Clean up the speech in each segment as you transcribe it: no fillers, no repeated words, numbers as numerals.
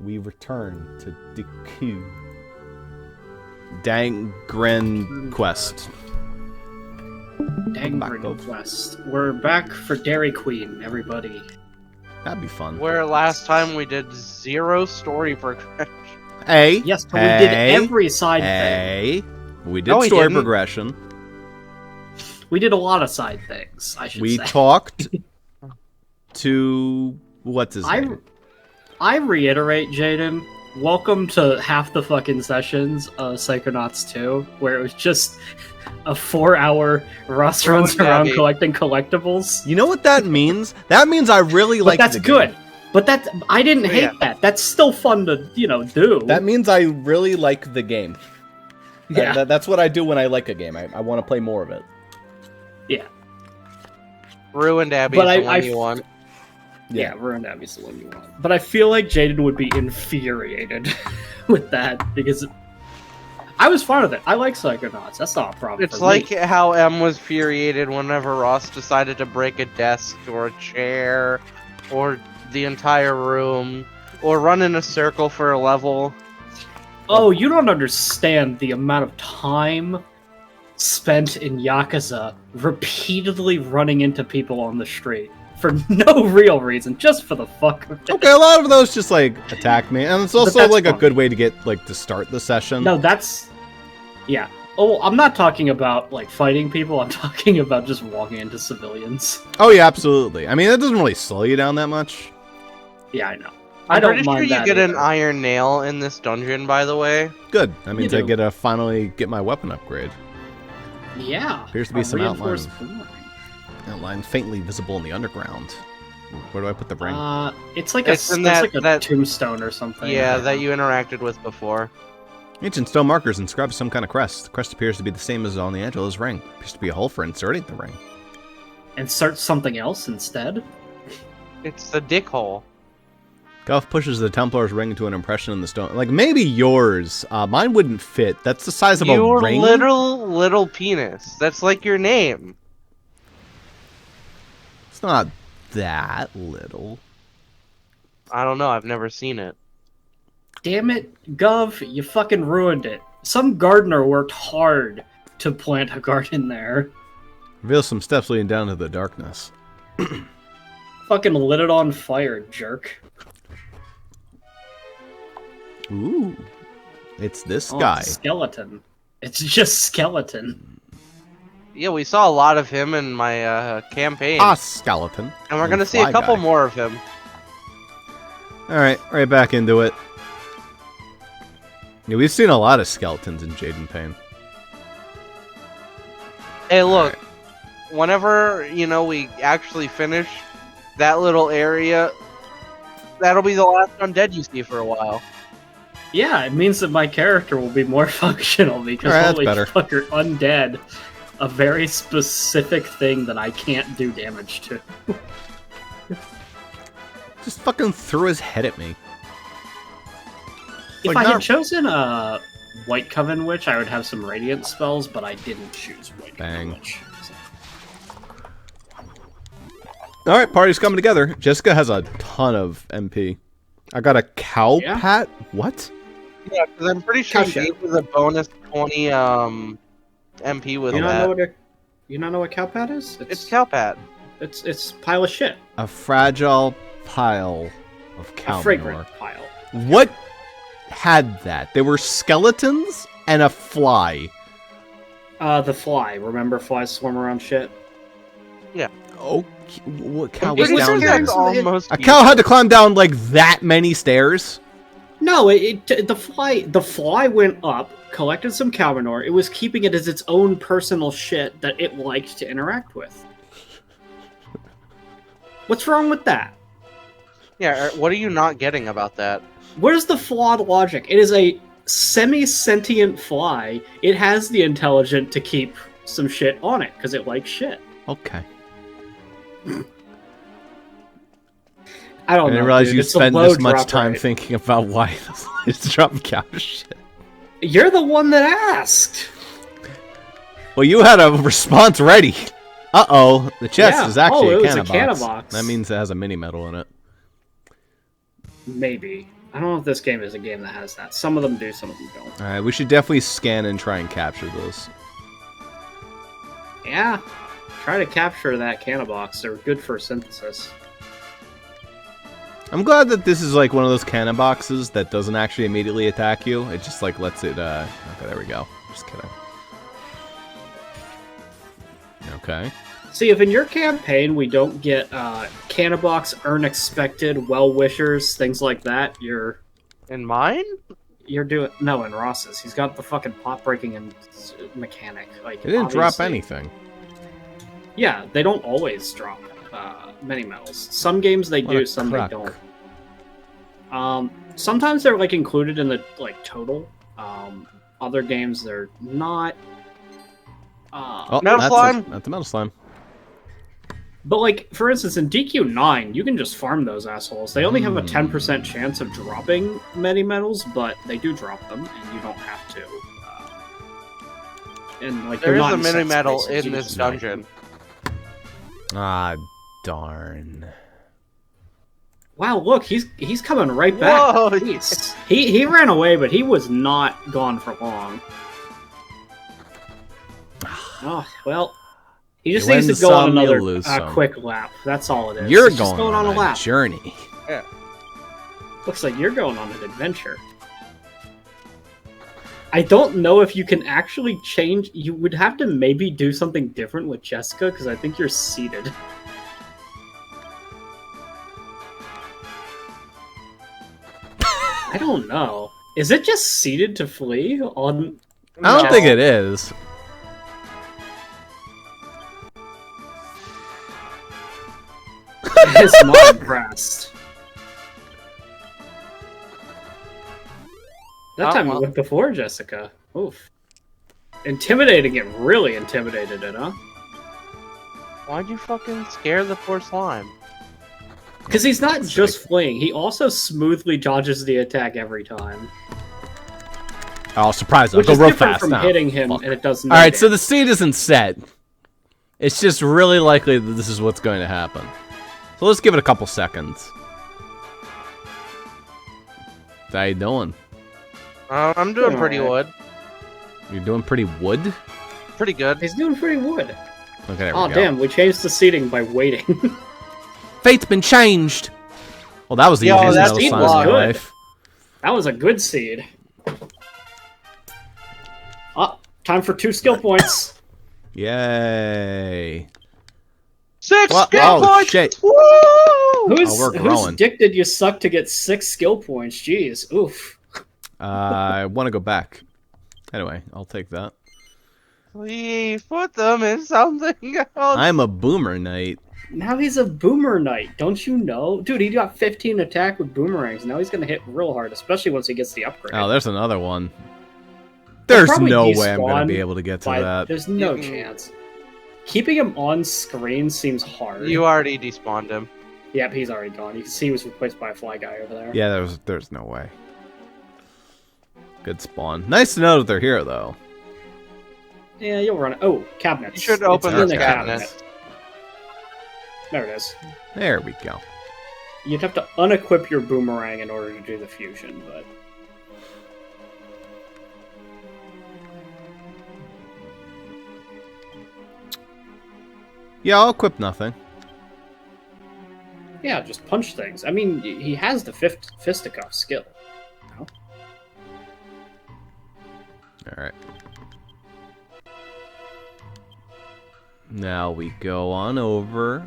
we return to Deku. Dangren Quest. Dangren Quest. We're back for Dairy Queen, everybody. That'd be fun. Where last time we did 0 story progression. Hey. Yes, but we did every side thing. We did story progression. We did a lot of side things, I should say. We talked to... What's his name? I reiterate, Jaden, welcome to half the fucking sessions of Psychonauts 2, where it was just a 4-hour Ross runs around collecting collectibles. You know what that means? That means I really like that's good. But I didn't hate that. That's still fun to, do. That means I really like the game. Yeah. That's what I do when I like a game. I want to play more of it. Yeah. Ruined Abbey is the one you want. Yeah, Ruined Abbey's the one you want. But I feel like Jaden would be infuriated with that, because I was fine with it. I like Psychonauts. That's not a problem. It's like how M was infuriated whenever Ross decided to break a desk or a chair or the entire room or run in a circle for a level. Oh, you don't understand the amount of time spent in Yakuza repeatedly running into people on the street for no real reason, just for the fuck of it. Okay, a lot of those just attack me, and it's also a fun. good way to get to start the session. No, yeah. Oh, I'm not talking about fighting people. I'm talking about just walking into civilians. Oh yeah, absolutely. I mean, that doesn't really slow you down that much. Yeah, I know. I'm pretty sure you get an iron nail in this dungeon, by the way. Good. That means I get to finally get my weapon upgrade. Yeah. Appears to be some outline faintly visible in the underground. Where do I put the ring? It's like a tombstone or something. Yeah, that you interacted with before. Ancient stone markers inscribe some kind of crest. The crest appears to be the same as on the Angela's ring. Appears to be a hole for inserting the ring. Insert something else instead? It's the dick hole. Guff pushes the Templar's ring into an impression in the stone. Maybe yours. Mine wouldn't fit. That's the size of a ring. Your little penis. That's like your name. It's not that little. I don't know. I've never seen it. Damn it, Gov, you fucking ruined it. Some gardener worked hard to plant a garden there. Reveals some steps leading down to the darkness. Fucking lit it on fire, jerk. Ooh. It's this guy. It's a skeleton. It's just skeleton. Yeah, we saw a lot of him in my campaign. Skeleton. And we're gonna see a couple more of him. Alright, right back into it. Yeah, we've seen a lot of skeletons in Jaden Payne. Hey, look. Whenever, we actually finish that little area, that'll be the last undead you see for a while. Yeah, it means that my character will be more functional, because holy fucker, undead, a very specific thing that I can't do damage to. Just fucking threw his head at me. If I had chosen a White Coven Witch, I would have some Radiant spells, but I didn't choose White Coven Witch. So. Alright, party's coming together. Jessica has a ton of MP. I got a cow pat? What? Yeah, because I'm pretty sure she gave us a bonus 20 MP with that. You not know what cow pat is? It's cow pat. It's pile of shit. A fragile pile of cow A fragrant pile. What had that? There were skeletons and a fly. The fly. Remember flies swarm around shit? Yeah. Oh, what cow was down there? Almost a cow had to climb down that many stairs? No, the fly went up, collected some cow manure. It was keeping it as its own personal shit that it liked to interact with. What's wrong with that? Yeah, what are you not getting about that? Where's the flawed logic? It is a semi-sentient fly. It has the intelligence to keep some shit on it, because it likes shit. Okay. I don't know. I didn't realize you spent this much time thinking about why it's dropping cow shit. You're the one that asked. Well, you had a response ready. Uh-oh, the chest is actually a can of box. That means it has a mini medal in it. Maybe. I don't know if this game is a game that has that. Some of them do, some of them don't. Alright, we should definitely scan and try and capture those. Yeah. Try to capture that canna box. They're good for synthesis. I'm glad that this is like one of those cannon boxes that doesn't actually immediately attack you. It just like lets it, okay, there we go. Just kidding. Okay. See, if in your campaign we don't get canna box, earn expected, well-wishers, things like that, you're... In mine? You're doing... No, in Ross's. He's got the fucking pot-breaking and mechanic. Like, it didn't drop anything. Yeah, they don't always drop many medals. Some games they do, some they don't. Sometimes they're like included in the like total. Other games they're not. Metal slime. That's a metal slime. But like for instance, in DQ9, you can just farm those assholes. They only have a 10% chance of dropping many medals, but they do drop them, and you don't have to. And like there is a mini medal in this dungeon. Ah, darn. Wow, look, he's coming right back. Whoa! He ran away, but he was not gone for long. Oh, well, he just needs to go on another quick lap. That's all it is. You're just going on a lap. Journey. Yeah. Looks like you're going on an adventure. I don't know if you can actually change. You would have to maybe do something different with Jessica, because I think you're seated. I don't know. Is it just seated to flee on... I don't think it is. It's not impressed. That time it went before Jessica. Oof. Intimidating it really intimidated it, huh? Why'd you fucking scare the poor slime? Because he's not just fleeing, he also smoothly dodges the attack every time. Oh, surprise! I'll Which go is real different fast from now. hitting him, and it does no Alright, so damage. the seed isn't set. It's just really likely that this is what's going to happen. So let's give it a couple seconds. How you doing? I'm doing pretty wood. You're doing pretty wood? Pretty good. He's doing pretty wood. Okay, there Oh we go. damn, we changed the seating by waiting. Fate's been changed! Well, that was the easiest that metal seed slime was of my good. life. That was a good seed. Oh, time for 2 skill points. Yay. 6 Well, skill oh, points! shit. Woo! we're Whose growing. dick did you suck to get 6 skill points? Jeez, oof. I want to go back. Anyway, I'll take that. Please put them in something else. I'm a boomer knight. Now he's a boomer knight, don't you know? Dude, he got 15 attack with boomerangs. Now he's gonna hit real hard, especially once he gets the upgrade. Oh, there's another one. There's probably no way I'm going to despawn be able to get to that. There's no chance. Keeping him on screen seems hard. You already despawned him. Yep, he's already gone. You can see he was replaced by a fly guy over there. Yeah, there's no way. Good spawn. Nice to know that they're here, though. Yeah, you'll run it. Oh, cabinets. You should open It's in this the cabinet. There it is. There we go. You'd have to unequip your boomerang in order to do the fusion, but... Yeah, I'll equip nothing. Yeah, just punch things. I mean, he has the fisticuff skill. No? Alright. Now we go on over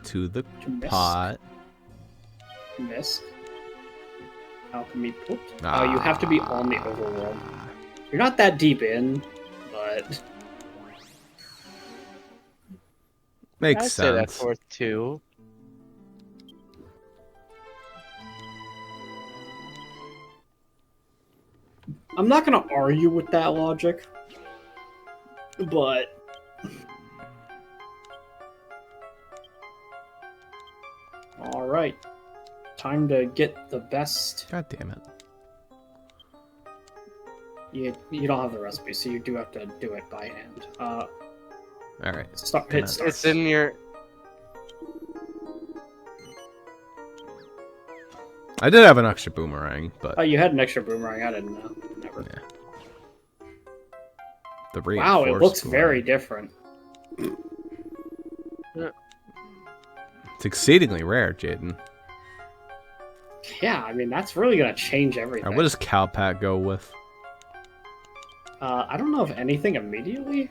to the Misk. pot. Misk. Alchemy put. Oh, you have to be on the overworld. You're not that deep in, but... Makes I'd say that's sense. worth 2. I'm not gonna argue with that logic, but... Alright. Time to get the best... God damn it. You don't have the recipe, so you do have to do it by hand. Alright. Hit start. It's in your... I did have an extra boomerang, but... Oh, you had an extra boomerang. I didn't know. Never. Yeah. Wow, it looks very different. It's exceedingly rare, Jaden. Yeah, I mean, that's really going to change everything. What does Cowpat go with? I don't know if anything immediately.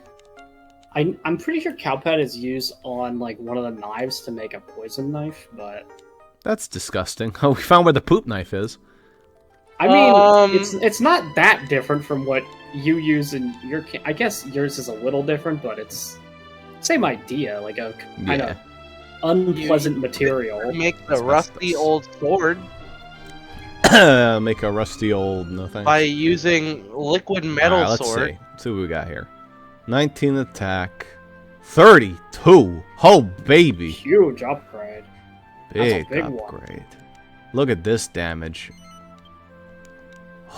I'm pretty sure Cowpat is used on, like, one of the knives to make a poison knife, but... That's disgusting. Oh, we found where the poop knife is. I mean, it's not that different from what you use in your... I guess yours is a little different, but it's... Same idea, like a kind of unpleasant material. Make the rusty old sword. Make a rusty old nothing. By using liquid metal let's sword. See. Let's see what we got here. 19 attack. 32! Oh, baby! Huge upgrade. Big upgrade. One. Look at this damage.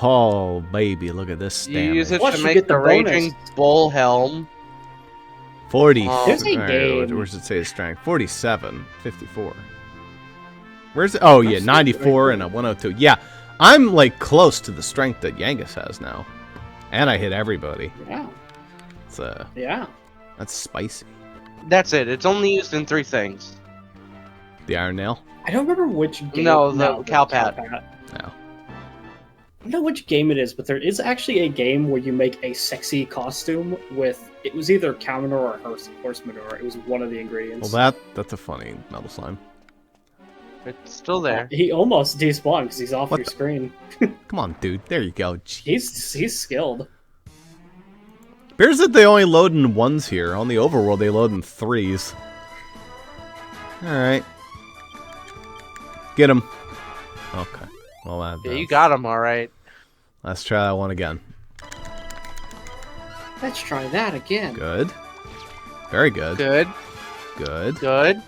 Oh, baby, look at this damage. You use it to make the Raging Bull Helm. 40. There's a game. Where does it say strength? 47. 54. Where's it? Oh, yeah, 94 and a 102. Yeah, I'm, like, close to the strength that Yangus has now. And I hit everybody. Yeah. It's, yeah. That's spicy. That's it. It's only used in 3 things. The Iron Nail? I don't remember which game. No, the Cowpat. No. I don't know which game it is, but there is actually a game where you make a sexy costume with... It was either cow manure or horse manure. It was one of the ingredients. Well, that's a funny metal slime. It's still there. He almost despawned because he's off your screen. Come on, dude. There you go. Jeez. He's skilled. Bears that they only load in 1s here. On the overworld, they load in 3s. Alright. Get him. Okay. Well, yeah, you got him, alright. Let's try that one again. Let's try that again. Good. Very good. Good. Good. Good.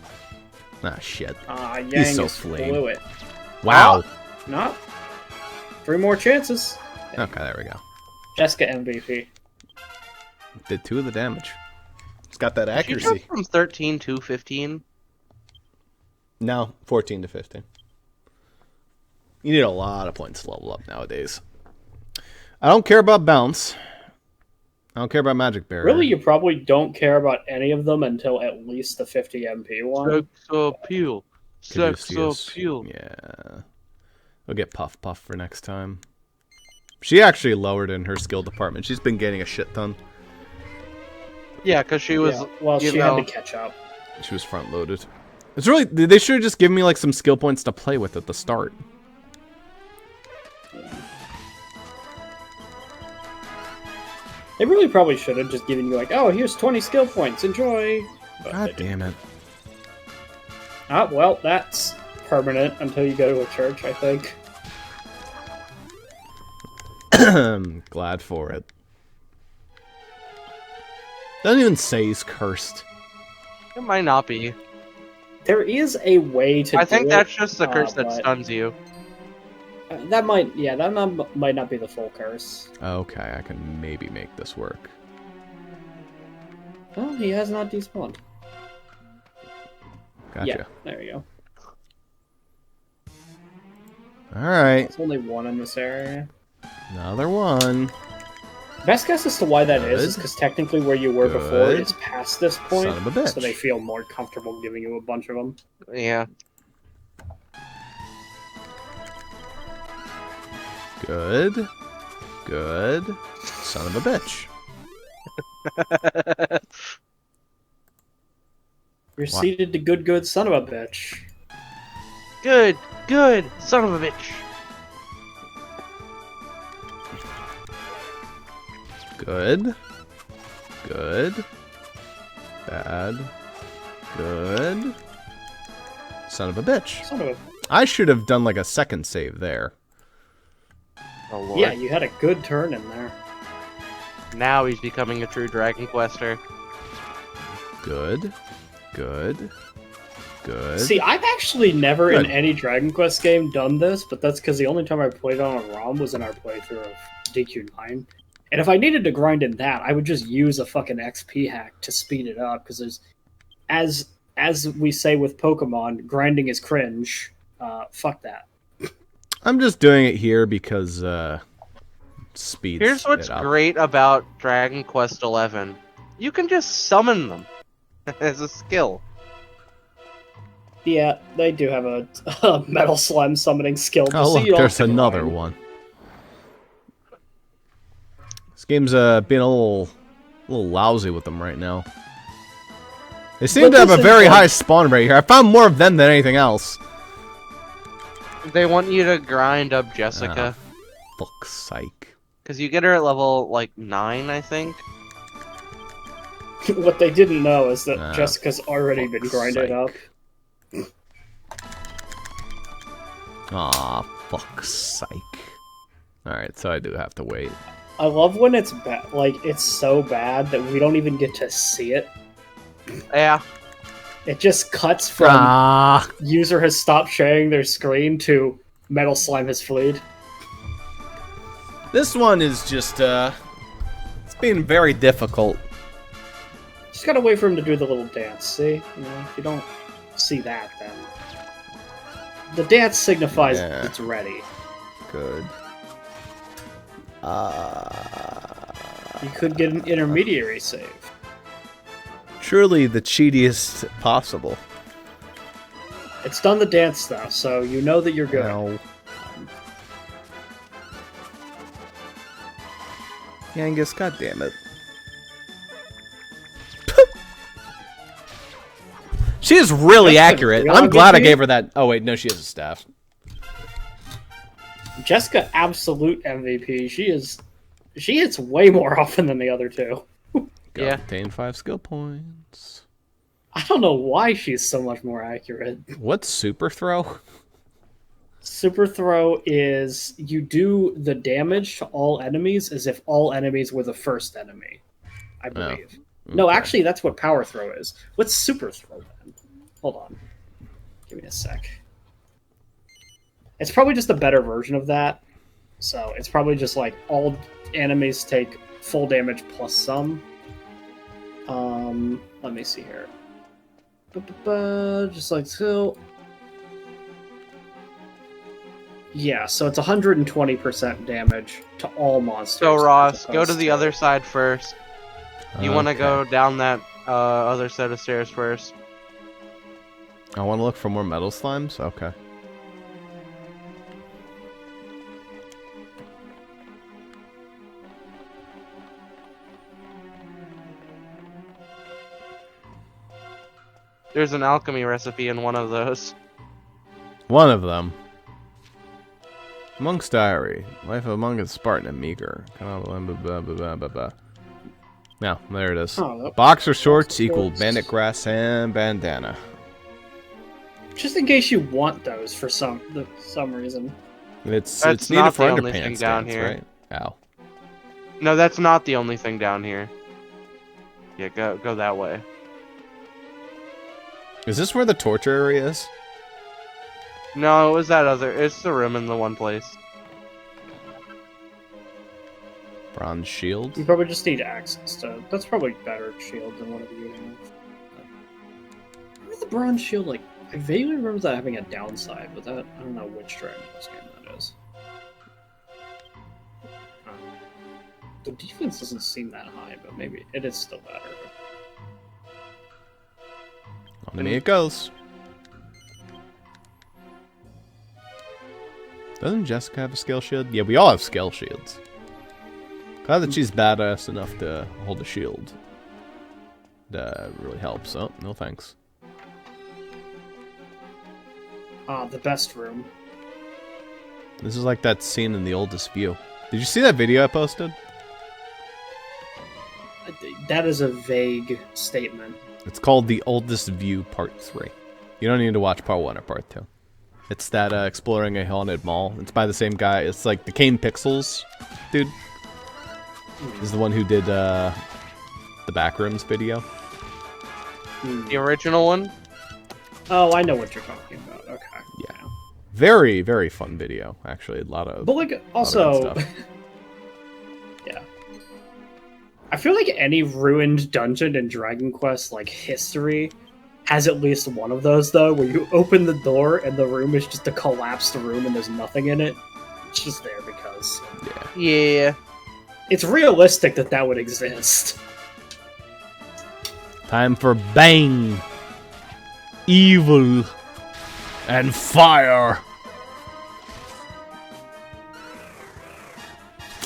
Ah, shit. He's so flame. Blew it. Wow. No. 3 more chances. Okay, there we go. Jessica MVP. Did 2 of the damage. It's got that accuracy. Did you jump from 13 to 15? No, 14 to 15. You need a lot of points to level up nowadays. I don't care about bounce. I don't care about magic barrier. Really, you probably don't care about any of them until at least the 50 MP one. Sex appeal. Sex appeal. Yeah. We'll get Puff for next time. She actually lowered in her skill department. She's been getting a shit ton. Yeah, because she was... Yeah, well, she had to catch up. She was front-loaded. It's really... They should have just given me, like, some skill points to play with at the start. Yeah. They really probably should have just given you, like, oh, here's 20 skill points, enjoy! But God damn it. Well, that's permanent until you go to a church, I think. Glad for it. Doesn't even say he's cursed. It might not be. There is a way to I think that's just the curse that stuns you. That might not be the full curse. Okay, I can maybe make this work. Oh, he has not despawned. Gotcha. Yeah, there you go. Alright. There's only one in this area. Another one. Best guess as to why that is because technically where you were before is past this point, Son of a bitch. so they feel more comfortable giving you a bunch of them. Yeah. Good. Good. Son of a bitch. You're seated to good son of a bitch. Good son of a bitch. Good. Good. Bad. Good. Son of a bitch. Son of a... I should have done like a second save there. Oh, Lord. Yeah, you had a good turn in there. Now he's becoming a true Dragon Quester. Good. Good. Good. See, I've actually never in any Dragon Quest game done this, but that's because the only time I played on a ROM was in our playthrough of DQ9. And if I needed to grind in that, I would just use a fucking XP hack to speed it up, because there's... As we say with Pokemon, grinding is cringe. Fuck that. I'm just doing it here because speeds. Here's what's it up. great about Dragon Quest XI. You can just summon them as a skill. Yeah, they do have a metal slime summoning skill. Oh look, there's another one. This game's being a little lousy with them right now. They seem to have a very high spawn rate here. I found more of them than anything else. They want you to grind up Jessica. Fuck's sake. Because you get her at level, like, 9, I think. What they didn't know is that Jessica's already been grinded up. Aw, fuck's sake. Alright, so I do have to wait. I love when it's bad. Like, it's so bad that we don't even get to see it. Yeah. It just cuts from user has stopped sharing their screen to metal slime has fleed. This one is just, it's been very difficult. Just gotta wait for him to do the little dance, see? You know, if you don't see that, then... The dance signifies it's ready. Good. You could get an intermediary save. Truly the cheatiest possible. It's done the dance, though, so you know that you're good. No. Angus, goddammit. She is really accurate. I'm glad I gave her that. Oh, wait, no, she has a staff. Jessica, absolute MVP. She hits way more often than the other two. Yeah. Obtain 5 skill points. I don't know why she's so much more accurate. What's super throw? Super throw is you do the damage to all enemies as if all enemies were the first enemy, I believe. Oh, okay. No, actually, that's what power throw is. What's super throw then? Hold on. Give me a sec. It's probably just a better version of that. So it's probably just like all enemies take full damage plus some. Let me see here. Just like so. Yeah, so it's 120% damage to all monsters. So Ross, go to the other side first. You want to go down that other set of stairs first. I want to look for more metal slimes? Okay. There's an alchemy recipe in one of those. One of them. Monk's Diary. Life of a monk is Spartan and meager. Now, there it is. Oh, boxer shorts equal bandit grass and bandana. Just in case you want those for some reason. It's that's needed not for the only underpants thing down here. Right? Ow. No, that's not the only thing down here. Yeah, go that way. Is this where the torture area is? No, it was that other. It's the room in the one place. Bronze shield? You probably just need access to... That's probably better shield than whatever you have. Remember the bronze shield, like... I vaguely remember that having a downside, but that... I don't know which Dragon Quest game that is. The defense doesn't seem that high, but maybe it is still better. On me it goes. Doesn't Jessica have a skill shield? Yeah, we all have skill shields. Glad that she's badass enough to hold a shield. That really helps. Oh, no thanks. The best room. This is like that scene in The Oldest View. Did you see that video I posted? That is a vague statement. It's called The Oldest View Part 3. You don't need to watch Part 1 or Part 2. It's that exploring a haunted mall. It's by the same guy. It's like the Kane Pixels dude. Is the one who did the Backrooms video. The original one? Oh, I know what you're talking about. Okay. Yeah. Very, very fun video, actually. A lot of... But like, also... yeah. I feel like any ruined dungeon in Dragon Quest, like, history has at least one of those, though, where you open the door and the room is just a collapsed room and there's nothing in it. It's just there because... Yeah. It's realistic that that would exist. Time for bang, evil, and fire.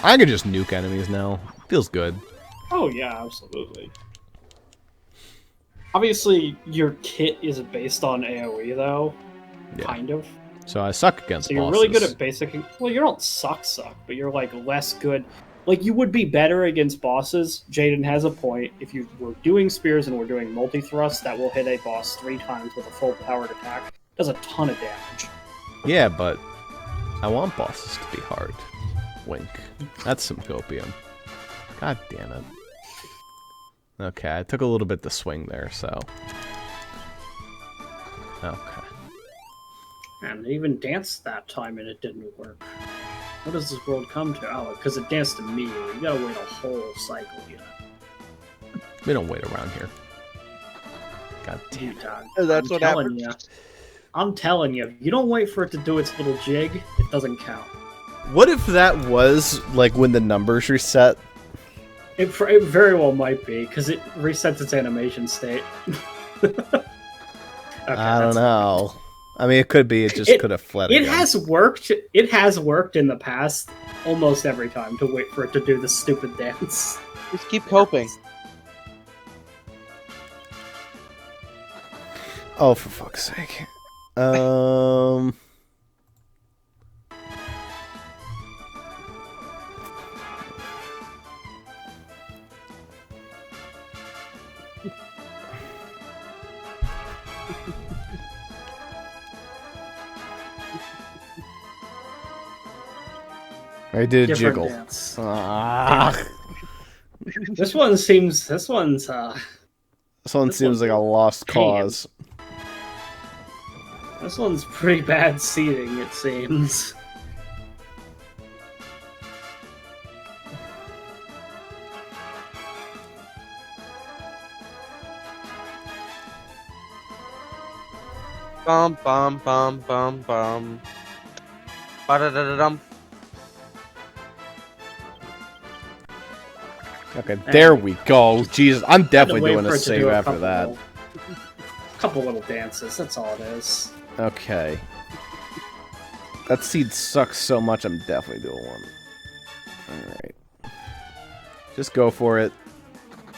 I could just nuke enemies now. Feels good. Oh yeah, absolutely. Obviously, your kit is based on AoE, though. Yeah. Kind of. So I suck against So you're bosses. really good at basic... Well, you don't suck, but you're, like, less good... Like, you would be better against bosses. Jaden has a point. If you were doing spears and we're doing multi-thrust, that will hit a boss 3 times with a full-powered attack. Does a ton of damage. Yeah, but I want bosses to be hard. Wink. That's some copium. God damn it. Okay, I took a little bit to swing there, so... Okay. And they even danced that time and it didn't work. What does this world come to? Oh, because it danced to me. You gotta wait a whole cycle, you know. We don't wait around here. God damn it. That's what telling happens. I'm telling you, if you don't wait for it to do its little jig, it doesn't count. What if that was, like, when the numbers reset? It very well might be, because it resets its animation state. Okay, I don't know. I mean, it could be. It just could have fled It again. has worked. It has worked in the past almost every time to wait for it to do the stupid dance. Just keep coping. Oh, for fuck's sake. I did Different jiggle. dance. Ah. This one seems. This one This one This seems one's like a lost pain. cause. This one's pretty bad seating, it seems. Bum bum bum bum bum. Ba-da-da-da-dum. Okay, there we go. Jesus, I'm definitely Wait doing for a it to save do after that. Couple little dances. That's all it is. Okay. That seed sucks so much, I'm definitely doing one. Alright. Just go for it.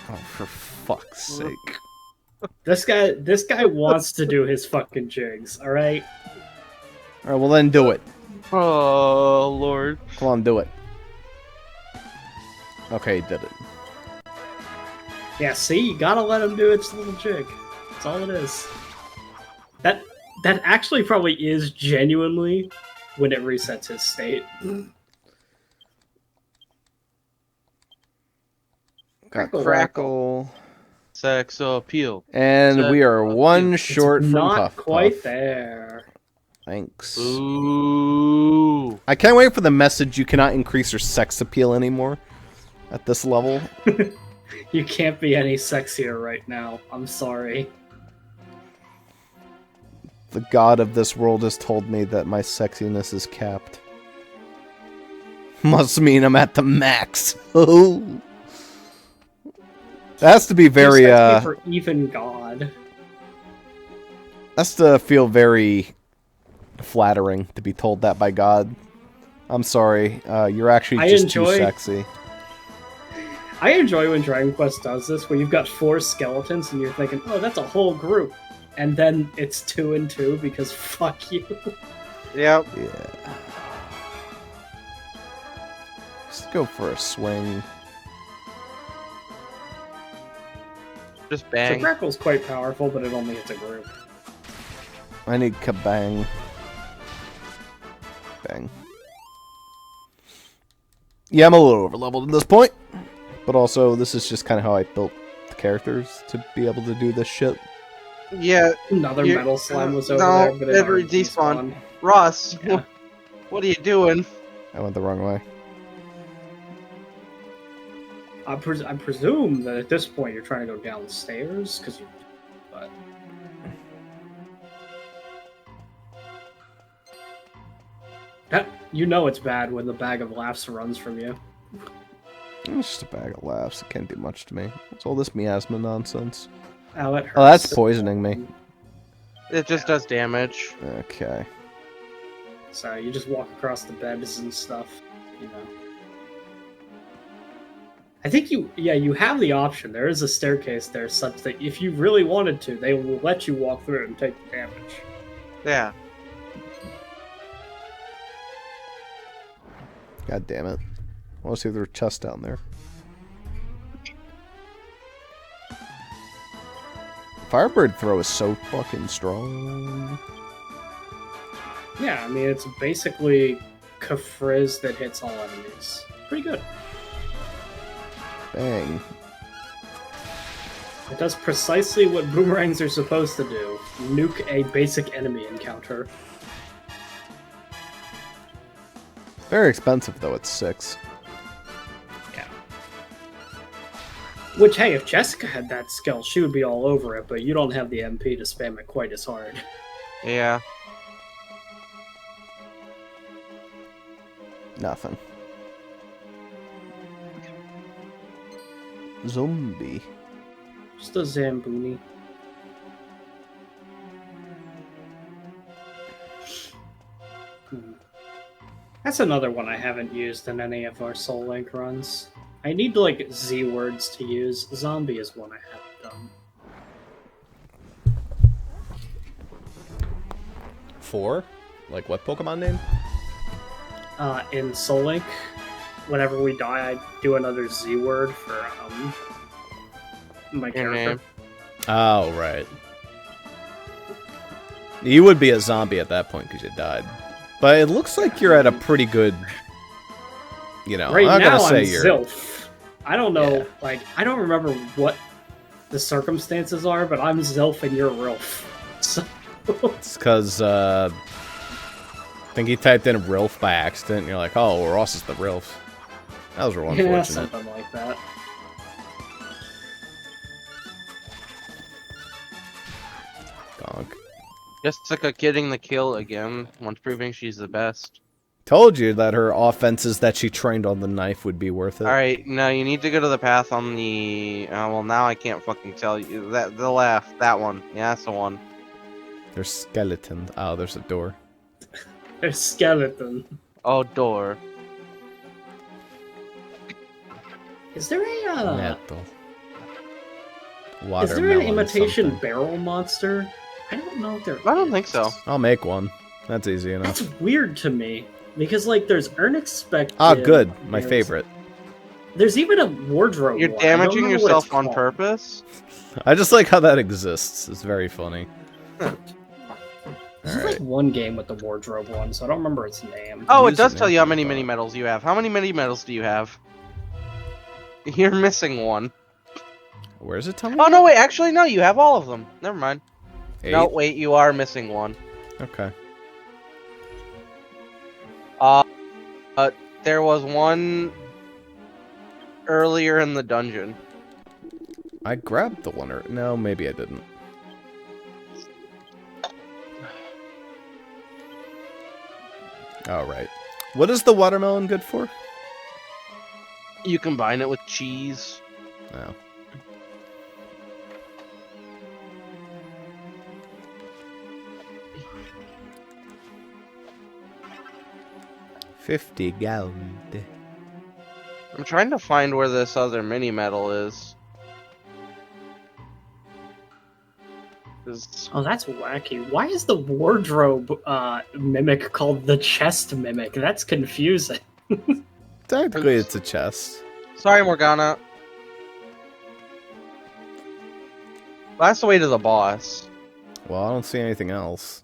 Oh, for fuck's sake. This guy wants to do his fucking jigs. All right. Alright, well then do it. Oh Lord. Come on, do it. Okay, he did it. Yeah. See, you gotta let him do its little jig. That's all it is. That actually probably is genuinely when it resets his state. Got Crackle, Crackle. Sex appeal. And we are one It's short from not Puff quite Puff. there. Thanks. Ooh. I can't wait for the message you cannot increase your sex appeal anymore at this level. You can't be any sexier right now. I'm sorry. The god of this world has told me that my sexiness is capped. Must mean I'm at the max. Oh. That has to be very, You're sexy for even God. has to feel very flattering to be told that by God. I'm sorry, you're actually just too sexy. I enjoy when Dragon Quest does this, where you've got 4 skeletons and you're thinking, oh, that's a whole group. And then it's 2 and 2 because fuck you. Yep. Yeah. Just go for a swing. Just So bang. Crackle's quite powerful, but it only hits a group. I need kabang. Bang. Yeah, I'm a little overleveled at this point. But also, this is just kind of how I built the characters to be able to do this shit. Yeah. Another You- metal slime was over no, there, but it it already despawned. despawned. Ross, Yeah. what are you doing? I went the wrong way. I presume that at this point you're trying to go downstairs, because you... But... You know it's bad when the bag of laughs runs from you. It's just a bag of laughs. It can't do much to me. What's all this miasma nonsense? Oh, it hurts. Oh, that's poisoning me. It just does damage. Okay. So you just walk across the beds and stuff, you know. I think you have the option. There is a staircase there such that if you really wanted to, they will let you walk through it and take the damage. Yeah. God damn it. I want to see if there's a chest down there. Firebird throw is so fucking strong. Yeah, I mean, it's basically Kafriz that hits all enemies. Pretty good. Bang. It does precisely what boomerangs are supposed to do. Nuke a basic enemy encounter. Very expensive, though. It's 6. Yeah. Which, hey, if Jessica had that skill, she would be all over it, but you don't have the MP to spam it quite as hard. Yeah. Nothing. Zombie. Just a Zamboni. That's another one I haven't used in any of our Soul Link runs. I need like Z words to use. Zombie is one I haven't done. 4? Like what Pokemon name? In Soul Link, whenever we die, I do another Z word for my character. Oh, right. You would be a zombie at that point because you died. But it looks like you're at a pretty good, you know, Right I'm not now, gonna say I'm you're... Zilf. I don't know, Yeah. like, I don't remember what the circumstances are, but I'm Zilf and you're Rilf. So... It's because, I think he typed in Rilf by accident, and you're like, oh, Ross is the Rilf. That was real unfortunate. Yeah, something like that. Gonk. Jessica getting the kill again, once proving she's the best. Told you that her offenses that she trained on the knife would be worth it. Alright, now you need to go to the path on the... well, now I can't fucking tell you. The left, that one. Yeah, that's the one. There's skeletons. Oh, there's a door. There's skeleton. Oh, door. Is there a, Metal. is there an Watermelon imitation something. barrel monster? I don't know if there I don't is. think so. I'll make one. That's easy enough. That's weird to me. Because, like, there's unexpected... Ah, good. My there's- favorite. There's even a wardrobe You're one. I don't damaging remember what it's yourself on called. purpose? I just like how that exists. It's very funny. There's like one game with the wardrobe one, so I don't remember its name. Oh, it Use does an tell you how many info mini bar. medals you have. How many mini medals do you have? You're missing one. Where's it telling Oh, me? no, wait, actually, no, you have all of them. Never mind. 8? No, wait, you are missing one. Okay. There was one earlier in the dungeon. I grabbed the one. No, maybe I didn't. All right. What is the watermelon good for? You combine it with cheese. No. $50 gold. I'm trying to find where this other mini medal is. 'Cause Oh, that's wacky. Why is the wardrobe mimic called the chest mimic? That's confusing. Technically, it's a chest. Sorry, Morgana. That's the way to the boss. Well, I don't see anything else.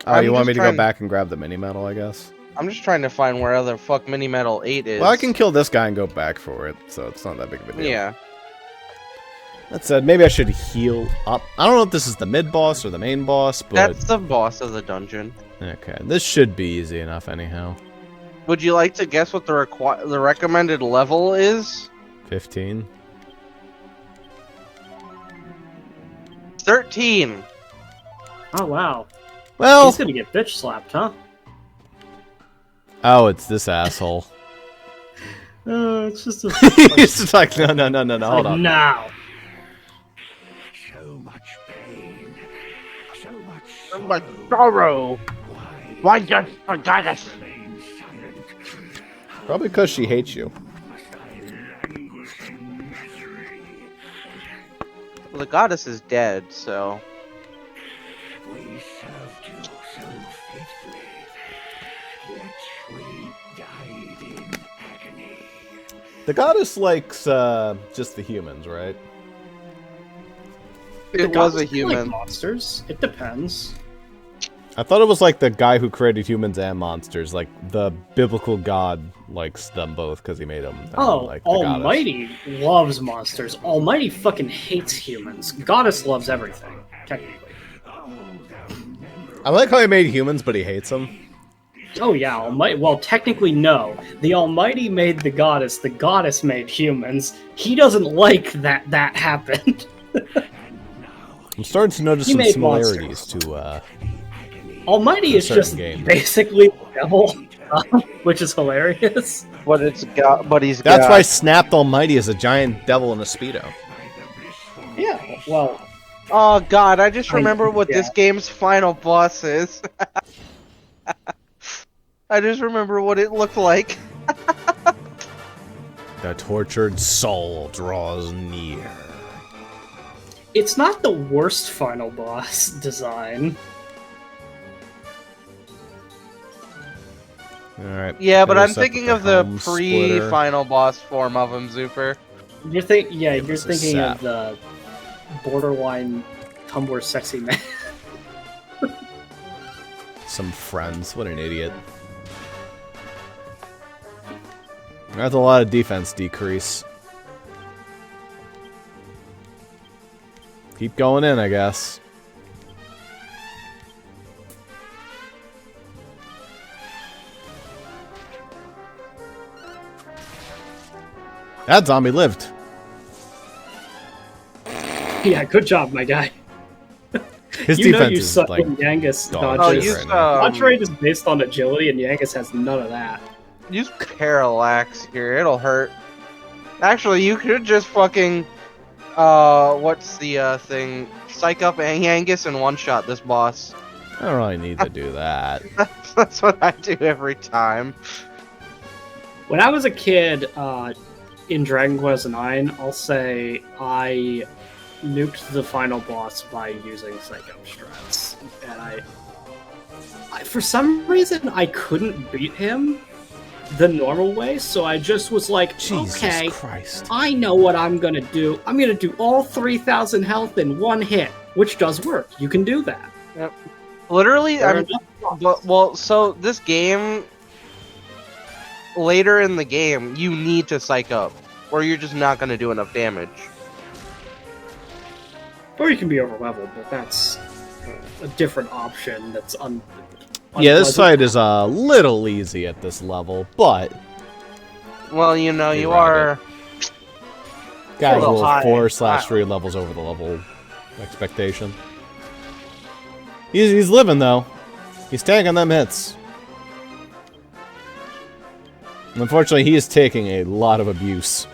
Oh, I'm you want just me to trying- go back and grab the mini medal, I guess? I'm just trying to find where other fuck mini medal 8 is. Well, I can kill this guy and go back for it, so it's not that big of a deal. Yeah. That said, maybe I should heal up. I don't know if this is the mid-boss or the main boss, but... That's the boss of the dungeon. Okay, this should be easy enough anyhow. Would you like to guess what the recommended level is? 15. 13. Oh, wow. Well, He's gonna get bitch slapped, huh? Oh, it's this asshole. It's just a... He's just like, no, hold on. Now. So much pain. So much sorrow. Why just forgot us? Probably because she hates you. Well, the goddess is dead, so... We served you so faithfully, yet we died in agony. The goddess likes just the humans, right? It was a Gods like human. monsters. It depends. I thought it was like the guy who created humans and monsters. Like the biblical god likes them both because he made them. Oh, like the goddess. Almighty loves monsters. Almighty fucking hates humans. Goddess loves everything, technically. I like how he made humans, but he hates them. Oh yeah, Almighty. Well, technically no. The Almighty made the goddess made humans. He doesn't like that happened. I'm starting to notice He some made similarities to. Almighty is certain just games. basically the devil, which is hilarious. But he's That's got... why Snapped Almighty is a giant devil in a speedo. Yeah, well, Oh god, I just remember what yeah. this game's final boss is. I just remember what it looked like. The tortured soul draws near. it's not the worst final boss design. All right. Yeah, but I'm Goes up thinking with of the helm splitter. pre-final boss form of him, Zuper. You're Give you're us a thinking sap. of the borderline Tumblr sexy man. Some friends. What an idiot. That's a lot of defense decrease. Keep going in, I guess. That zombie lived. Yeah, good job, my guy. His you know defense you is suck like when Yangus dog Oh, shit dodges. right now. Dodge rate is based on agility, and Yangus has none of that. Use parallax here, it'll hurt. Actually, you could just fucking, what's the, thing? Psych up Angus and one-shot this boss. I don't really need to do that. That's what I do every time. When I was a kid, in Dragon Quest IX, I'll say I nuked the final boss by using Psycho strats, and I for some reason I couldn't beat him the normal way, so I just was like, Jesus okay, Christ. I know what I'm gonna do. I'm gonna do all 3,000 health in one hit, which does work. You can do that. Yep. Literally, Fair enough. so this game, later in the game, you need to psych up, or you're just not gonna do enough damage. Or you can be overleveled, but that's a different option. That's Yeah, this unpleasant. fight is a little easy at this level, but Well, you know, You you ride are... casual high. 4/3 levels over the level expectation. He's living though. He's taking them hits. Unfortunately, he is taking a lot of abuse.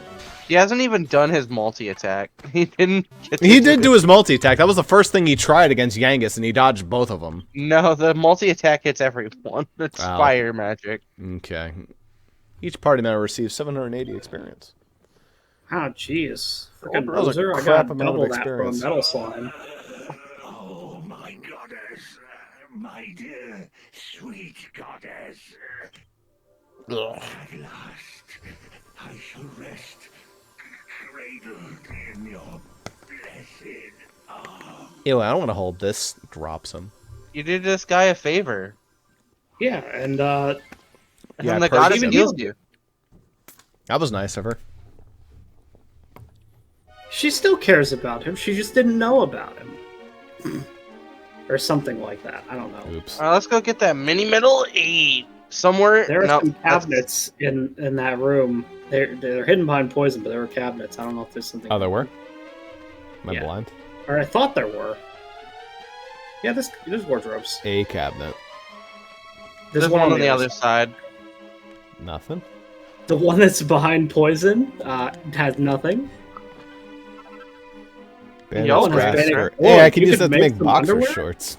He hasn't even done his multi-attack. He didn't get to He did do it. his multi-attack. That was the first thing he tried against Yangus, and he dodged both of them. No, the multi-attack hits everyone. It's Wow. fire magic. Okay. Each party member receives 780 experience. Oh, jeez. Freaking that was a loser. I crap got amount of double that for a experience. metal slime. Oh, my goddess, my dear, sweet goddess. At last, I shall rest, cradled in your blessed arms. Ew, I don't want to hold this. Drops him. You did this guy a favor. Yeah, and Yeah, and the perfect. goddess Even heals you. you. That was nice of her. she still cares about him. She just didn't know about him. Or something like that. I don't know. Oops. Alright, let's go get that mini metal 8. Somewhere... There are no, some that's- cabinets in that room. They're hidden behind poison, but there were cabinets. I don't know if there's something. Oh, there were? Am I Yeah. blind? Or I thought there were. Yeah, there's wardrobes. A cabinet. There's one on the other side. Nothing. The one that's behind poison has nothing. Yo, Bandage bandage. grasper. Oh, Hey, I can you use could that to make make some boxer underwear? shorts.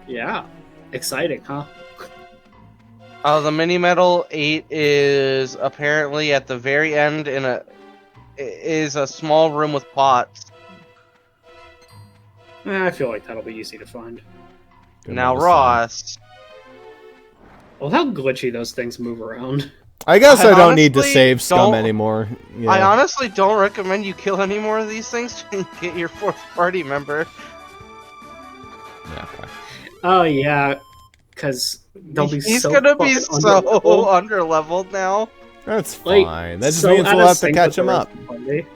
Yeah. Exciting, huh? The mini metal 8 is apparently at the very end is a small room with pots. I feel like that'll be easy to find. Now, Remember Ross, Well, how glitchy those things move around. I guess I don't need to honestly save scum don't- anymore. Yeah. I honestly don't recommend you kill any more of these things to get your 4th party member. Yeah, okay. Oh, yeah. Because they'll be He's so gonna be fucking so underleveled. under-leveled now. That's Like, fine. That just so means out we'll of have to sync catch with the him rest up. of the party.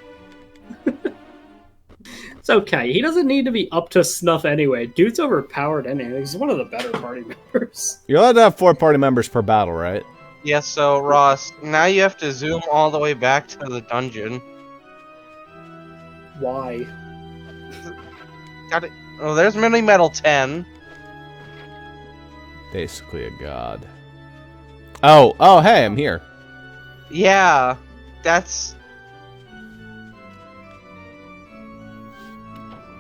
It's okay. He doesn't need to be up to snuff anyway. Dude's overpowered anyway. He's one of the better party members. You're allowed to have 4 party members per battle, right? Yes, so Ross, now you have to zoom all the way back to the dungeon. Why? Got it. Oh, there's mini metal 10. Basically a god. Oh, hey, I'm here. Yeah, that's...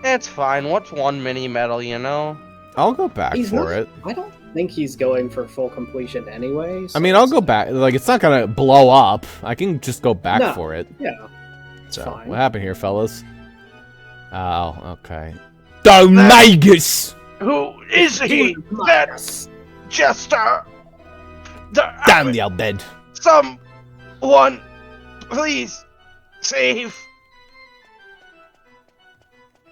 It's fine. What's one mini metal, you know? I'll go back He's for not- it. I don't think he's going for full completion anyway. so I mean, I'll it's- go back. Like, it's not gonna blow up. I can just go back No. for it. Yeah. So, fine. what happened here, fellas? Oh, okay. Domagus! Who is he? That jester! Damn the bed. Someone, please, save!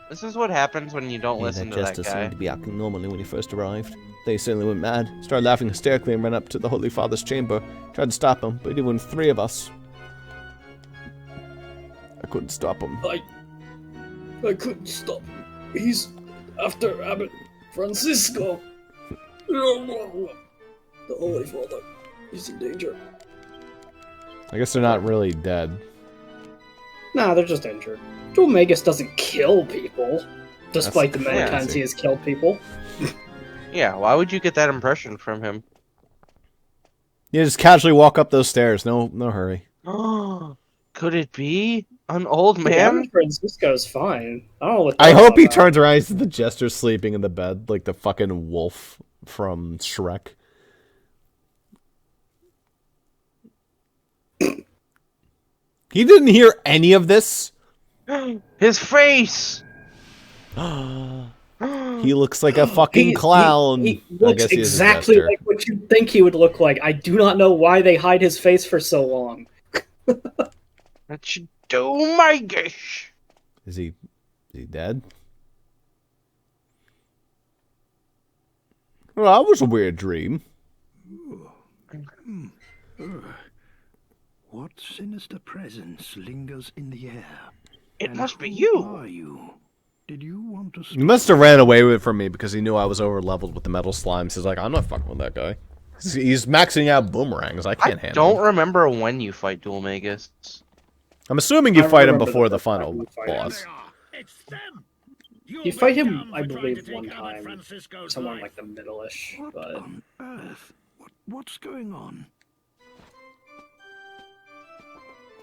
This is what happens when you don't listen to that guy. seemed to be acting normally when he first arrived. They certainly went mad, started laughing hysterically, and ran up to the Holy Father's chamber. Tried to stop him, but even with 3 of us, I couldn't stop him. I couldn't stop him. He's after Abbot Francisco. The Holy Father is in danger. I guess they're not really dead. Nah, they're just injured. Magus doesn't kill people, despite the many crazy. times he has killed people. Yeah, why would you get that impression from him? You just casually walk up those stairs. No hurry. Could it be an old man? Abbot Francisco's fine. I don't know what. I hope he about. turns around and sees the jester sleeping in the bed, like the fucking wolf from Shrek. He didn't hear any of this. His face! He looks like a fucking clown. He I looks guess he is a exactly jester. like what you'd think he would look like. I do not know why they hide his face for so long. That should do my gosh. Is he dead? Well, that was a weird dream. What sinister presence lingers in the air? It And must be who you. Are you? Did you want to? He must have ran away from me because he knew I was over leveled with the metal slimes. He's like, I'm not fucking with that guy. He's maxing out boomerangs. I I can't handle don't him. remember when you fight Dual Magus. I'm assuming you I fight him remember before the the final first time we fight boss. It's them. You fight him, I believe, one time. Somewhere in, like the middle-ish, What but on earth? What's going on?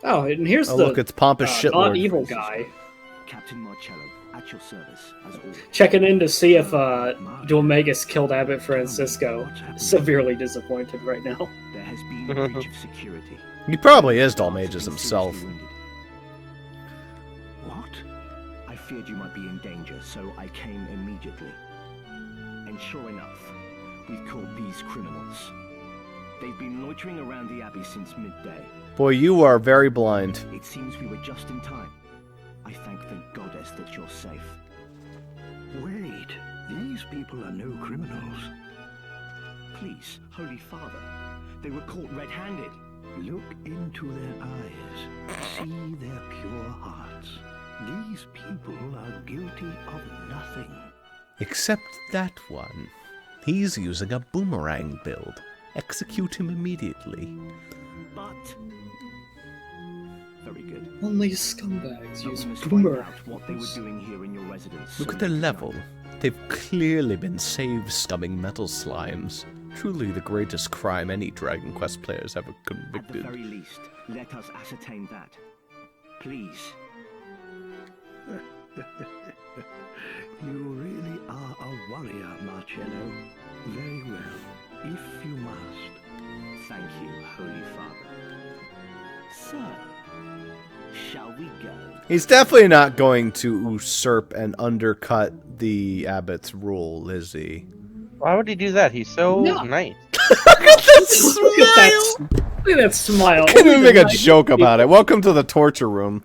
oh, and here's Oh, the look, it's pompous shitlord. not evil guy Captain Marcello, at your service, as always. checking in to see if Dual Magus killed Abbot Francisco. What's happening? Severely disappointed right now. There has been a breach of security. He probably is Staff Dalmagus has been himself. seriously wounded. What? I feared you might be in danger, so I came immediately. And sure enough, we've caught these criminals. They've been loitering around the Abbey since midday. Boy, you are very blind. It seems we were just in time. I thank the goddess that you're safe. Wait. These people are no criminals. Please, Holy Father, they were caught red-handed. Look into their eyes. See their pure hearts. These people are guilty of nothing. Except that one. He's using a boomerang build. Execute him immediately. But... Very good. Only scumbags But use we must find boomerangs. out what they were doing here in your residence. Look so at their we can level. They've clearly been save-scumming metal slimes. Truly the greatest crime any Dragon Quest players ever At the convicted. very least, let us ascertain that. Please. You really are a warrior, Marcello. Very well, if you must. Thank you, Holy Father. So, shall we go? He's definitely not going to usurp and undercut the abbot's rule, is he? Why would he do that? He's so No. nice. Look at this Look at that! Look at that smile. Can't even make a joke about it. Welcome to the torture room.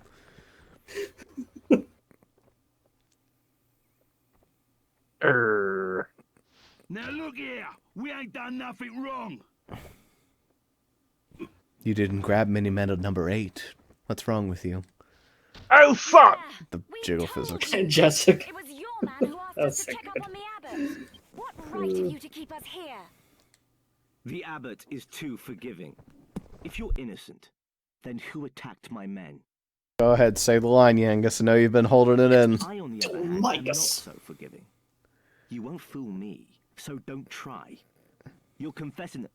Now look here, we ain't done nothing wrong. You didn't grab mini medal number 8. What's wrong with you? Oh fuck! The jiggle physics. And Jessica. It was your man who asked That us was to so check good. up on the abbot. What right have you to keep us here? The abbot is too forgiving. If you're innocent, then who attacked my men? Go ahead, say the line, Yangus. I know you've been holding it in. I, on the other hand, am Micah. not so forgiving. You won't fool me, so don't try. You're confessing it.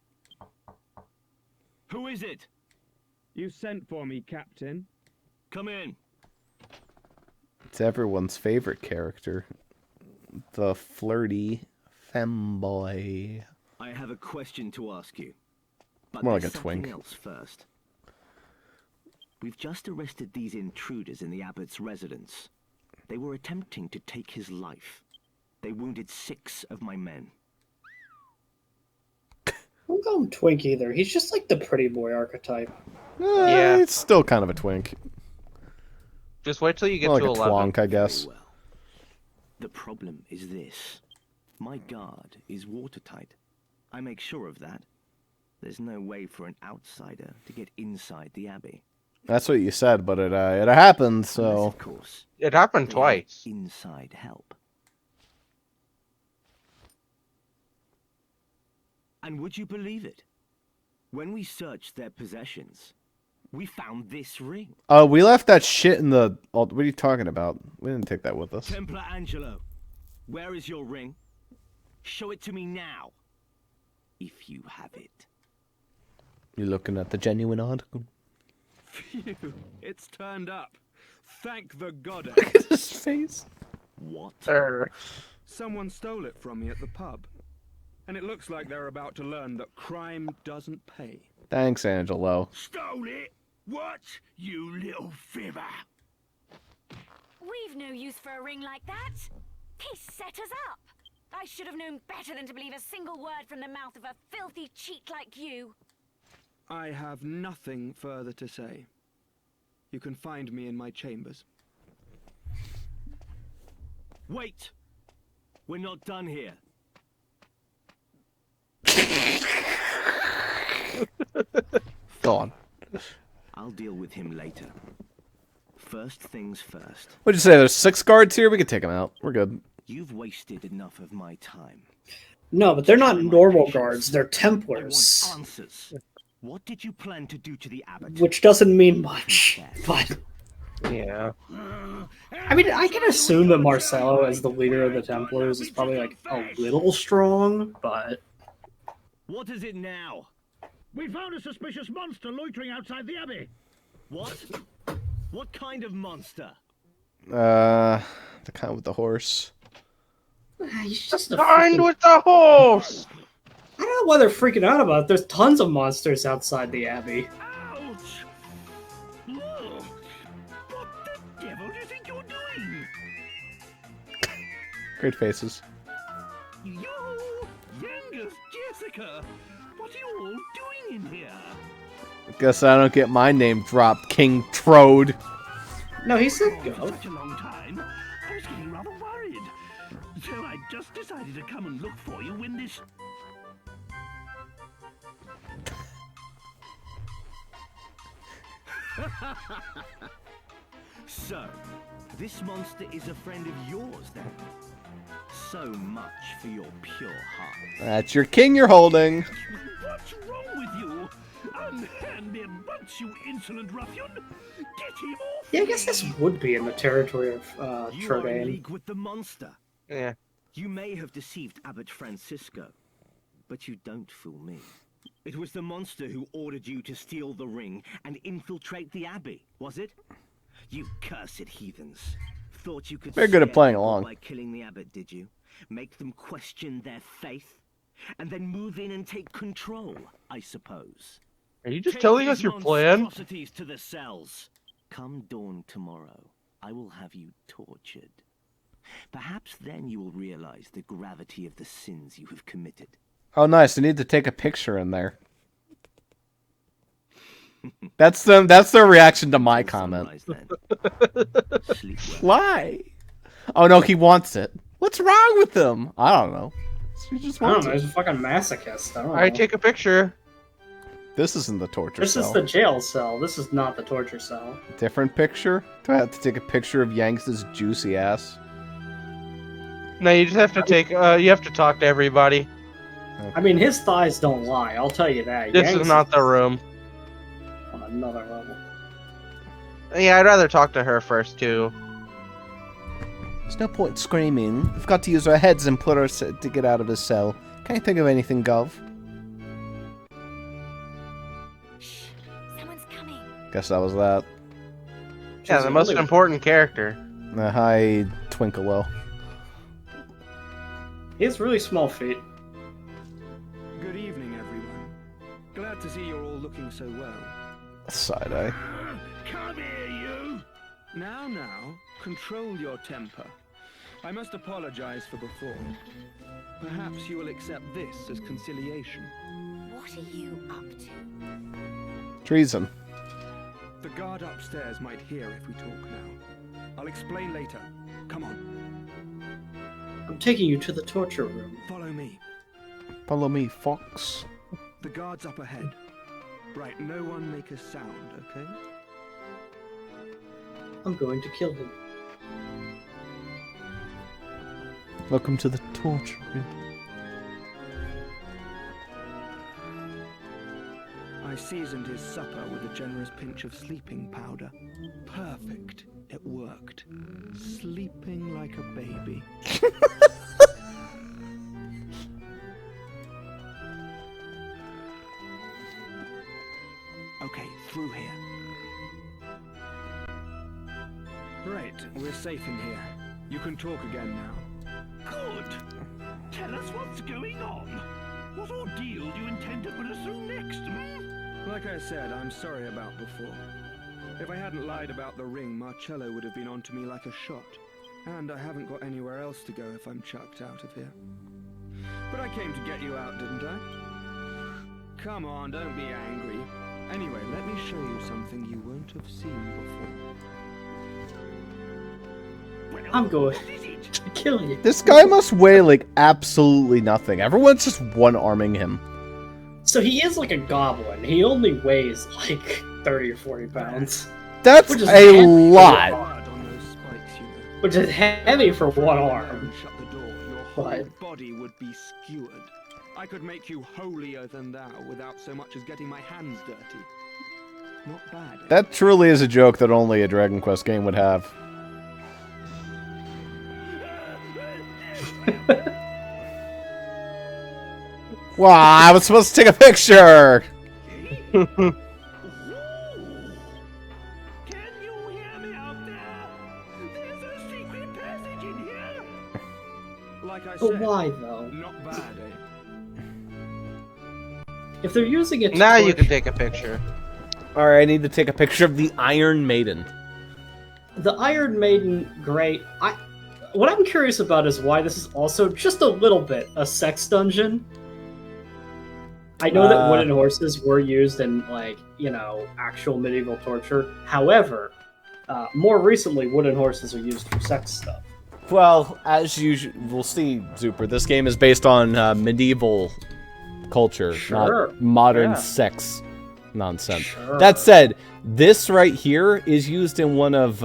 Who is it? You sent for me, Captain. Come in. It's everyone's favorite character. The flirty femboy. I have a question to ask you. But More there's like a something twink. else first. We've just arrested these intruders in the abbot's residence. They were attempting to take his life. They wounded 6 of my men. I don't call him twink either. He's just like the pretty boy archetype. Yeah. It's still kind of a twink. Just wait till you get More like to a 11. twonk, I guess. Very well. The problem is this. My guard is watertight. I make sure of that. There's no way for an outsider to get inside the abbey. That's what you said, but it happened, Unless, so... of course, It happened they have twice. inside help. And would you believe it? When we searched their possessions, we found this ring. We left that shit in the... What are you talking about? We didn't take that with us. Templar Angelo, where is your ring? Show it to me now, if you have it. You looking at the genuine article? Phew, it's turned up. Thank the goddess. Look at his face. What? Someone stole it from me at the pub. And it looks like they're about to learn that crime doesn't pay. Thanks, Angelo. Stole it? What? You little fibber. We've no use for a ring like that. He set us up. I should have known better than to believe a single word from the mouth of a filthy cheat like you. I have nothing further to say. You can find me in my chambers. Wait! We're not done here. Go on. I'll deal with him later. First things first. What'd you say? There's 6 guards here? We can take them out. We're good. You've wasted enough of my time. No, but they're not Try my normal patience. guards. They're I Templars. want answers. What did you plan to do to the abbot? Which doesn't mean much. But, Yeah. I mean, I can assume that Marcello, as the leader of the Templars, is probably, like, a little strong, but... What is it now? We found a suspicious monster loitering outside the abbey. What? What kind of monster? The kind with the horse. He's just a Find freaking... with the horse! I don't know why they're freaking out about it. There's tons of monsters outside the Abbey. Ouch! Ugh. What the devil do you think you're doing? Great faces. You, youngest Jessica, what are you all doing in here? Guess I don't get my name dropped, King Trode. No, he said For go. such a long time, I was getting rather worried. So I just decided to come and look for you when this... So, this monster is a friend of yours then? So much for your pure heart. That's your king you're holding. What's wrong with you? Unhand me at once, you insolent ruffian! Get him off! Yeah, I guess this would be in the territory of You are in Trevane. league with the monster. Yeah. You may have deceived Abbot Francisco, But you don't fool me. It was the monster who ordered you to steal the ring and infiltrate the abbey, was it? You cursed heathens. Thought you could Very good at scare playing people along. by killing the abbot, did you? Make them question their faith? And then move in and take control, I suppose. Are you just Take telling these us your plan? monstrosities to the cells. Come dawn tomorrow, I will have you tortured. Perhaps then you will realize the gravity of the sins you have committed. Oh, nice. I need to take a picture in there. That's their reaction to my comment. Sunrise, then. Sleep well. Why? Oh no, he wants it. What's wrong with him? I don't know. He just I don't wants know. it. He's a fucking masochist. I don't know. Alright, take a picture. This isn't the torture This cell. is the jail cell. This is not the torture cell. Different picture? Do I have to take a picture of Yanks' juicy ass? No, you just have to take. You have to talk to everybody. I mean, his thighs don't lie. I'll tell you that. This Yanks is not the room. on another level. Yeah, I'd rather talk to her first too. There's no point screaming. We've got to use our heads and put our to get out of his cell. Can't you think of anything, Gov? Shh, someone's coming. Guess that was that. Yeah, the most really- important character. Hi, Twinkle. He has really small feet. Good evening, everyone. Glad to see you're all looking so well. Side eye. Come here, you! Now, control your temper. I must apologize for before. Perhaps you will accept this as conciliation. What are you up to? Treason. The guard upstairs might hear if we talk now. I'll explain later. Come on, I'm taking you to the torture room. follow me. Follow me, Fox. The guard's up ahead. Right, no one make a sound, okay? I'm going to kill him. Welcome to the torture room. I seasoned his supper with a generous pinch of sleeping powder. Perfect. It worked. Sleeping like a baby. Okay, through here. Right, we're safe in here. You can talk again now. Good. Tell us what's going on. What ordeal do you intend to put us through next, hmm? Like I said, I'm sorry about before. If I hadn't lied about the ring, Marcello would have been onto me like a shot. And I haven't got anywhere else to go if I'm chucked out of here. But I came to get you out, didn't I? Come on, don't be angry. Anyway, let me show you something you won't have seen before. Well, I'm going what is it? to kill you. This guy must weigh like absolutely nothing. Everyone's just one-arming him. So he is like a goblin. He only weighs like 30 or 40 pounds. That's Which is a heavy. lot. Blood on those spikes, you know. Which is heavy for one If you arm. hadn't shut the door, your whole But- body would be skewered. I could make you holier than thou without so much as getting my hands dirty. Not bad. Eh? That truly is a joke that only a Dragon Quest game would have. Wow, I was supposed to take a picture! Ooh. Can you hear me out there? There's a secret passage in here. Like I But said, why though? not bad, eh? If they're using it to Now you torture- can take a picture. Alright, I need to take a picture of the Iron Maiden. The Iron Maiden, great. What I'm curious about is why this is also just a little bit a sex dungeon. I know that wooden horses were used in, like, you know, actual medieval torture. However, more recently, wooden horses are used for sex stuff. Well, as you will see, Zuper, this game is based on medieval culture, Sure. not modern Yeah. sex nonsense. Sure. That said, this right here is used in one of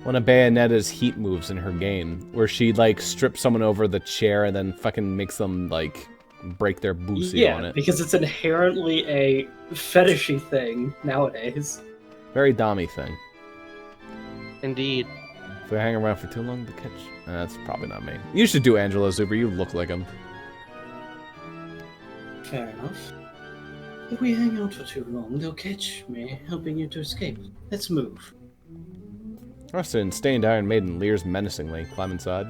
Bayonetta's heat moves in her game, where she like strips someone over the chair and then fucking makes them like break their boosie on Yeah, it. because it's inherently a fetishy thing nowadays. Very dommy thing. Indeed. If we hang around for too long, the catch. That's probably not me. You should do Angelo Zuper. You look like him. Fair enough. If we hang out for too long, they'll catch me, helping you to escape. Let's move. Rusted and stained Iron Maiden leers menacingly. Climb inside.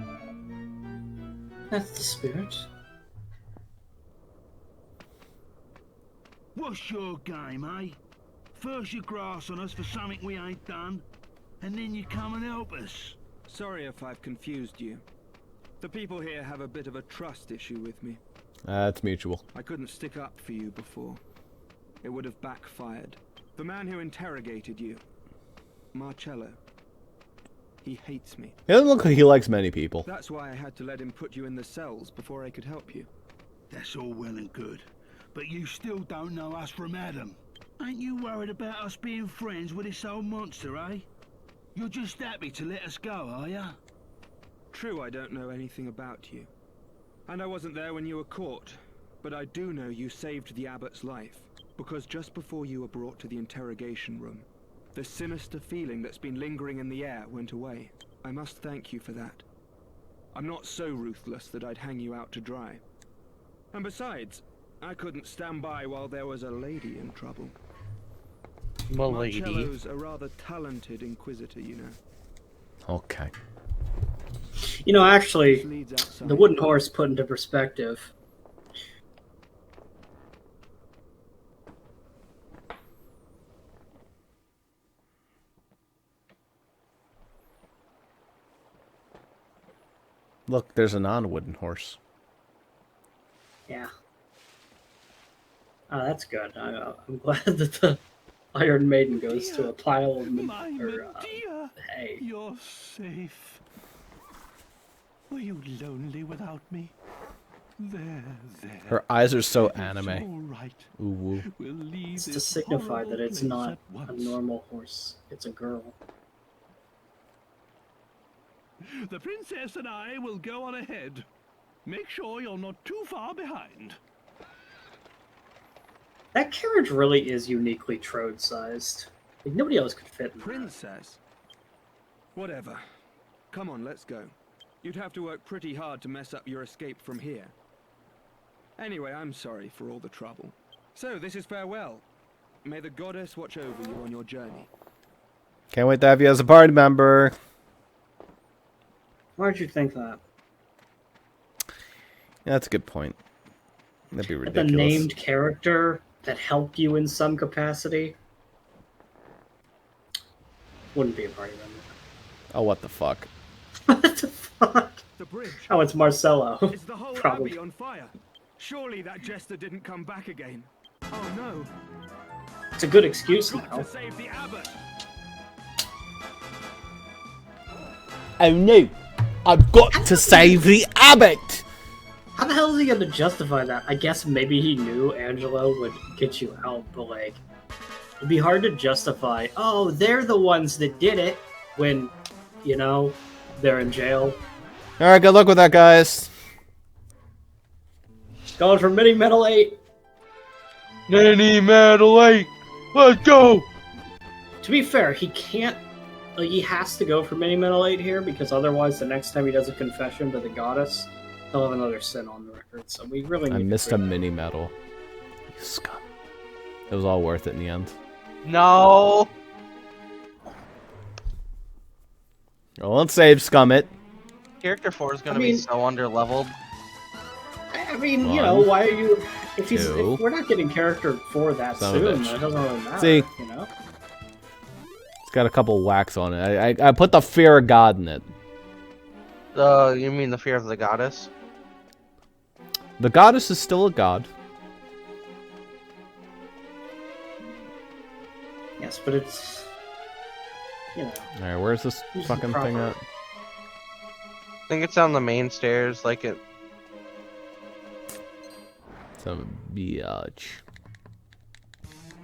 That's the spirit. What's your game, eh? First you grass on us for something we ain't done, and then you come and help us. Sorry if I've confused you. The people here have a bit of a trust issue with me. It's mutual. I couldn't stick up for you before. It would have backfired. The man who interrogated you, Marcello, he hates me. It doesn't look like he likes many people. That's why I had to let him put you in the cells before I could help you. That's all well and good, but you still don't know us from Adam. Ain't you worried about us being friends with this old monster, eh? You're just happy to let us go, are ya? True, I don't know anything about you. And I wasn't there when you were caught. But I do know you saved the abbot's life. Because just before you were brought to the interrogation room, the sinister feeling that's been lingering in the air went away. I must thank you for that. I'm not so ruthless that I'd hang you out to dry. And besides, I couldn't stand by while there was a lady in trouble. Milady. Marcello's a rather talented inquisitor, you know. Okay. You know, actually, Leads outside. the wooden horse put into perspective. Look, there's a non-wooden horse. Yeah. Oh, that's good. I'm glad that the Iron Maiden goes to a pile of hay. You're safe. Were you lonely without me? There. Her eyes are so It's anime. all right. Ooh, woo. We'll leave It's to this signify horrible that it's place not at a once. normal horse. It's a girl. The princess and I will go on ahead. Make sure you're not too far behind. That carriage really is uniquely Trode-sized. Like, nobody else could fit in that. Princess? Whatever. Come on, let's go. You'd have to work pretty hard to mess up your escape from here. Anyway, I'm sorry for all the trouble. So, this is farewell. May the goddess watch over you on your journey. Can't wait to have you as a party member. Why'd you think that? Yeah, that's a good point. That'd be The ridiculous. named character that helped you in some capacity wouldn't be a party member. Oh, what the fuck? What the fuck? The bridge. Oh, it's Marcello. Is the whole Probably. abbey on fire? Surely that jester didn't come back again. Oh no. It's a good excuse Got now. to save the abbot. Oh no! I've got to save the abbot! How the hell is he going to justify that? I guess maybe he knew Angelo would get you out, but like, it'd be hard to justify, oh, they're the ones that did it, when, you know, they're in jail. Alright, good luck with that, guys. Going for Mini Metal 8. Mini Metal 8! Let's go! To be fair, he can't, like, he has to go for Mini Metal 8 here, because otherwise the next time he does a confession to the goddess, he'll have another sin on the record, so we really need I to missed a figure that mini medal. You scum. It was all worth it in the end. No! Well, let's save scum it. Character 4 is gonna I mean- be so underleveled. I mean, you One, know, why are you... If two. we're not getting character 4 that Son of a soon, bitch. then it doesn't really matter, See? you know? It's got a couple wax on it. I put the fear of God in it. You mean the fear of the goddess? The goddess is still a god. Yes, but it's... You know... Alright, where's this Who's the fucking thing proper- at? I think it's on the main stairs, like it. Some biatch.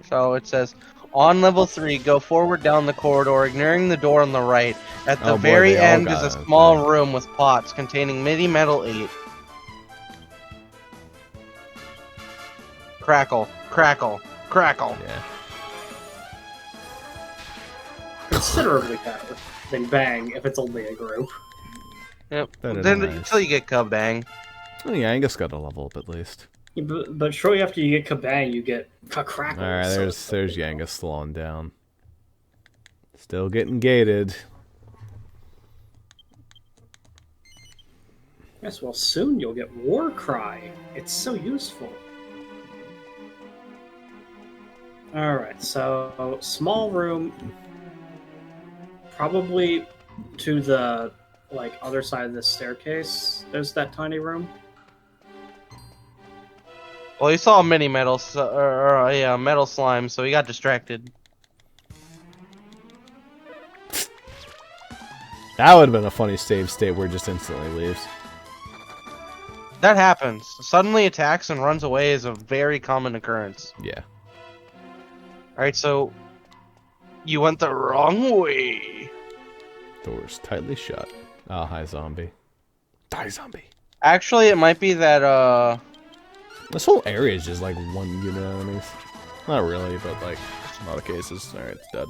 So it says, on level 3, go forward down the corridor, ignoring the door on the right. At the Oh boy, very they all end is got a it, small okay. room with pots containing Mini Metal 8. Crackle, crackle, crackle. Yeah. Considerably better than Bang if it's only a group. Yep. Better Then than nice. until you get Cub Bang. Oh yeah, Angus got a level up at least. Yeah, but shortly after you get Kabang, you get Crackle. Alright, there's Yanga slowing down. Still getting gated. Yes, well, soon you'll get War Cry. It's so useful. Alright, so small room. Probably to the other side of the staircase. There's that tiny room. Well, he saw a mini metal, or a metal slime, so he got distracted. That would have been a funny save state where it just instantly leaves. That happens. Suddenly attacks and runs away is a very common occurrence. Yeah. Alright, so you went the wrong way. Doors tightly shut. Oh, hi, zombie. Die, zombie. Actually, it might be that, This whole area is just like one unit enemies. Not really, but like, in a lot of cases. Alright, it's dead.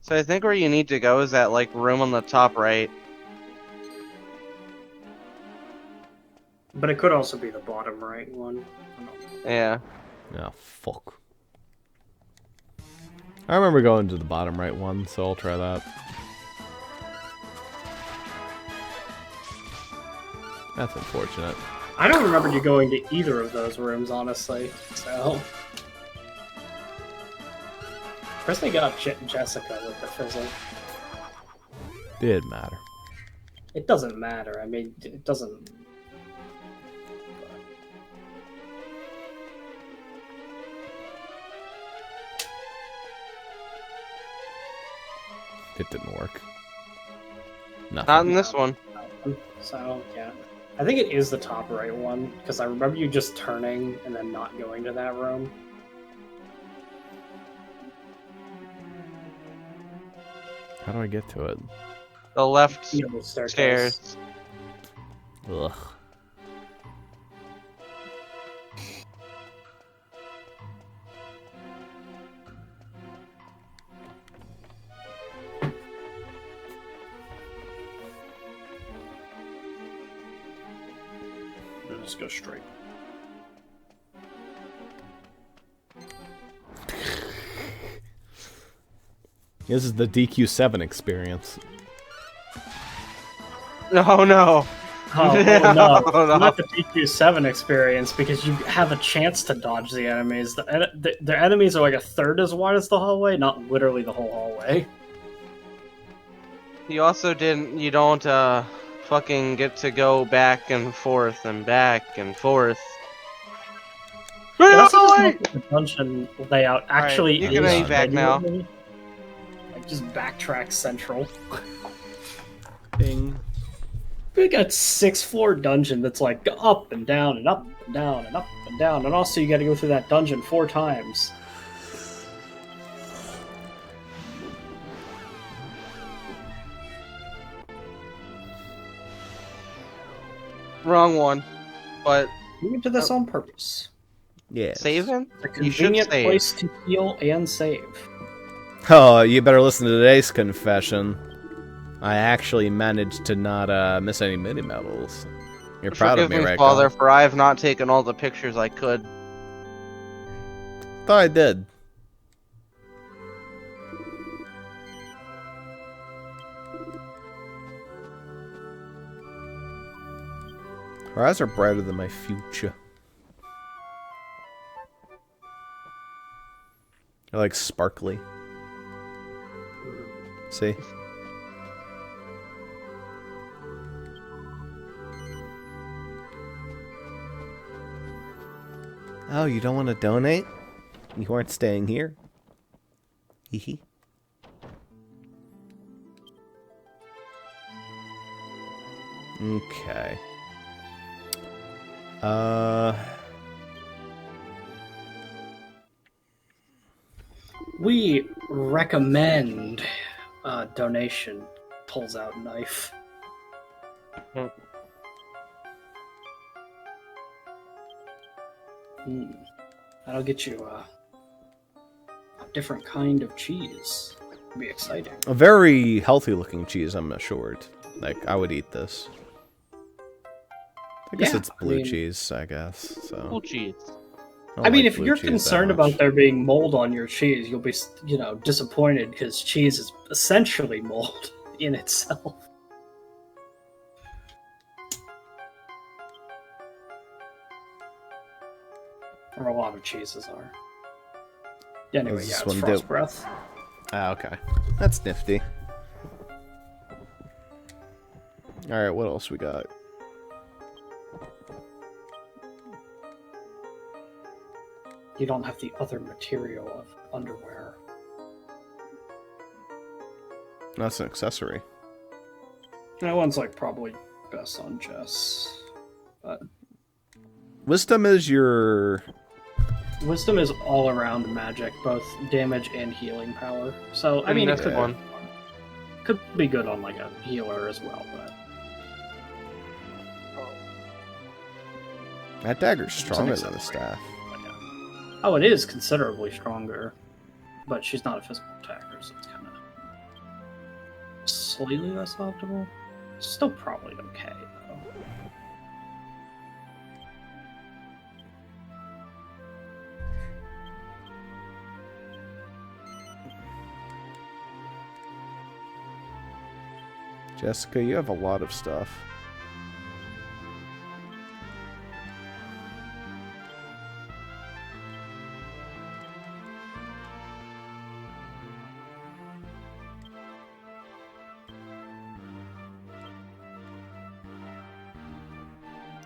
So I think where you need to go is that, like, room on the top right. But it could also be the bottom right one. Yeah. Oh, fuck. I remember going to the bottom right one, so I'll try that. That's unfortunate. I don't remember you going to either of those rooms, honestly. So, first they got Jessica with the fizzle. Did matter. It doesn't matter. I mean, it doesn't. It didn't work. Nothing. Not in this one. So yeah, I think it is the top right one because I remember you just turning and then not going to that room. How do I get to it? The left You know, the staircase. stairs. Ugh. Just go straight. This is the DQ7 experience. Oh no. Oh, No, no, no. not the DQ7 experience because you have a chance to dodge the enemies. The enemies are like a third as wide as the hallway, not literally the whole hallway. You also didn't. You don't fucking get to go back and forth and back and forth. Yeah, that's also what the dungeon layout actually you can is. evac now. Like just backtrack central. Bing. We got 6-floor dungeon that's like up and down and up and down and up and down, and also you got to go through that dungeon 4 times. Wrong one. But We went to this on purpose. Yeah. saving? A You should convenient save. place to heal and save. Oh, you better listen to today's confession. I actually managed to not miss any mini medals. You're proud of me, Forgive me, right? Father, for I have not taken all the pictures I could. Thought I did. Her eyes are brighter than my future. They're like sparkly. See? Oh, you don't want to donate? You aren't staying here? Hee hee. Okay. We recommend donation. Pulls out knife. That'll get you a different kind of cheese. It'll be exciting. A very healthy looking cheese, I'm assured. Like, I would eat this. I guess Yeah, it's blue I mean- cheese, I guess. So Blue cheese. don't I mean, like if blue you're cheese that concerned much. about there being mold on your cheese, you'll be, disappointed because cheese is essentially mold in itself. Or a lot of cheeses are. Anyway, does yeah, this it's one do? frost breath. Ah, okay. That's nifty. Alright, what else we got? You don't have the other material of underwear. That's an accessory. That one's like probably best on Jess. But Wisdom is your... wisdom is all around magic, both damage and healing power. So I mean, it that's could, one. could be good on like a healer as well. But That dagger's stronger an than the accessory. staff. Oh, it is considerably stronger, but she's not a physical attacker, so it's kind of slightly less optimal. Still probably okay, though. Jessica, you have a lot of stuff.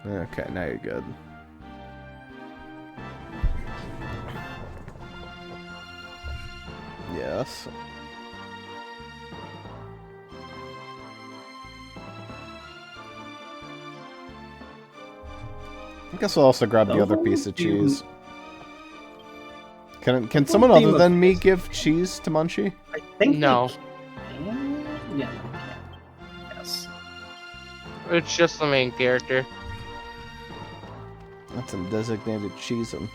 Okay, now you're good. Yes. I guess I'll also grab the other piece of cheese. Can someone other than me give cheese to Munchie? I think No. Yeah. Yes. It's just the main character. That's some designated cheesing.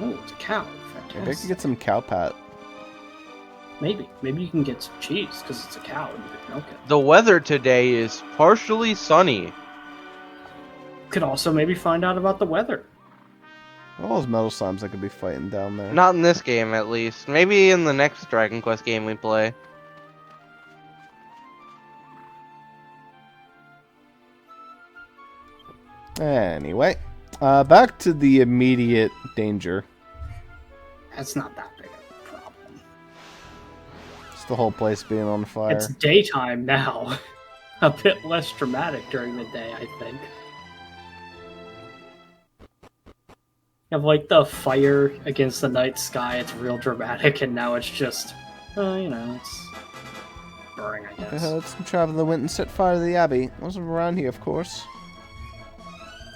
Oh, it's a cow. Maybe I Fantastic. could get some cow pat. Maybe you can get some cheese because it's a cow and you can milk it. The weather today is partially sunny. Could also maybe find out about the weather. All those metal slimes I could be fighting down there. Not in this game, at least. Maybe in the next Dragon Quest game we play. Anyway, back to the immediate danger. That's not that big of a problem. It's the whole place being on fire. It's daytime now. A bit less dramatic during the day, I think. You have like the fire against the night sky, it's real dramatic, and now it's just, it's burning, I guess. Some traveler went and set fire to the abbey. Wasn't around here, of course.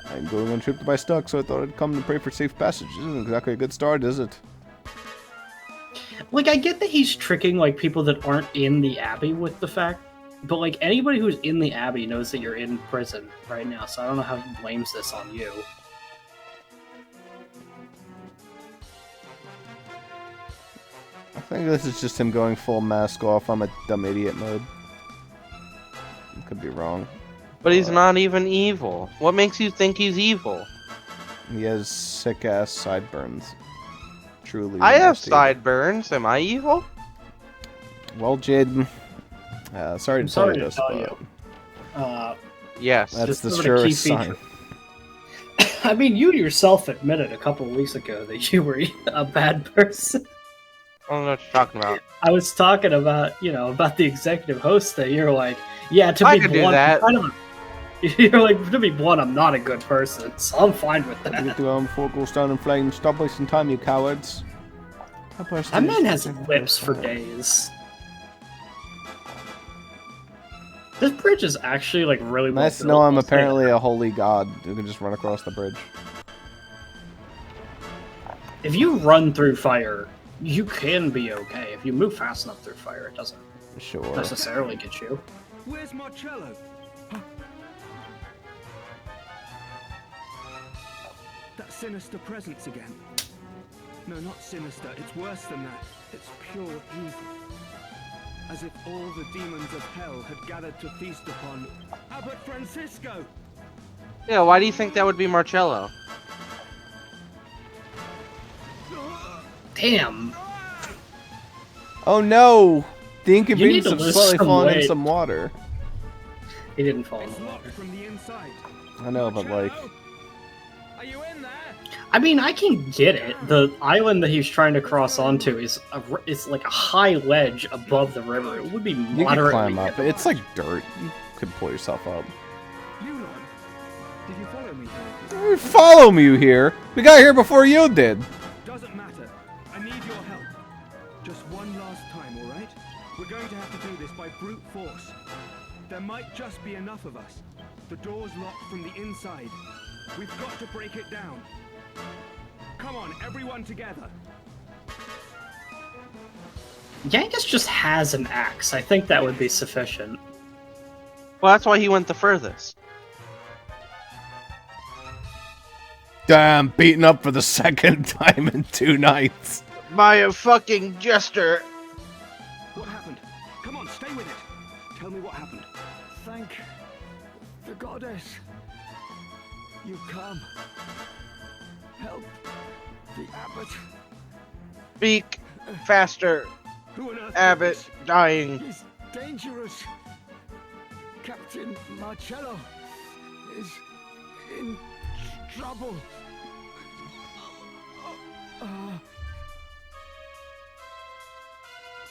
I'm going on a trip to buy stock, so I thought I'd come to pray for safe passage. Isn't exactly a good start, is it? Like, I get that he's tricking, like, people that aren't in the abbey with the fact, but, like, anybody who's in the abbey knows that you're in prison right now, so I don't know how he blames this on you. I think this is just him going full mask off. I'm a dumb idiot mode. Could be wrong. But he's not even evil. What makes you think he's evil? He has sick ass sideburns. Truly. I have nasty. sideburns. Am I evil? Well, Jaden. Sorry to tell you this, but Yes. that's Just the sort of key surest sign. feature. I mean, you yourself admitted a couple weeks ago that you were a bad person. I don't know what you're talking about. I was talking about, about the executive host thing. You're like, yeah, to I be could do blunt, that. You're like, to be blunt, I'm not a good person, so I'm fine with Get that. to before it goes down in flames. Stop wasting time, you cowards. That man has lips for days. This bridge is actually like really well Nice to built, know I'm I'll say apparently that. a holy god who can just run across the bridge. If you run through fire, you can be okay. If you move fast enough through fire, it doesn't Sure. necessarily get you. Where's Marcello? That sinister presence again. No, not sinister. It's worse than that. It's pure evil. As if all the demons of hell had gathered to feast upon Abbot Francisco. Yeah, why do you think that would be Marcello? Damn. Oh no! The You inconvenience need to of lose slightly some falling in weight. some water. He didn't fall in It's the locked water. from the inside. I know, but like... Are you in there? I mean, I can get it. The island that he's trying to cross onto is it's like a high ledge above the river. It would be You can moderately. climb up. It's like dirt. You could pull yourself up. You lot, did you follow me? Follow me here. We got here before you did. Doesn't matter. I need your help. Just one last time, all right? We're going to have to do this by brute force. There might just be enough of us. The door's locked from the inside. We've got to break it down. Come on, everyone together. Yankus just has an axe. I think that would be sufficient. Well, that's why he went the furthest. Damn, beaten up for the second time in 2 nights. By a fucking jester. What happened? Come on, stay with it. Tell me what happened. Thank the goddess. You come. Help the abbot. Speak faster. Who on earth? Abbot dying. He's dangerous. Captain Marcello is in trouble.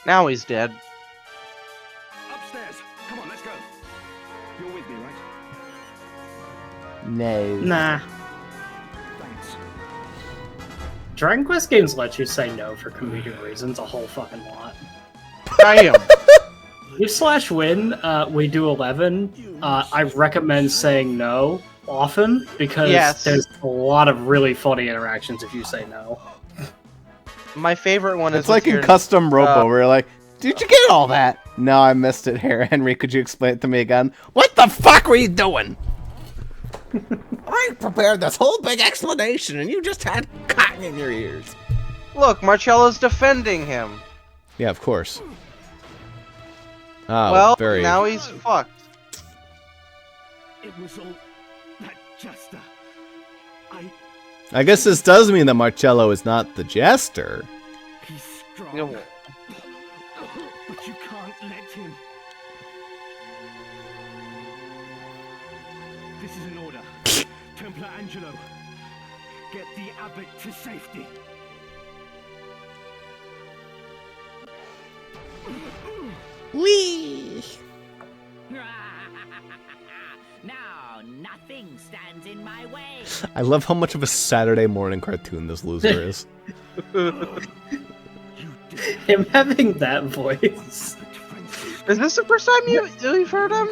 Now he's dead. Upstairs. Come on, let's go. You're with me, right? No. Nah. Thanks. Dragon Quest games let you say no for comedic reasons a whole fucking lot. Damn. If /win, we do 11, I recommend saying no often because Yes. there's a lot of really funny interactions if you say no. My favorite one is It's like if in you're- Custom Robo, where you're like, did you get all that? No, I missed it here. Henry, could you explain it to me again? What the fuck were you doing? I prepared this whole big explanation, and you just had cotton in your ears. Look, Marcello's defending him. Yeah, of course. Oh, Well, very... now he's fucked. It was all that jester. I guess this does mean that Marcello is not the jester. He's strong. You know, But you can't let him. This is an order. Templar Angelo, get the abbot to safety. Whee! Now, nothing stands in my way. I love how much of a Saturday morning cartoon this loser is. Him having that voice. is this the first time you've heard him?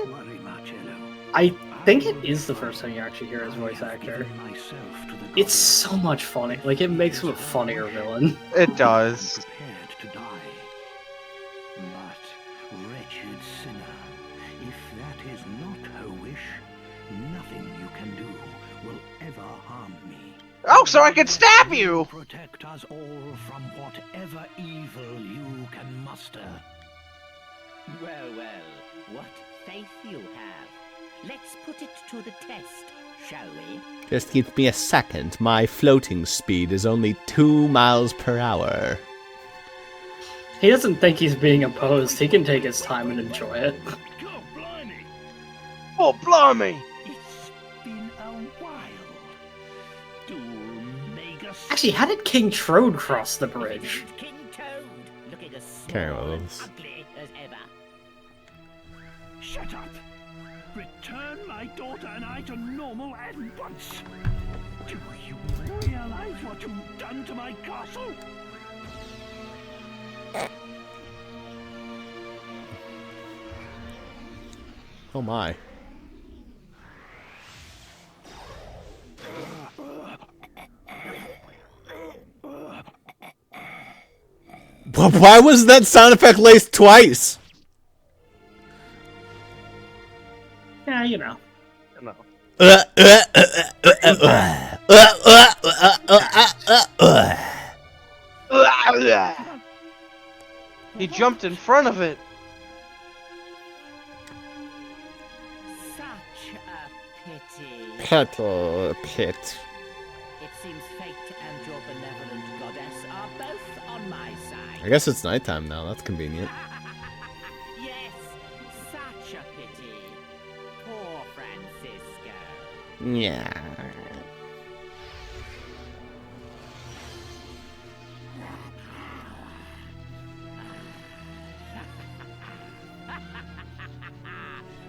I think it is the first time you actually hear his voice actor. It's so much funny. Like, it makes him a funnier villain. It does. Prepared to die. But, wretched sinner, if that is not her wish, nothing you can do will ever harm me. Oh, so I could stab you! Protect us all from whatever evil you can muster. Well, well, what faith you have. Let's put it to the test, shall we? Just give me a second. My floating speed is only 2 miles per hour. He doesn't think he's being opposed. He can take his time and enjoy it. God blimey! Oh, blimey! It's been a while. Do make us Actually, how did King Trode cross the bridge? King Toad, looking as Can't small remember and this. ugly as ever. shut up. Return my daughter and I to normal at once. Do you realize what you've done to my castle? Oh my. But why was that sound effect laced twice? Yeah, you know. No. He jumped in front of it. Such a pity. kettle pit. It seems fate and your benevolent goddess are both on my side. I guess it's nighttime now. That's convenient. Yes, such a pity. Poor Francisco. Yeah.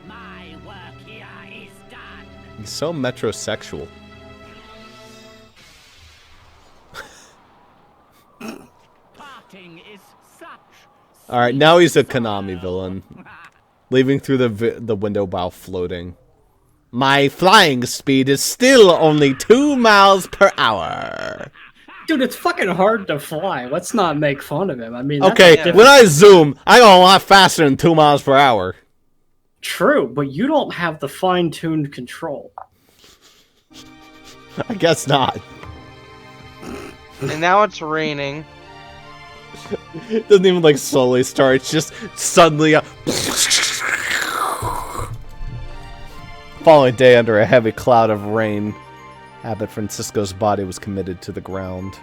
My work here is done. He's so metrosexual. Parting is such. All right, now he's a Konami villain, leaving through the window while floating. My flying speed is still only 2 miles per hour. Dude, it's fucking hard to fly. Let's not make fun of him. I mean, that's Okay, a different- when I zoom, I go a lot faster than 2 miles per hour. True, but you don't have the fine-tuned control. I guess not. And now it's raining. It doesn't even like slowly start. It's just suddenly following day under a heavy cloud of rain, Abbot Francisco's body was committed to the ground.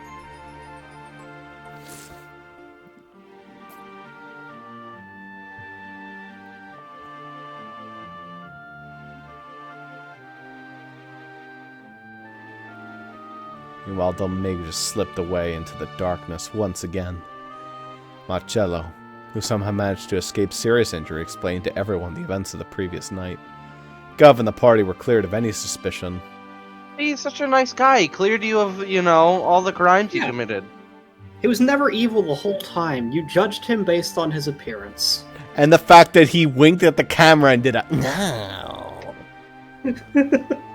Meanwhile, Domenico just slipped away into the darkness once again. Marcello, who somehow managed to escape serious injury, explained to everyone the events of the previous night. Gov and the party were cleared of any suspicion. He's such a nice guy. He cleared you of, all the crimes you committed. He was never evil the whole time. You judged him based on his appearance. And the fact that he winked at the camera and did a no.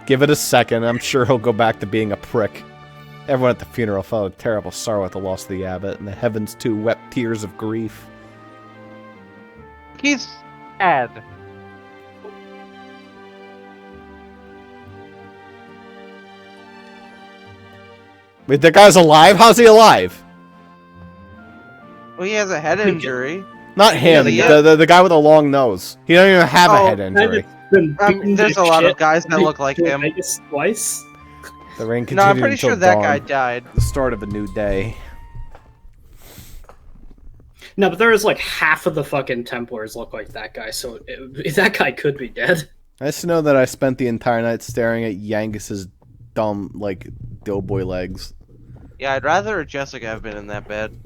Give it a second, I'm sure he'll go back to being a prick. Everyone at the funeral felt a terrible sorrow at the loss of the abbot, and the heavens too wept tears of grief. He's sad. Wait, that guy's alive? How's he alive? Well, he has a head injury. Not him, Yeah. the guy with a long nose. He don't even have a head injury. There's a lot of guys that look like him. Vegas twice. The rain No, continued I'm pretty until sure that dawn, guy died. the start of a new day. No, but there is like half of the fucking Templars look like that guy, so that guy could be dead. I just know that I spent the entire night staring at Yangus's dumb, like, doughboy legs. Yeah, I'd rather Jessica have been in that bed.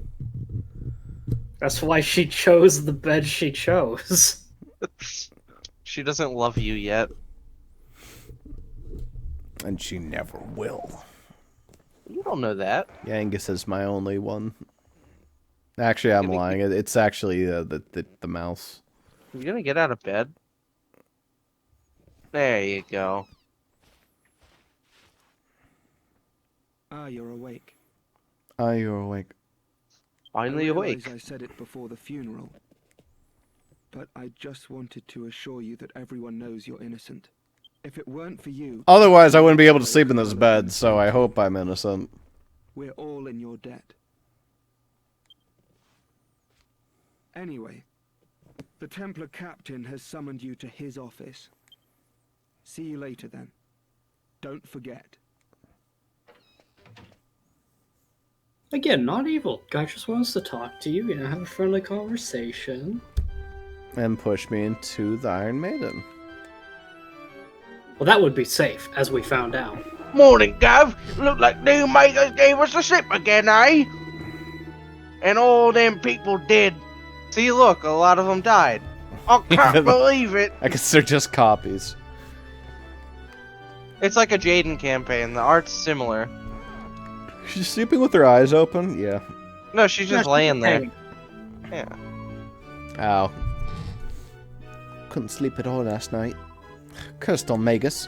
That's why she chose the bed she chose. She doesn't love you yet. And she never will. You don't know that. Yangus is my only one. Actually, I'm lying. It's actually the mouse. You gonna get out of bed? There you go. Ah, you're awake. Ah, you're awake. Finally I awake. realize I said it before the funeral, but I just wanted to assure you that everyone knows you're innocent. If it weren't for you... Otherwise, I wouldn't be able to sleep in this bed, so I hope I'm innocent. We're all in your debt. Anyway, the Templar captain has summoned you to his office. See you later, then. Don't forget. Again, not evil. Guy just wants to talk to you, have a friendly conversation. And push me into the Iron Maiden. Well, that would be safe, as we found out. Morning, Gov. Look like new makers gave us a slip again, eh? And all them people did. See, look, a lot of them died. I can't believe it. I guess they're just copies. It's like a Jaden campaign. The art's similar. She's sleeping with her eyes open? Yeah. No, she's just laying there. Yeah. Ow. Couldn't sleep at all last night. Cursed on Magus.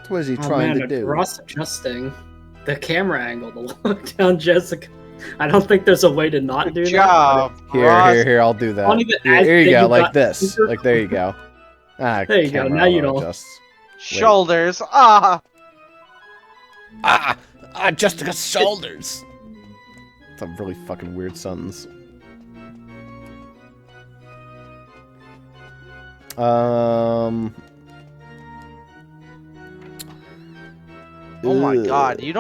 What is he trying to do? Ross adjusting the camera angle to look down Jessica. I don't think there's a way to not do Job, that. Here, I'll do that. Here you go, like this. Like, there you go. Ah, there you go, now you don't. Shoulders. Ah! Jessica's shoulders. It's a really fucking weird sentence. Oh my Ugh. god, you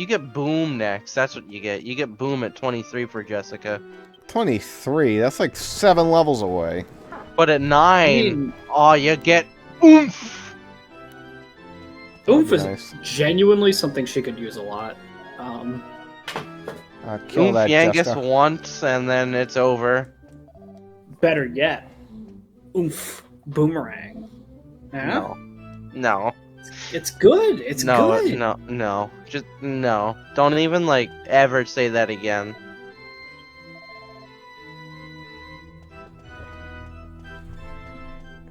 get boom next. That's what you get. You get boom at 23 for Jessica. 23. That's like 7 levels away. But at 9, I mean, you get oomph. oomph is Nice. genuinely something she could use a lot. Kill Oomph that Yangus Jester. once, and then it's over. Better yet, oomph boomerang. Yeah? No. It's good. It's good. No. Just no. Don't even like ever say that again.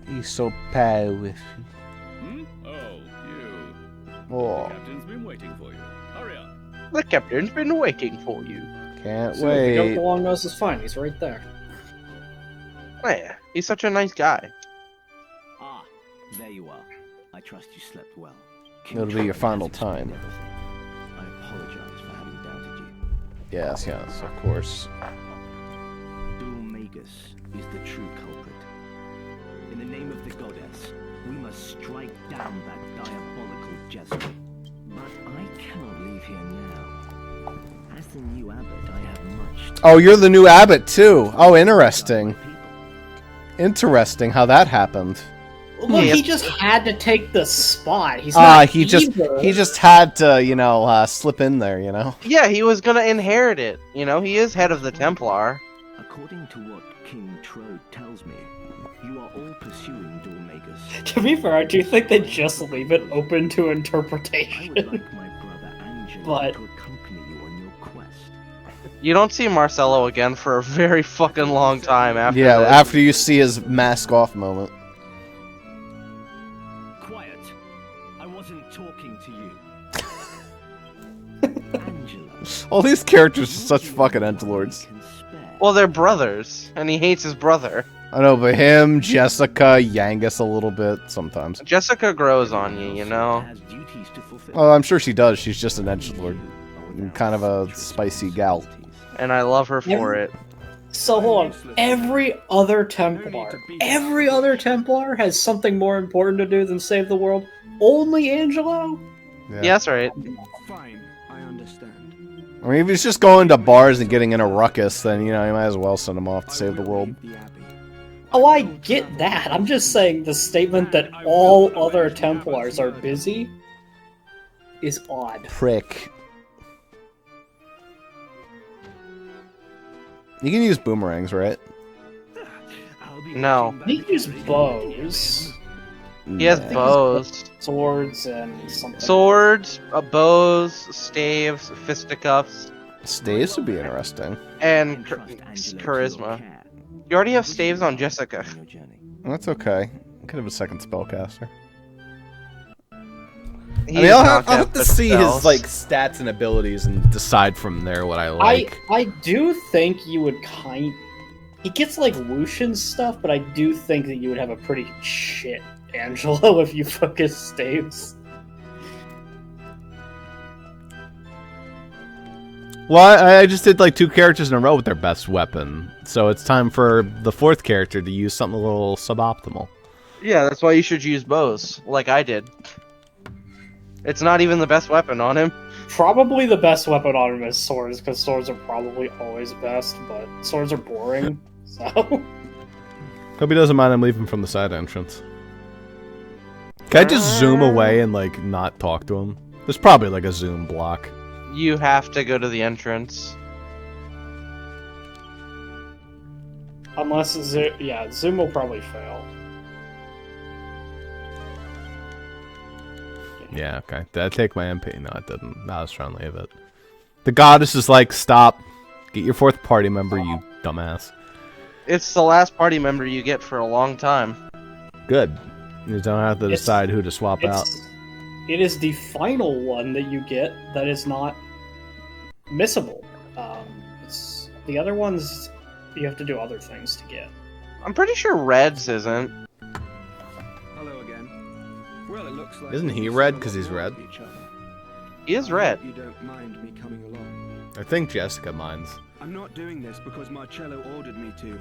He's so powerful. Hmm? Oh, you. Oh, The captain's been waiting for you. Hurry up. The captain's been waiting for you. can't So if you don't wait. go long nose is fine. He's right there. Oh, yeah, he's such a nice guy. Ah, there you are. I trust you slept well. It'll be your final time. I apologize for having doubted you. Yes, of course. Magus is the true culprit. In the name of the goddess, we must strike down that diabolical jester. But I cannot leave here now. As the new abbot, I have much to Oh, you're the new abbot too. Oh, guide interesting. my people. Interesting how that happened. Well, Yeah. he just had to take the spot. He's not He just evil. had to, slip in there, you know. Yeah, he was gonna inherit it. You know, he is head of the Templar. According to what King Trode tells me, you are all pursuing Magus. To be fair, I do think they just leave it open to I would interpretation. like my brother Angelo But- to accompany you on your quest. You don't see Marcello again for a very fucking long time after Yeah, this. after you see his mask off moment. Quiet. I wasn't talking to you. Angelo. All these characters are such fucking edgelords. Well, they're brothers, and he hates his brother. I know, but him, Jessica, Yangus a little bit sometimes. Jessica grows on you, you know? Oh, I'm sure she does. She's just an edgelord. Kind of a spicy gal. And I love her for it. So hold on. Every other Templar has something more important to do than save the world. Only Angelo? Yeah. Yeah, that's right. Fine, I understand. I mean, if he's just going to bars and getting in a ruckus, then, you might as well send him off to save the world. Oh, I get that. I'm just saying the statement that all other Templars are busy is odd. Prick. You can use boomerangs, right? No. He used bows, He has Yeah. bows. swords, and something. Swords, bows, staves, fisticuffs, Staves would be interesting. and charisma. You already have staves on Jessica. That's okay. I could have a second spellcaster. He's I mean, I'll not have to good see spells. his stats and abilities and decide from there what I like. I do think you would he gets whoosh and stuff, but I do think that you would have a pretty shit Angelo if you focus staves. Well, I just did 2 characters in a row with their best weapon, so it's time for the 4th character to use something a little suboptimal. Yeah, that's why you should use bows, like I did. It's not even the best weapon on him. Probably the best weapon on him is swords, because swords are probably always best, but swords are boring, so... Hope he doesn't mind I'm leaving from the side entrance. Can I just zoom away and, not talk to him? There's probably, a zoom block. You have to go to the entrance. Unless, Zoom will probably fail. Yeah, okay. Did I take my MP? No, it didn't. No, I was trying to leave it. The goddess is like, stop. Get your 4th party member, you dumbass. It's the last party member you get for a long time. Good. You don't have to decide who to swap out. It is the final one that you get that is not missable. The other ones, you have to do other things to get. I'm pretty sure Red's isn't. Hello again. Well, it looks like Isn't he we've red still 'cause he's got red? each other. He is I red. hope You don't mind me coming along. I think Jessica minds. I'm not doing this because Marcello ordered me to.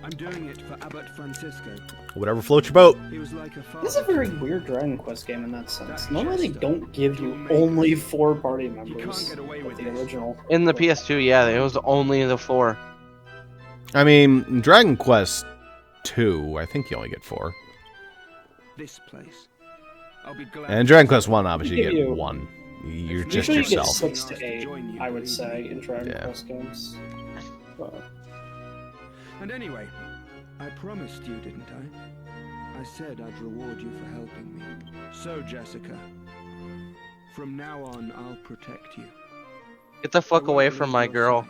I'm doing it for Abbot Francisco. Whatever floats your boat. He was like a father. This is a very weird Dragon Quest game in that sense. Normally they don't give you only 4 party members get away of with the this. original. In the PS2, yeah, it was only the 4. I mean, in Dragon Quest 2, I think you only get 4. This place. I'll be glad. And in Dragon Quest 1, obviously, you Give get you- 1. You're just Usually you get yourself. 6 to 8, I would say, in Dragon Yeah. Quest games. But And anyway, I promised you, didn't I? I said I'd reward you for helping me. So, Jessica, from now on, I'll protect you. Get the fuck away from my girl.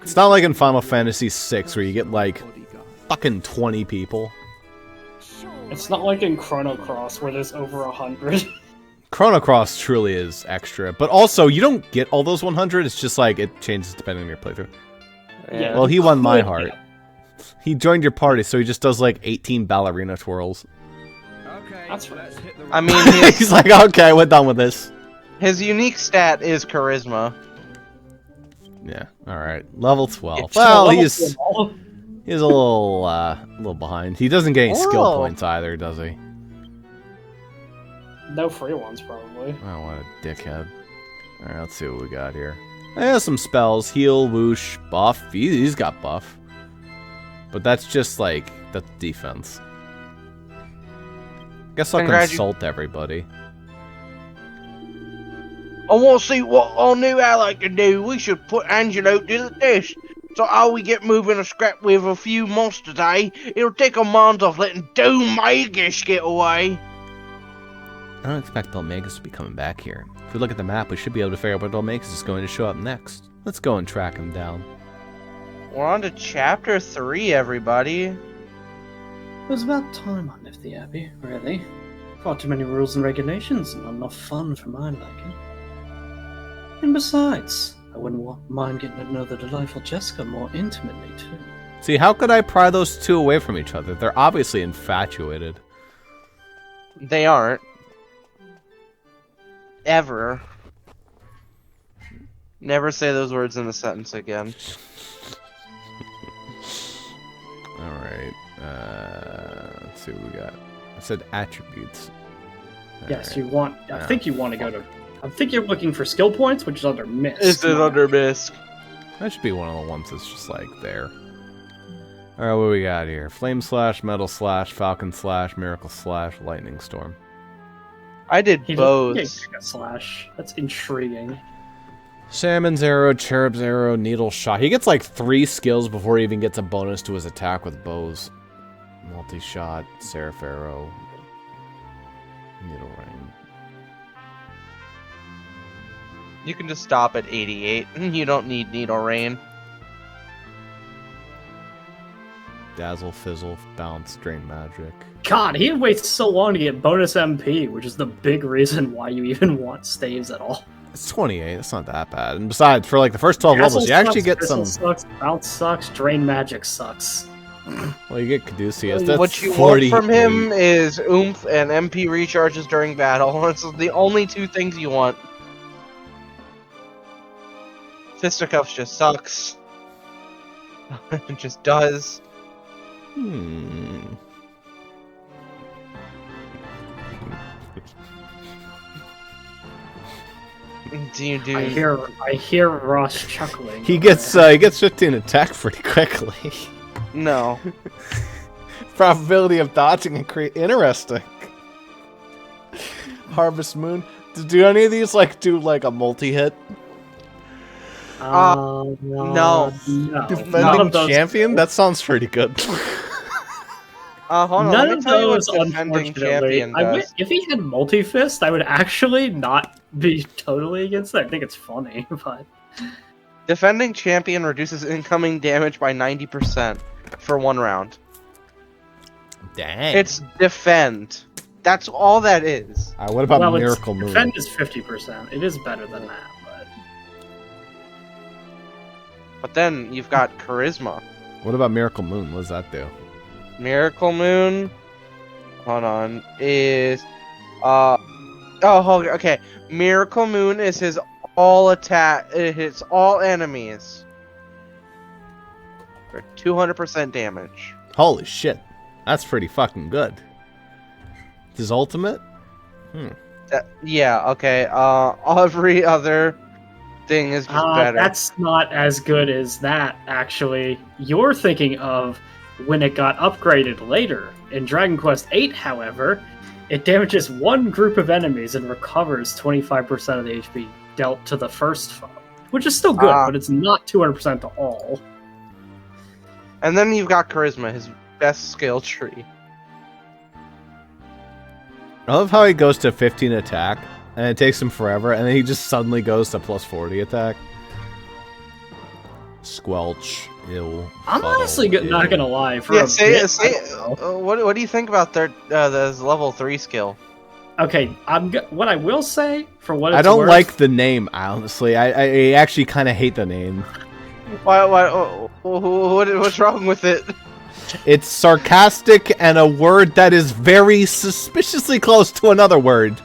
It's not like in Final Fantasy VI where you get, like, fucking 20 people. it's not like in Chrono Cross where there's over 100. Chrono Cross truly is extra, but also, you don't get all those 100, it's just like, it changes depending on your playthrough. Yeah. Well, he won my Could heart. get- He joined your party, so he just does, like, 18 ballerina twirls. Okay, That's right. let's hit the I road. mean, He's like, okay, we're done with this. his unique stat is charisma. Yeah, alright. Level 12. It's Well, Level he's 12. a little behind. He doesn't get any skill Oh. points either, does he? No free ones, probably. Oh, what a dickhead. Alright, let's see what we got here. He has some spells. Heal, whoosh, buff. He's got buff. But that's just, like, that's defense. Guess I'll consult everybody. I want to see what our new ally can do. We should put Angelo to the test. So how we get moving a scrap with a few monsters, eh? It'll take our minds off letting Doom Magish get away. I don't expect Dolmagus to be coming back here. If we look at the map, we should be able to figure out where Dolmagus is going to show up next. Let's go and track him down. We're on to chapter 3, everybody. It was about time I left the Abbey, really. Far too many rules and regulations and not enough fun for my liking. And besides, I wouldn't mind getting to know the delightful Jessica more intimately, too. See, how could I pry those two away from each other? They're obviously infatuated. They aren't. Ever. Never say those words in a sentence again. Alright. Let's see what we got. I said attributes. Yes, Alright. you want. I Yeah. think you want to go to. I think you're looking for skill points, which is under miss. Is it under Misk? That should be one of the ones that's just like there. Alright, what we got here? Flame Slash, Metal Slash, Falcon Slash, Miracle Slash, Lightning Storm. I did He both. doesn't get a slash. That's intriguing. Salmon's Arrow, Cherub's Arrow, Needle Shot. He gets like 3 skills before he even gets a bonus to his attack with bows. Multi-Shot, Seraph Arrow, Needle Rain. You can just stop at 88. You don't need Needle Rain. Dazzle, Fizzle, Bounce, Drain Magic. God, he waits so long to get bonus MP, which is the big reason why you even want staves at all. It's 28, that's not that bad. And besides, for like the first 12 levels, Dazzle you actually sucks, get Fizzle some... sucks, bounce sucks, drain magic sucks. Well, you get Caduceus. That's What you 40 want from him is oomph and MP recharges during battle. That's the only 2 things you want. Fisticuffs just sucks. It just does. Do I hear Ross chuckling. He gets 15 attack pretty quickly. No. Probability of dodging and create interesting. Harvest Moon. Do any of these like do like a multi-hit? No. No. None Defending of those- champion? That sounds pretty good. Hold on, None let me of tell you what those, defending unfortunately. champion does. If he had multi-fist, I would actually not be totally against it. I think it's funny, but... Defending champion reduces incoming damage by 90% for 1 round. Dang. It's defend. That's all that is. What about well, Miracle Moon? Defend is 50%. It is better than that, but... But then you've got charisma. What about Miracle Moon? What does that do? Miracle Moon, hold on, is okay. Miracle Moon is his all attack. It hits all enemies. For 200% damage. Holy shit. That's pretty fucking good. His ultimate? Yeah, okay. Every other thing is just better. That's not as good as that, actually. You're thinking of when it got upgraded later. In Dragon Quest VIII, however, it damages one group of enemies and recovers 25% of the HP dealt to the first foe. Which is still good, but it's not 200% to all. And then you've got Charisma, his best skill tree. I love how he goes to 15 attack, and it takes him forever, and then he just suddenly goes to plus 40 attack. Squelch, ill. I'm fuddle, honestly not gonna lie. For Yeah, what do you think about the level 3 skill? Okay, what I will say, for what it's I don't worth, like the name, honestly. I actually kind of hate the name. What's wrong with it? It's sarcastic and a word that is very suspiciously close to another word.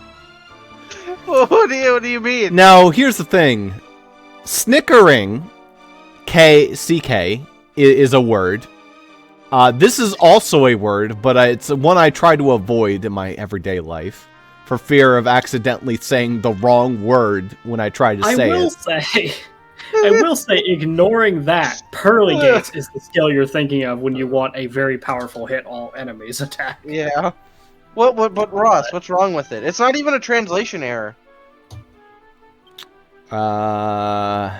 What do you mean? Now, here's the thing. Snickering, CK, is a word. This is also a word, but it's one I try to avoid in my everyday life for fear of accidentally saying the wrong word when I try to say it. I will say, ignoring that, Pearly Gates is the skill you're thinking of when you want a very powerful hit all enemies attack. Yeah. But Ross, what's wrong with it? It's not even a translation error. Alright,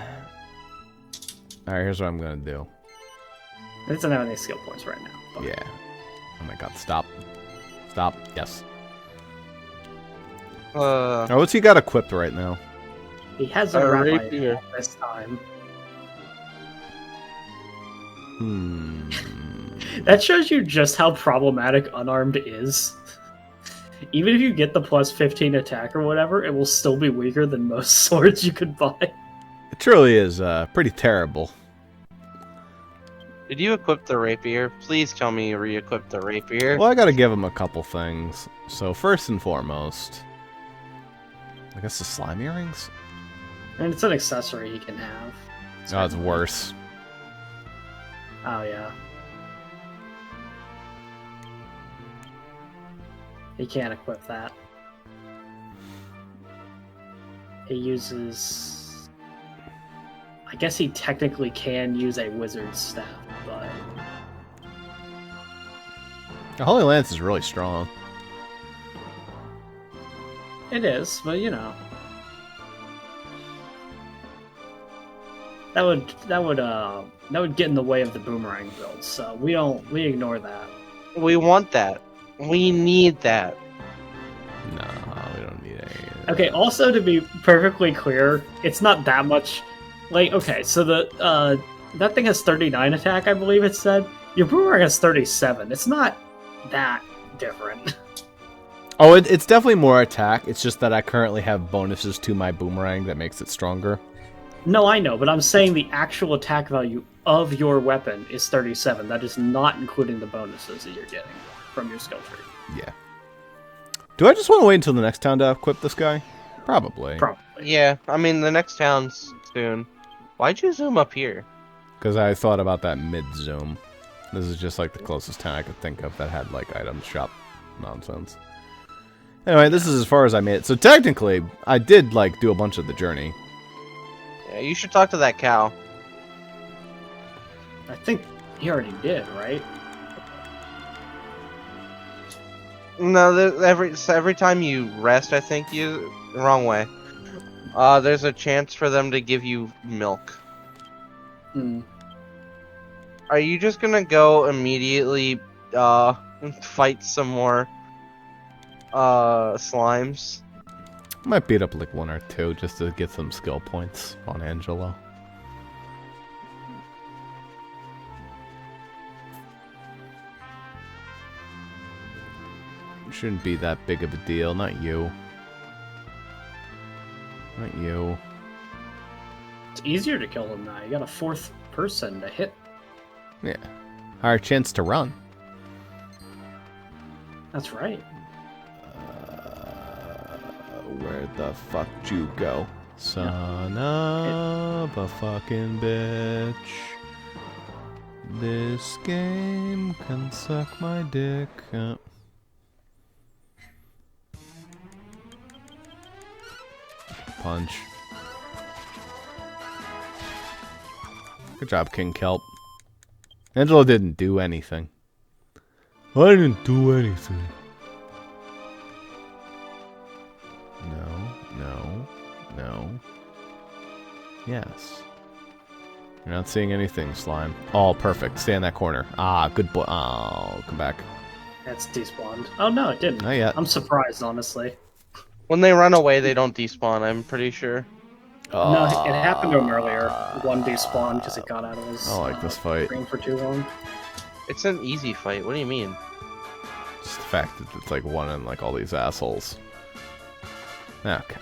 here's what I'm gonna do. It doesn't have any skill points right now. But... Yeah. Oh my god, stop. Stop. Yes. Now, what's he got equipped right now? He has a rapier this time. That shows you just how problematic unarmed is. Even if you get the plus 15 attack or whatever, it will still be weaker than most swords you could buy. It truly is pretty terrible. Did you equip the rapier? Please tell me you re-equipped the rapier. Well, I gotta give him a couple things. So, first and foremost, I guess the slime earrings? And it's an accessory he can have. Oh, it's worse. Oh, yeah. He can't equip that. He uses... I guess he technically can use a wizard's staff, but... The Holy Lance is really strong. It is, but you know... That would get in the way of the boomerang build, so we ignore that. We want that. We need that. No, we don't need any. Okay, also to be perfectly clear, it's not that much. Like, okay, so the that thing has 39 attack, I believe it said. Your boomerang has 37. It's not that different. Oh, it's definitely more attack. It's just that I currently have bonuses to my boomerang that makes it stronger. No, I know, but I'm saying the actual attack value of your weapon is 37. That is not including the bonuses that you're getting from your skill tree. Yeah. Do I just want to wait until the next town to equip this guy? Probably. Yeah, I mean, the next town's soon. Why'd you zoom up here? Because I thought about that mid-zoom. This is just like the closest town I could think of that had like items shop nonsense. Anyway, this is as far as I made it. So technically, I did like do a bunch of the journey. Yeah, you should talk to that cow. I think he already did, right? No, every time you rest, I think you wrong way. There's a chance for them to give you milk. Are you just gonna go immediately fight some more slimes? I might beat up like one or two just to get some skill points on Angelo. Shouldn't be that big of a deal. Not you. Not you. It's easier to kill him now. You got a fourth person to hit. Yeah. Higher chance to run. That's right. Where the fuck you go? Son of a fucking bitch. This game can suck my dick. Punch. Good job, King Kelp. Angelo didn't do anything. I didn't do anything. No. Yes. You're not seeing anything, Slime. Oh, perfect. Stay in that corner. Ah, good boy. Oh, come back. That's despawned. Oh no, it didn't. Not yet. I'm surprised, honestly. When they run away, they don't despawn, I'm pretty sure. No, it happened to him earlier. One despawned because it got out of his I like this fight. screen for too long. It's an easy fight. What do you mean? Just the fact that it's like one in like all these assholes. Okay.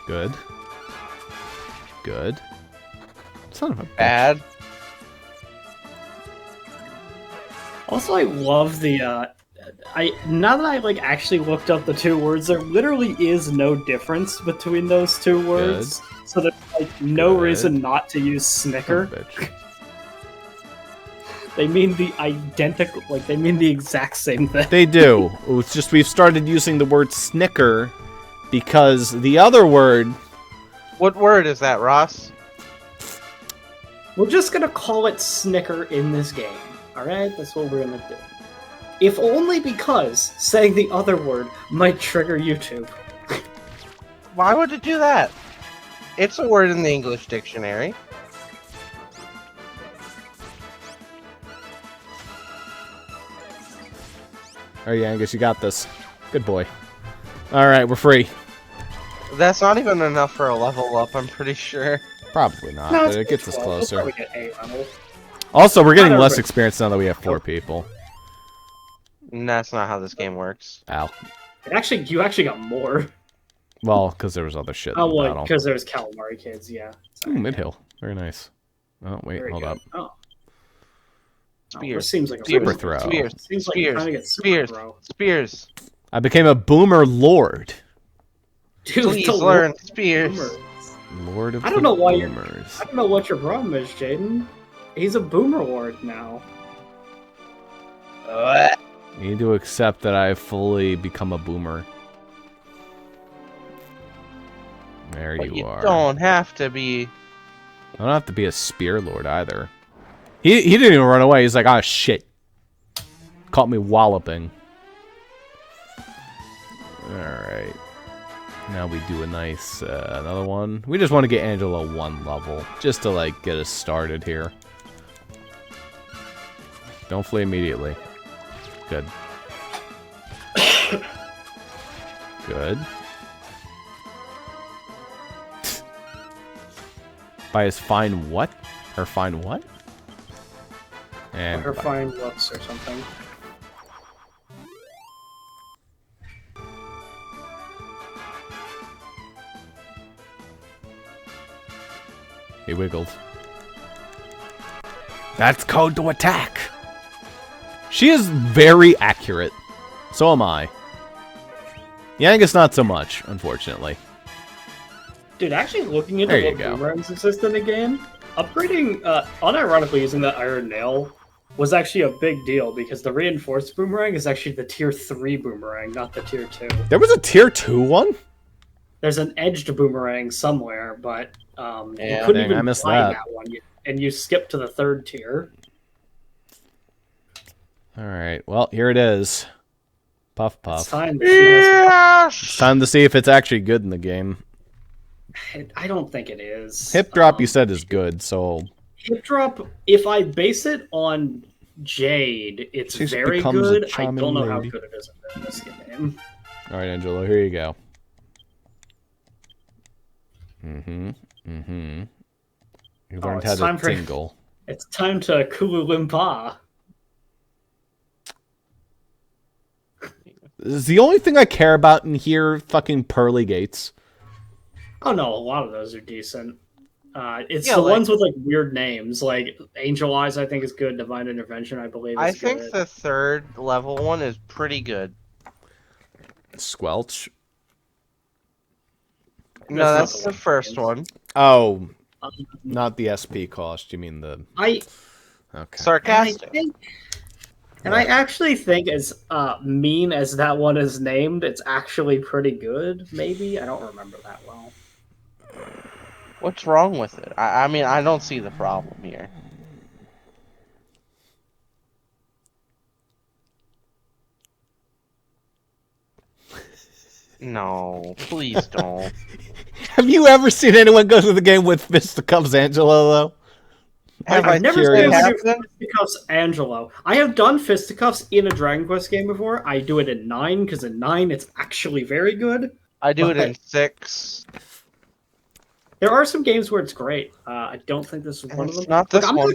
Good. Good. Son of a bitch. Bad. Also, I love the. Now that I like actually looked up the two words, there literally is no difference between those two words. So there's like no Good. reason not to use Son snicker. of a bitch. They mean the identical, like they mean the exact same thing. They do. It's just we've started using the word snicker because the other word. What word is that, Ross? We're just gonna call it snicker in this game. Alright? That's what we're gonna do. If only because saying the other word might trigger YouTube. Why would it do that? It's a word in the English dictionary. Oh yeah, Angus, you got this. Good boy. Alright, we're free. That's not even enough for a level up, I'm pretty sure. Probably not, No, but it's it gets us 12. We'll closer. probably get A level. Also, we're getting Not less everybody. experience now that we have 4 people. And that's not how this game works. Ow. You actually got more. Well, because there was other shit in Oh, the well, battle. because there's calamari kids, yeah. Ooh, Midhill. Very nice. Oh, wait, Very hold good. up. Oh. Spears. This seems like a Super really- throw. Spears. Seems like you're trying to get super Spears. throw. Spears. I became a boomer lord. Dude, Please the learn Lord Spears. Boomer. Lord of I don't the know why you're- boomers. I don't know what your problem is, Jaden. He's a boomer lord now. You need to accept that I've fully become a boomer. There But you are. don't have to be. I don't have to be a spear lord either. He didn't even run away. He's like, ah, shit. Caught me walloping. Alright. Now we do a nice, another one. We just want to get Angela 1 level. Just to, like, get us started here. Don't flee immediately. Good. Good. By his fine what? Her fine what? And Her bye. fine looks or something. He wiggled. That's code to attack! She is very accurate. So am I. Yangus not so much, unfortunately. Dude, actually looking into There you what go. boomerangs exist in the game, upgrading, unironically using that iron nail was actually a big deal because the reinforced boomerang is actually the tier 3 boomerang, not the tier 2. There was a tier 2 one? There's an edged boomerang somewhere, but you Yeah, couldn't dang, I even missed buy that. that one, and you skipped to the 3rd tier. Alright, well, here it is. Puff It's puff. time. It's time to see if it's actually good in the game. I don't think it is. Hip drop you said is good, so Hip drop, if I base it on Jade, it's She very becomes a good. I charming don't know how lady. good it is in this game. alright, Angelo, here you go. You learned it's how time to for- tingle. It's time to Kulu Limpa. This is the only thing I care about in here, fucking pearly gates. Oh no, a lot of those are decent. It's Yeah, the like- ones with like weird names, like Angel Eyes. I think is good. Divine Intervention, I believe. Is I think good. the 3rd level one is pretty good. Squelch. No, not that's the first one. Oh, not the SP cost. You mean the... I Okay. Sarcastic. And I actually think, as mean as that one is named, it's actually pretty good. Maybe I don't remember that well. What's wrong with it? I mean, I don't see the problem here. No, please don't. Have you ever seen anyone go through the game with Fisticuffs Angelo, though? I've never curious. done Fisticuffs Angelo. I have done Fisticuffs in a Dragon Quest game before. I do it in 9, because in 9 it's actually very good. I do it in 6. There are some games where it's great. I don't think this is one of them. Not this one.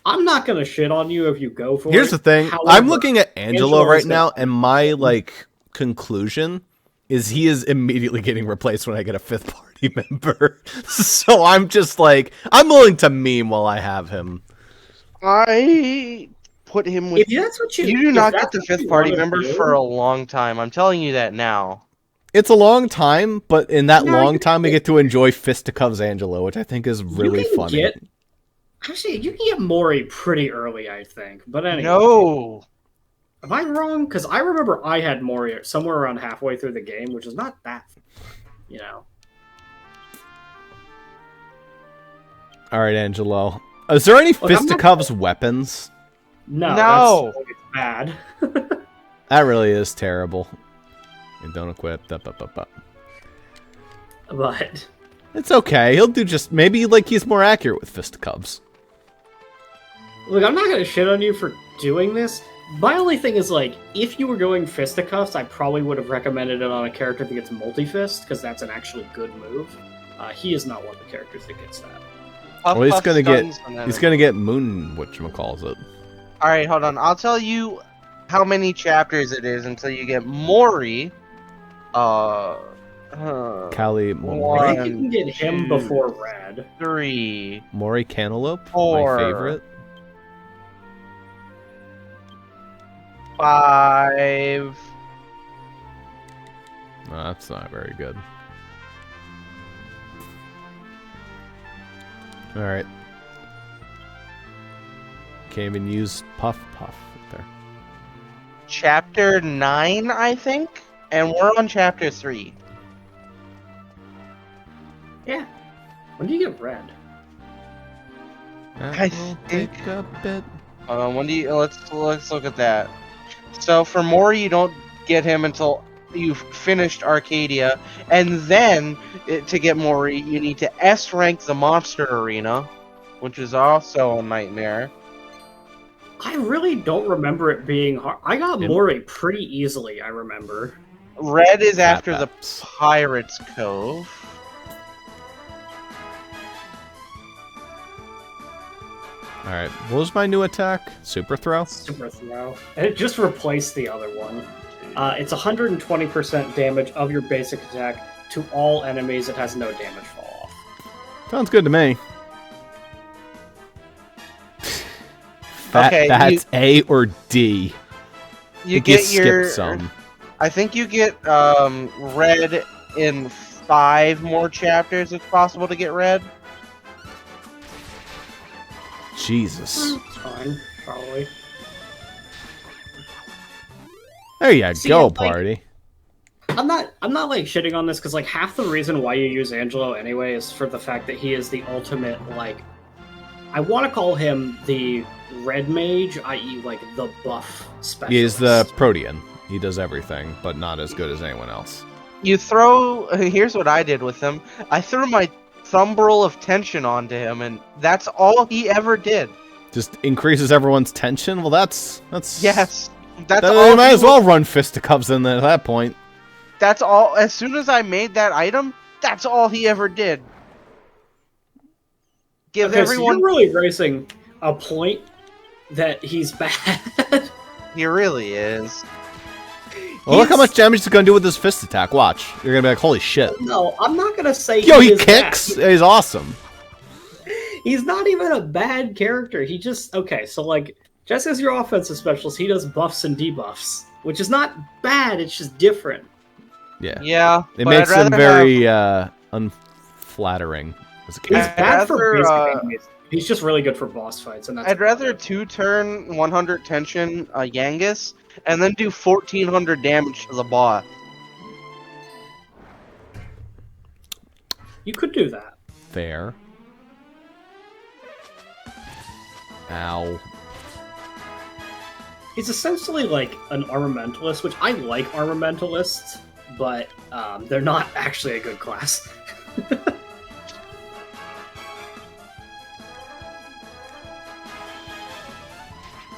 I'm not gonna shit on you if you go for it. Here's the thing. However, I'm looking at Angelo right is now, and my conclusion is he is immediately getting replaced when I get a 5th party member. So I'm just I'm willing to meme while I have him. I put him with... If that's what you do not get the 5th party member for a long time. I'm telling you that now. It's a long time, but in that long time, we get to enjoy Fisticuffs Angelo, which I think is really funny. Actually, you can get Mori pretty early, I think. But anyway. No! Am I wrong? Because I remember I had Mori somewhere around halfway through the game, which is not that, All right, Angelo. Is there any Fisticuffs weapons? No. That's bad. That really is terrible. And don't equip. But it's okay. He'll do just maybe he's more accurate with Fisticuffs. Look, I'm not gonna shit on you for doing this. My only thing is if you were going Fisticuffs, I probably would have recommended it on a character that gets multi-fist, because that's an actually good move. He is not one of the characters that gets that. Well, he's gonna get Moon whatchamacallit. Alright, hold on. I'll tell you how many chapters it is until you get Mori. Kali Mori. I think you can get him before Red. 3. Mori Cantaloupe? 4. My favorite. 5. No, that's not very good. Alright. Can't even use Puff there. Chapter 9, I think? And we're on chapter 3. Yeah. When do you get Red? I think a bit. When do you... Let's look at that. So for Mori, you don't get him until you've finished Arcadia, and then to get Mori, you need to S rank the Monster Arena, which is also a nightmare. I really don't remember it being hard. I got Mori pretty easily, I remember. Red is after the Pirate's Cove. Alright, what was my new attack? Super Throw? Super Throw. And it just replaced the other one. It's 120% damage of your basic attack to all enemies. It has no damage fall off. Sounds good to me. Okay, that's A or D. You get skip some. I think you get Red in 5 more chapters. It's possible to get Red. Jesus. It's fine, probably. There you go, party. I'm not shitting on this because half the reason why you use Angelo anyway is for the fact that he is the ultimate I want to call him the red mage, i.e. the buff specialist. He is the Protean. He does everything, but not as good as anyone else. You throw... Here's what I did with him. I threw my Thumbrel of Tension onto him, and that's all he ever did. Just increases everyone's tension? Well, that's... Yes. That's all. You might as well run Fisticuffs in there at that point. That's all. As soon as I made that item, that's all he ever did. Give everyone... So you're really racing a point that he's bad. He really is. Well, look how much damage he's going to do with his fist attack. Watch. You're going to be like, holy shit. No, I'm not going to say he kicks. He's awesome. He's not even a bad character. He just... Okay, so just as your offensive specialist, he does buffs and debuffs, which is not bad, it's just different. Yeah. Yeah. It makes him very unflattering as a He's character. bad for rather, basic enemies. He's just really good for boss fights, and that's I'd rather about it. 2-turn 100 tension Yangus and then do 1400 damage to the boss. You could do that. Fair. Ow. He's essentially like an armamentalist, which I like armamentalists, but they're not actually a good class.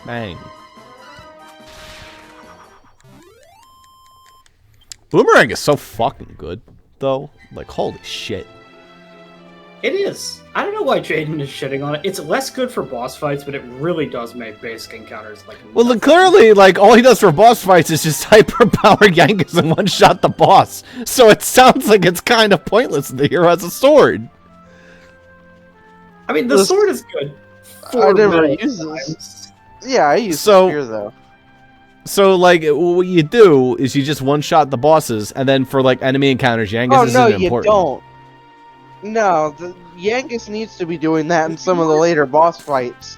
Bang. Boomerang is so fucking good, though. Like, holy shit. It is. I don't know why Jaden is shitting on it. It's less good for boss fights, but it really does make basic encounters like. Well, nothing. clearly, like, all he does for boss fights is just hyper-power Yankees and one-shot the boss. So it sounds like it's kind of pointless that the hero has a sword. I mean, the sword is good. I never metal use times. this. Yeah, I use So- the spear, though. So, like, what you do is you just one-shot the bosses, and then for, like, enemy encounters, Yankees Oh, isn't no, you important. don't. No, the Yangus needs to be doing that in some of the later boss fights.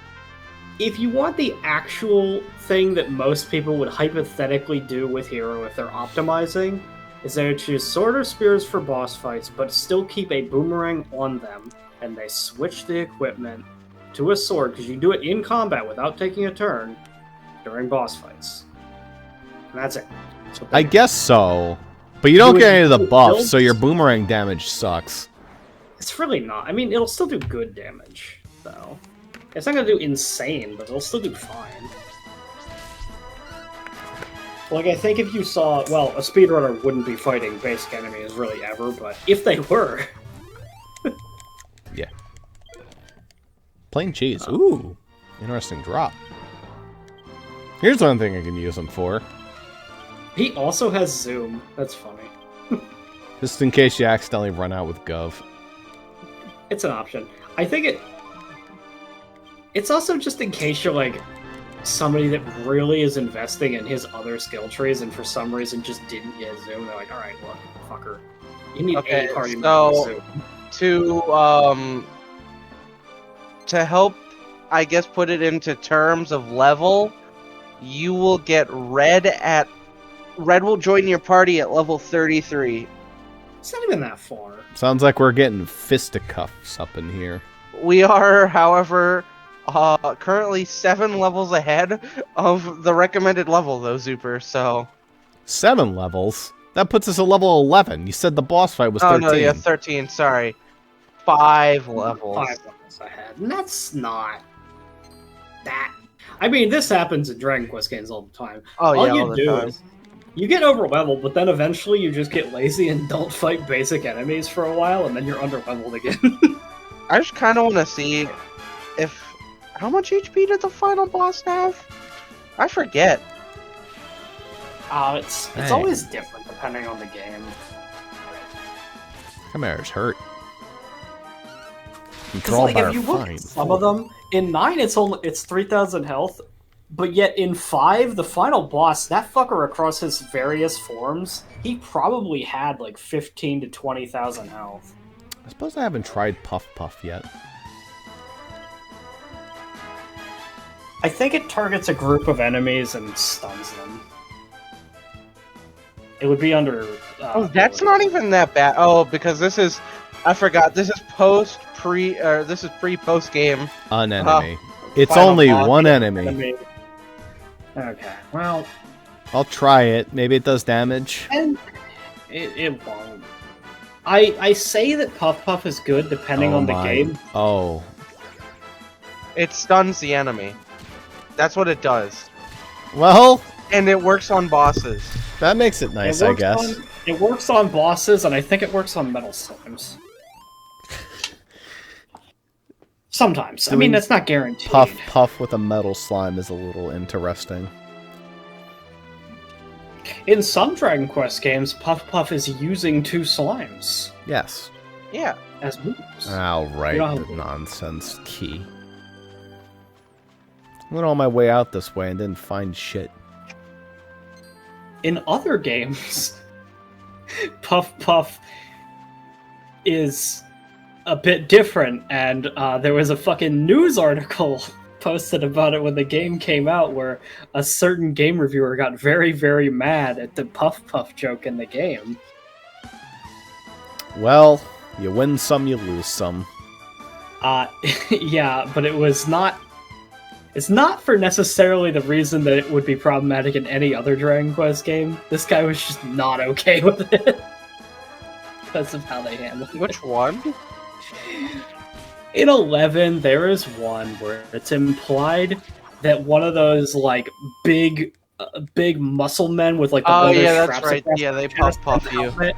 If you want the actual thing that most people would hypothetically do with hero if they're optimizing, is they would choose sword or spears for boss fights, but still keep a boomerang on them, and they switch the equipment to a sword, because you can do it in combat without taking a turn during boss fights. And that's it. That's what they I do. guess so. But you don't You get any of the would buffs, build- so your boomerang damage sucks. It's really not. I mean, it'll still do good damage, though. It's not gonna do insane, but it'll still do fine. Like, I think if you saw... Well, a speedrunner wouldn't be fighting basic enemies really ever, but if they were... Yeah. Plain cheese. Ooh. Interesting drop. Here's one thing I can use him for. He also has zoom. That's funny. Just in case you accidentally run out with Gov. It's an option. I think it's also just in case you're, like, somebody that really is investing in his other skill trees and for some reason just didn't get zoom. They're like, alright, look, fucker. You need Okay, a party so- member zoom. To help, I guess, put it into terms of level, you will get Red will join your party at level 33. It's not even that far. Sounds like we're getting fisticuffs up in here. We are, however, currently 7 levels ahead of the recommended level, though, Zuper, so... 7 levels? That puts us at level 11. You said the boss fight was Oh, 13. no, yeah, 13, sorry. 5 levels. 5 levels ahead. And that's not that. I mean, this happens in Dragon Quest games all the time. Oh, yeah, all you all the do time. is you get over leveled, but then eventually you just get lazy and don't fight basic enemies for a while, and then you're under leveled again. I just kind of want to see if... How much HP did the final boss have? I forget. It's Hey. always different depending on the game. Chimeras hurt. Because Control like, bar if you look fine. at some of them, in 9 it's 3,000 health, but yet in 5, the final boss, that fucker across his various forms, he probably had like 15 to 20,000 health. I suppose I haven't tried Puff Puff yet. I think it targets a group of enemies and stuns them. It would be under... Oh, that's not even that bad. Oh, because this is... I forgot. This is pre-post game. An enemy. It's final only boss. one enemy. enemy. Okay, well, I'll try it. Maybe it does damage. and it won't. I say that Puff Puff is good depending Oh on the my- game. Oh. It stuns the enemy. That's what it does. Well, And it works on bosses. that makes it nice, I guess. It works on bosses, and I think it works on metal slimes. Sometimes. I mean, Doing that's not guaranteed. Puff Puff with a metal slime is a little interesting. In some Dragon Quest games, Puff Puff is using 2 slimes Yes. Yeah. as moves. I'll write You don't have the to- nonsense key. Went all my way out this way and didn't find shit. In other games, Puff Puff is a bit different, and there was a fucking news article posted about it when the game came out, where a certain game reviewer got very, very mad at the Puff Puff joke in the game. Well, you win some, you lose some. Yeah, but it was not... It's not for necessarily the reason that it would be problematic in any other Dragon Quest game. This guy was just not okay with it. Because of how they handled it. Which one? In 11, there is one where it's implied that one of those, like, big muscle men with, like, the Oh, leather yeah, that's straps right. across Yeah, they their chest puff and you. helmet,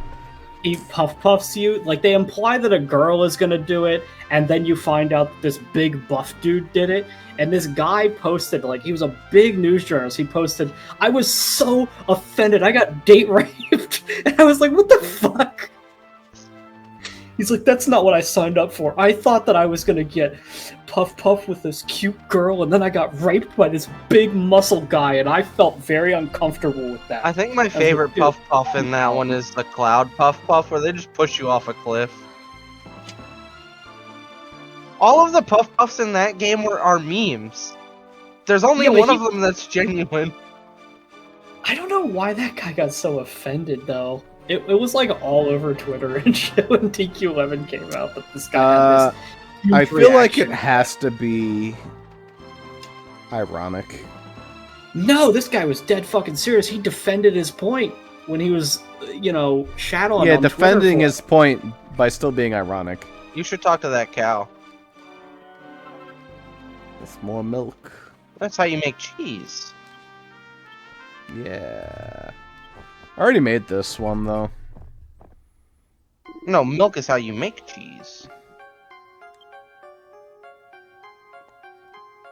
he puffs you. Like, they imply that a girl is gonna do it, and then you find out that this big buff dude did it. And this guy posted, like, he was a big news journalist. He posted, "I was so offended. I got date raped." And I was like, what the fuck? He's like, that's not what I signed up for. I thought that I was gonna get puff with this cute girl, and then I got raped by this big muscle guy, and I felt very uncomfortable with that. I think my favorite Puff Puff in that one is the Cloud Puff Puff, where they just push you off a cliff. All of the Puff Puffs in that game are memes. There's only Yeah, but one of them that's genuine. I I don't know why that guy got so offended, though. It was like all over Twitter and shit when TQ11 came out that this guy had this huge I feel like it reaction. has to be ironic. No, this guy was dead fucking serious. He defended his point when he was, shadowing Yeah, on defending Twitter for his point by still being ironic. You should talk to that cow. It's more milk. That's how you make cheese. Yeah. I already made this one, though. No, milk is how you make cheese.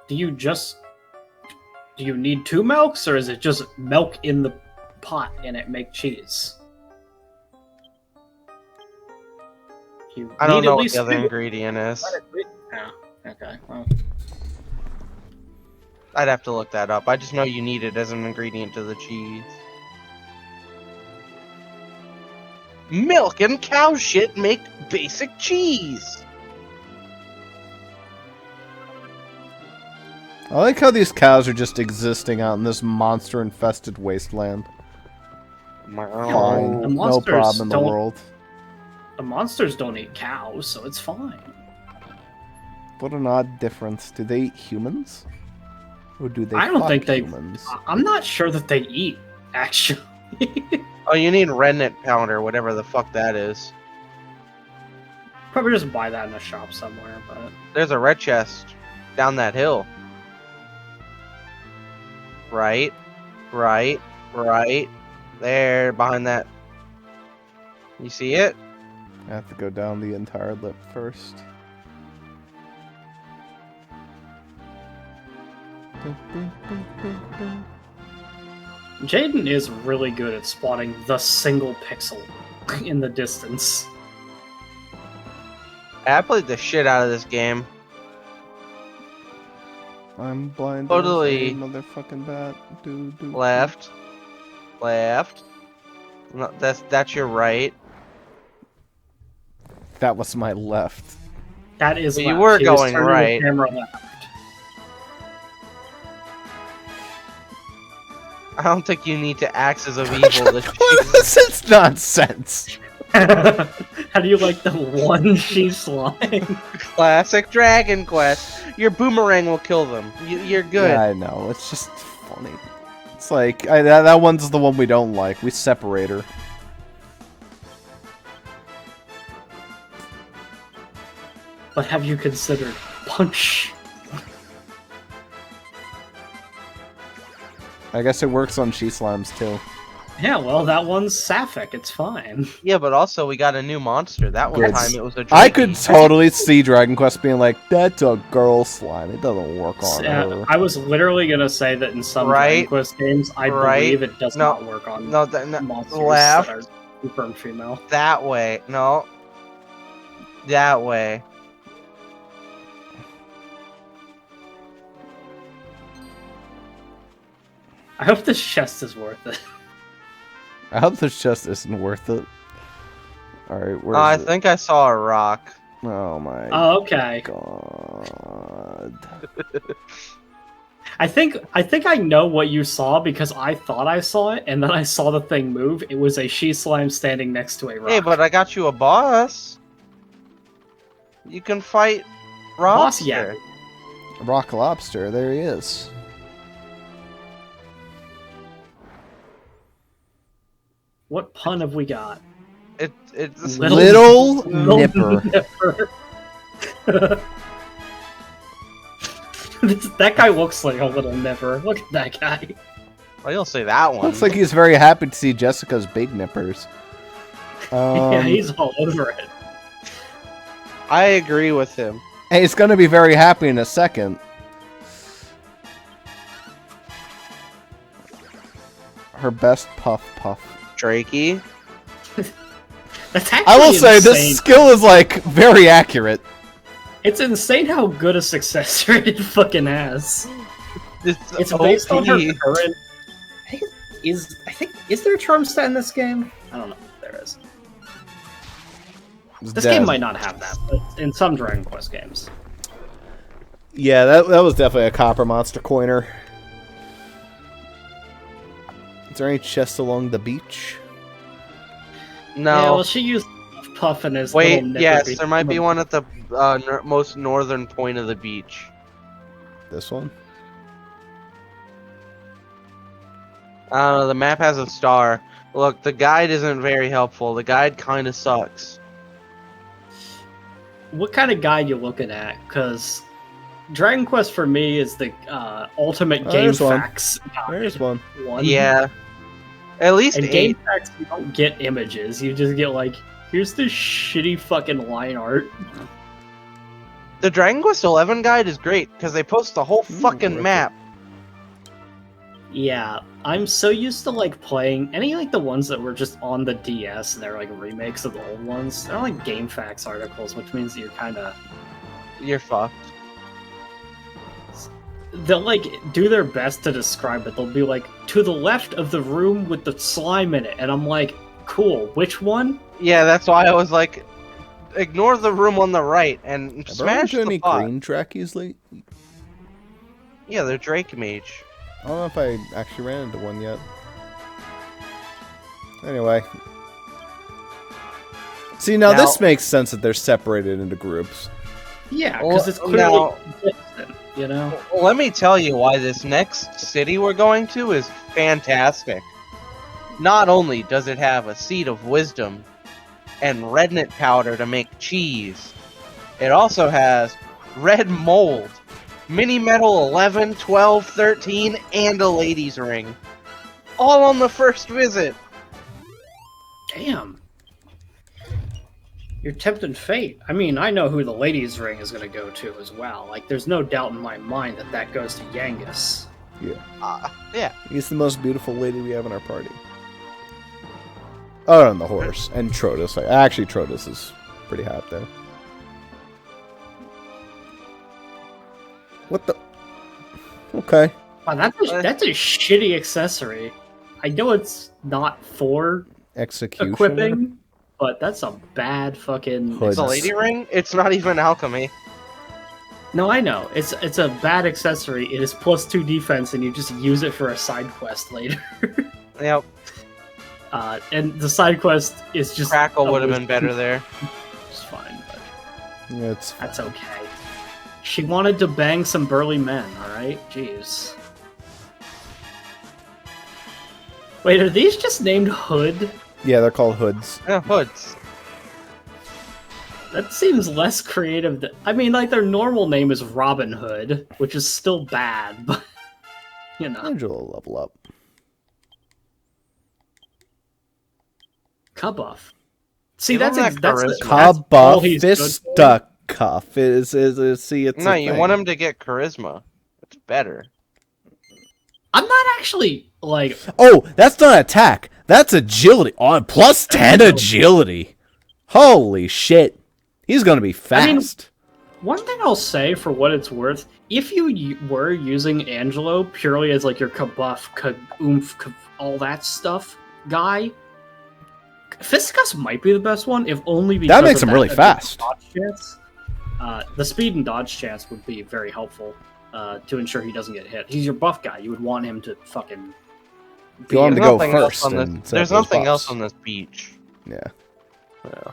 Do you need 2 milks, or is it just milk in the pot and it make cheese? I don't need know at what least the other 2. ingredient is. Oh, okay. Well, I'd have to look that up. I just know you need it as an ingredient to the cheese. Milk and cow shit make basic cheese. I like how these cows are just existing out in this monster-infested wasteland. Fine. The No monsters problem in the don't- world. the monsters don't eat cows, so it's fine. What an odd difference. Do they eat humans? Or do they I don't fuck think they. humans? I'm not sure that they eat, actually. Oh, you need rennet powder, whatever the fuck that is. Probably just buy that in a shop somewhere, but There's a red chest down that hill. Right. There, behind that. You see it? I have to go down the entire lip first. Jaden is really good at spotting the single pixel in the distance. I played the shit out of this game. I'm blind. Totally. as a motherfucking bat. Left. No, that's your right. That was my left. That is But you left. were He was going turning the right. camera left. I don't think you need to axes of evil to This is nonsense. How do you like the one she's slime? Classic Dragon Quest. Your boomerang will kill them. You're good. Yeah, I know. It's just funny. It's like that one's the one we don't like. We separate her. But have you considered punch? I guess it works on she slimes too. Yeah, well, that one's sapphic. It's fine. Yeah, but also we got a new monster. That one Good. time it was a I Drakey. could totally see Dragon Quest being like, that's a girl slime. It doesn't work on her. I was literally gonna say that in some Right. Dragon Quest games, I Right. believe it does No. not work on No, monsters left. that are super and female. That way. No. That way. I hope this chest is worth it. I hope this just isn't worth it. All right, where I is it? think I saw a rock. Oh my Oh, okay. god. I think I know what you saw because I thought I saw it, and then I saw the thing move. It was a she slime standing next to a rock. Hey, but I got you a boss. You can fight Boss, Robster. yeah. Rock lobster, there he is. What pun have we got? It's Little Nipper. Nipper. That guy looks like a little nipper. Look at that guy. Well, you'll say that one. Looks like he's very happy to see Jessica's big nippers. Yeah, he's all over it. I agree with him. And he's going to be very happy in a second. Her best puff. Drakey. That's actually I will say insane. this skill is like very accurate. It's insane how good a success rate it fucking has. It's OP. based on her current. I think is there a charm stat in this game? I don't know if there is. This game might not have that, but in some Dragon Quest games. Yeah, that was definitely a copper monster coiner. Is there any chests along the beach? No. Yeah, well, she used Puff and his Wait, little nipper yes, beak. there might be one at the most northern point of the beach. This one? I don't know, the map has a star. Look, the guide isn't very helpful. The guide kind of sucks. What kind of guide you looking at? Because Dragon Quest for me is the ultimate game there's one. facts guide. There's one. Yeah. At least And 8. game facts, you don't get images. You just get like, here's this shitty fucking line art. The Dragon Quest 11 guide is great, because they post the whole fucking map. Yeah, I'm so used to like playing any like the ones that were just on the DS and they're like remakes of the old ones. They're like game facts articles, which means you're kind of You're fucked. they'll like do their best to describe it. They'll be like to the left of the room with the slime in it, and I'm like, cool. Which one? Yeah, that's why I was like, ignore the room on the right and smash the any pot. green trackies late? Yeah, they're Drake Mage. I don't know if I actually ran into one yet. Anyway. See, now this makes sense that they're separated into groups. Yeah, because it's clearly Now- distant, you know. Let me tell you why this next city we're going to is fantastic. Not only does it have a seed of wisdom and rednut powder to make cheese, it also has red mold, mini metal 11, 12, 13, and a ladies ring. All on the first visit. Damn. You're tempting fate. I mean, I know who the ladies' ring is going to go to as well. Like, there's no doubt in my mind that that goes to Yangus. Yeah. He's the most beautiful lady we have in our party. Oh, and the horse. And Trotus. Actually, Trotus is pretty hot there. What the? Okay. Wow, that's a shitty accessory. I know it's not for Execution. equipping, but that's a bad fucking... Hood. It's a lady ring? It's not even alchemy. No, I know. It's a bad accessory. It is +2 defense, and you just use it for a side quest later. Yep. And the side quest is just... Crackle would have been better there. It's fine, but Yeah, it's that's okay. She wanted to bang some burly men, alright? Jeez. Wait, are these just named Hood? yeah, they're called hoods. Yeah, hoods. That seems less creative. I mean, like, their normal name is Robin Hood, which is still bad, but, you know. Angela will level up. Cubuff. See, You that's don't that's have that's charisma. all Kabuff he's good for. fistucuff is see it's No, a you thing. want him to get charisma. It's better. I'm not actually, like... Oh, that's not attack. That's agility. On plus 10 agility. Holy shit. He's gonna be fast. One thing I'll say, for what it's worth, if you were using Angelo purely as, like, your kabuff, oomph, all that stuff guy, Fisticuffs might be the best one, if only because That makes of him really the fast. dodge chance. The speed and dodge chance would be very helpful to ensure he doesn't get hit. He's your buff guy. You would want him to fucking. You want him to There's go nothing else first. on and this. set There's those nothing buffs. else on this beach. Yeah. Yeah.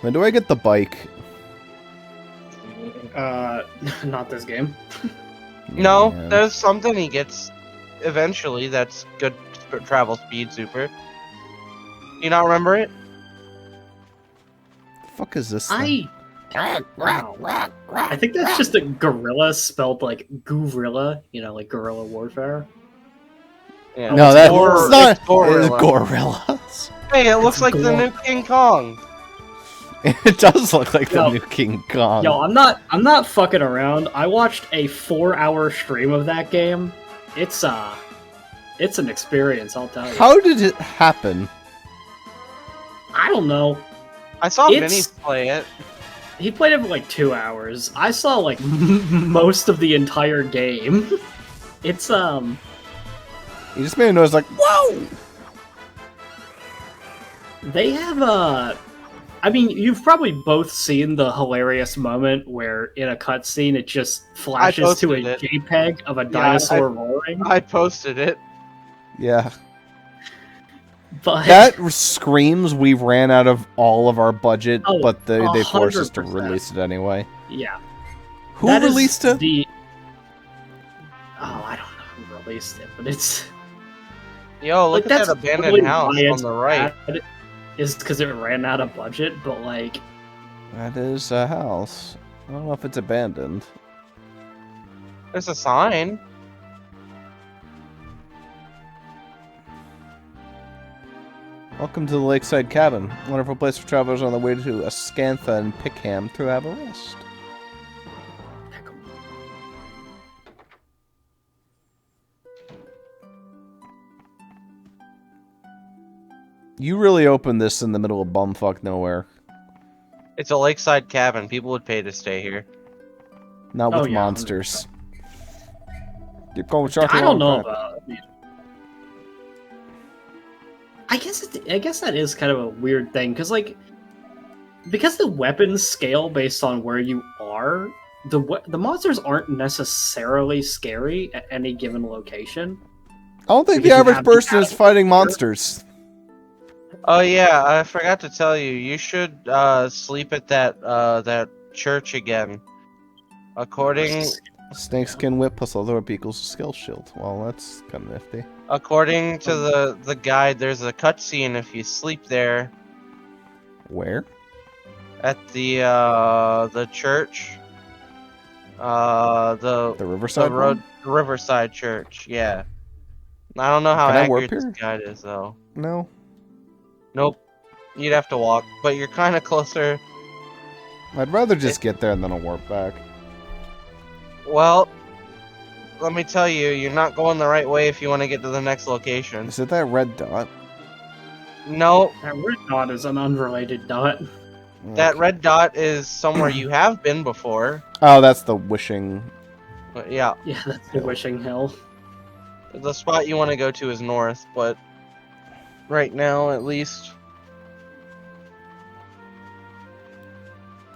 When do I get the bike? Not this game. No, Man. there's something he gets eventually that's good for travel speed, Zuper. You not remember it? The fuck is this thing? I think that's just a gorilla spelled like gorilla, like guerrilla warfare. Yeah. No, that's Gor- not. it's gorilla. It's gorillas. Hey, it looks It's like the Gor- new King Kong. It does look like the Yo. new King Kong. Yo, I'm not fucking around. I watched a 4-hour stream of that game. It's an experience, I'll tell you. How did it happen? I don't know. I saw It's- Vinny play it. He played it for like 2 hours. I saw like most of the entire game. It's You just made a noise like, whoa! They have I mean, you've probably both seen the hilarious moment where in a cutscene it just flashes to a posted it. JPEG of a dinosaur roaring. I posted it. Yeah. But That screams we ran out of all of our budget, Oh, but they forced us to 100%. release it anyway. yeah. Who That is released it? I don't know who released it, but it's Yo, look like at that's that abandoned probably house why on it's the right. bad, is because it ran out of budget, but like That is a house. I don't know if it's abandoned. There's a sign. Welcome to the Lakeside Cabin. Wonderful place for travelers on the way to Ascantha and Pickham to have a rest. You really opened this in the middle of bumfuck nowhere. It's a lakeside cabin. People would pay to stay here. Not Oh, with yeah, monsters. You're going I don't know about. I guess that is kind of a weird thing because because the weapons scale based on where you are, the monsters aren't necessarily scary at any given location. I don't think the Because you average have the person is cattle fighting here. monsters. Oh yeah, I forgot to tell you. You should sleep at that church again. According Snakeskin whip plus other equals skill shield. Well, that's kind of nifty. according to the guide, there's a cutscene if you sleep there Where? at the church. The Riverside road one? Riverside Church. Yeah. I don't know how Can I warp accurate this here? guide is though. No. Nope. You'd have to walk, but you're kind of closer. I'd rather just get there and then I'll warp back. Well, let me tell you, you're not going the right way if you want to get to the next location. Is it that red dot? No, That red dot is an unrelated dot. that red dot is somewhere you have been before. Oh, that's the wishing. But yeah, Yeah, that's the Wishing Hill. the spot you want to go to is north, but right now, at least.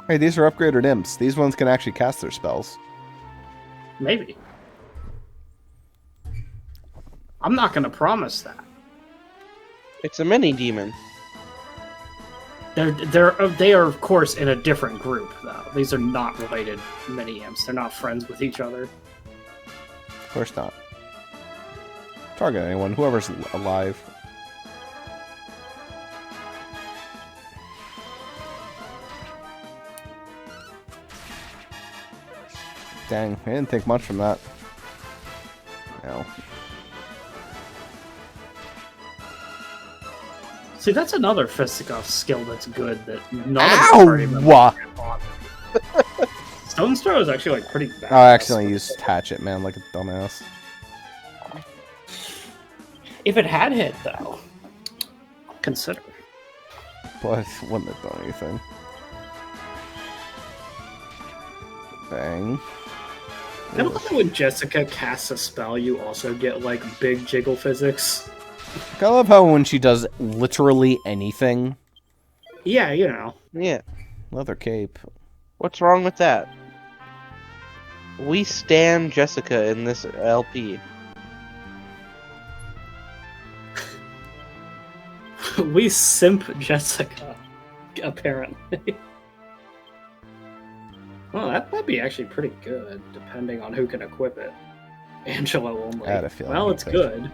Hey, these are upgraded imps. These ones can actually cast their spells. Maybe. I'm not gonna promise that. It's a mini demon. They are of course in a different group though. These are not related mini imps. They're not friends with each other. Of course not. Target anyone, whoever's alive. Dang, I didn't think much from that. No. See, that's another fisticuff skill that's good that none of the party members Ow! get on. Stone's throw is actually like pretty bad. Oh, I accidentally used Hatchet, man, like a dumbass. If it had hit though, consider. But it wouldn't have done anything. Bang. I don't know when Jessica casts a spell, you also get like big jiggle physics. I love how when she does literally anything, Yeah, you know. Yeah. leather cape. What's wrong with that? We stan Jessica in this LP. We simp Jessica, apparently. Well, that might be actually pretty good, depending on who can equip it. Angelo only. I had a feeling Well, he it's could. good.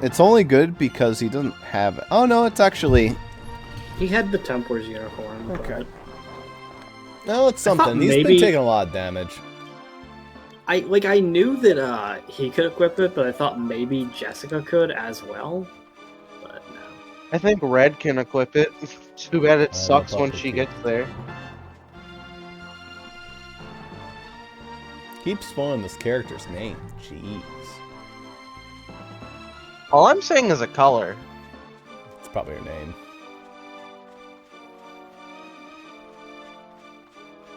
It's only good because he doesn't have... Oh, no, it's actually... He had the Templar's uniform. Okay. But No, it's something. He's maybe- been taking a lot of damage. I knew that he could equip it, but I thought maybe Jessica could as well. But no. I think Red can equip it. Too bad it I sucks love when Buffy she too. gets there. Keep spoiling this character's name. Jeez. All I'm saying is a color. It's probably her name.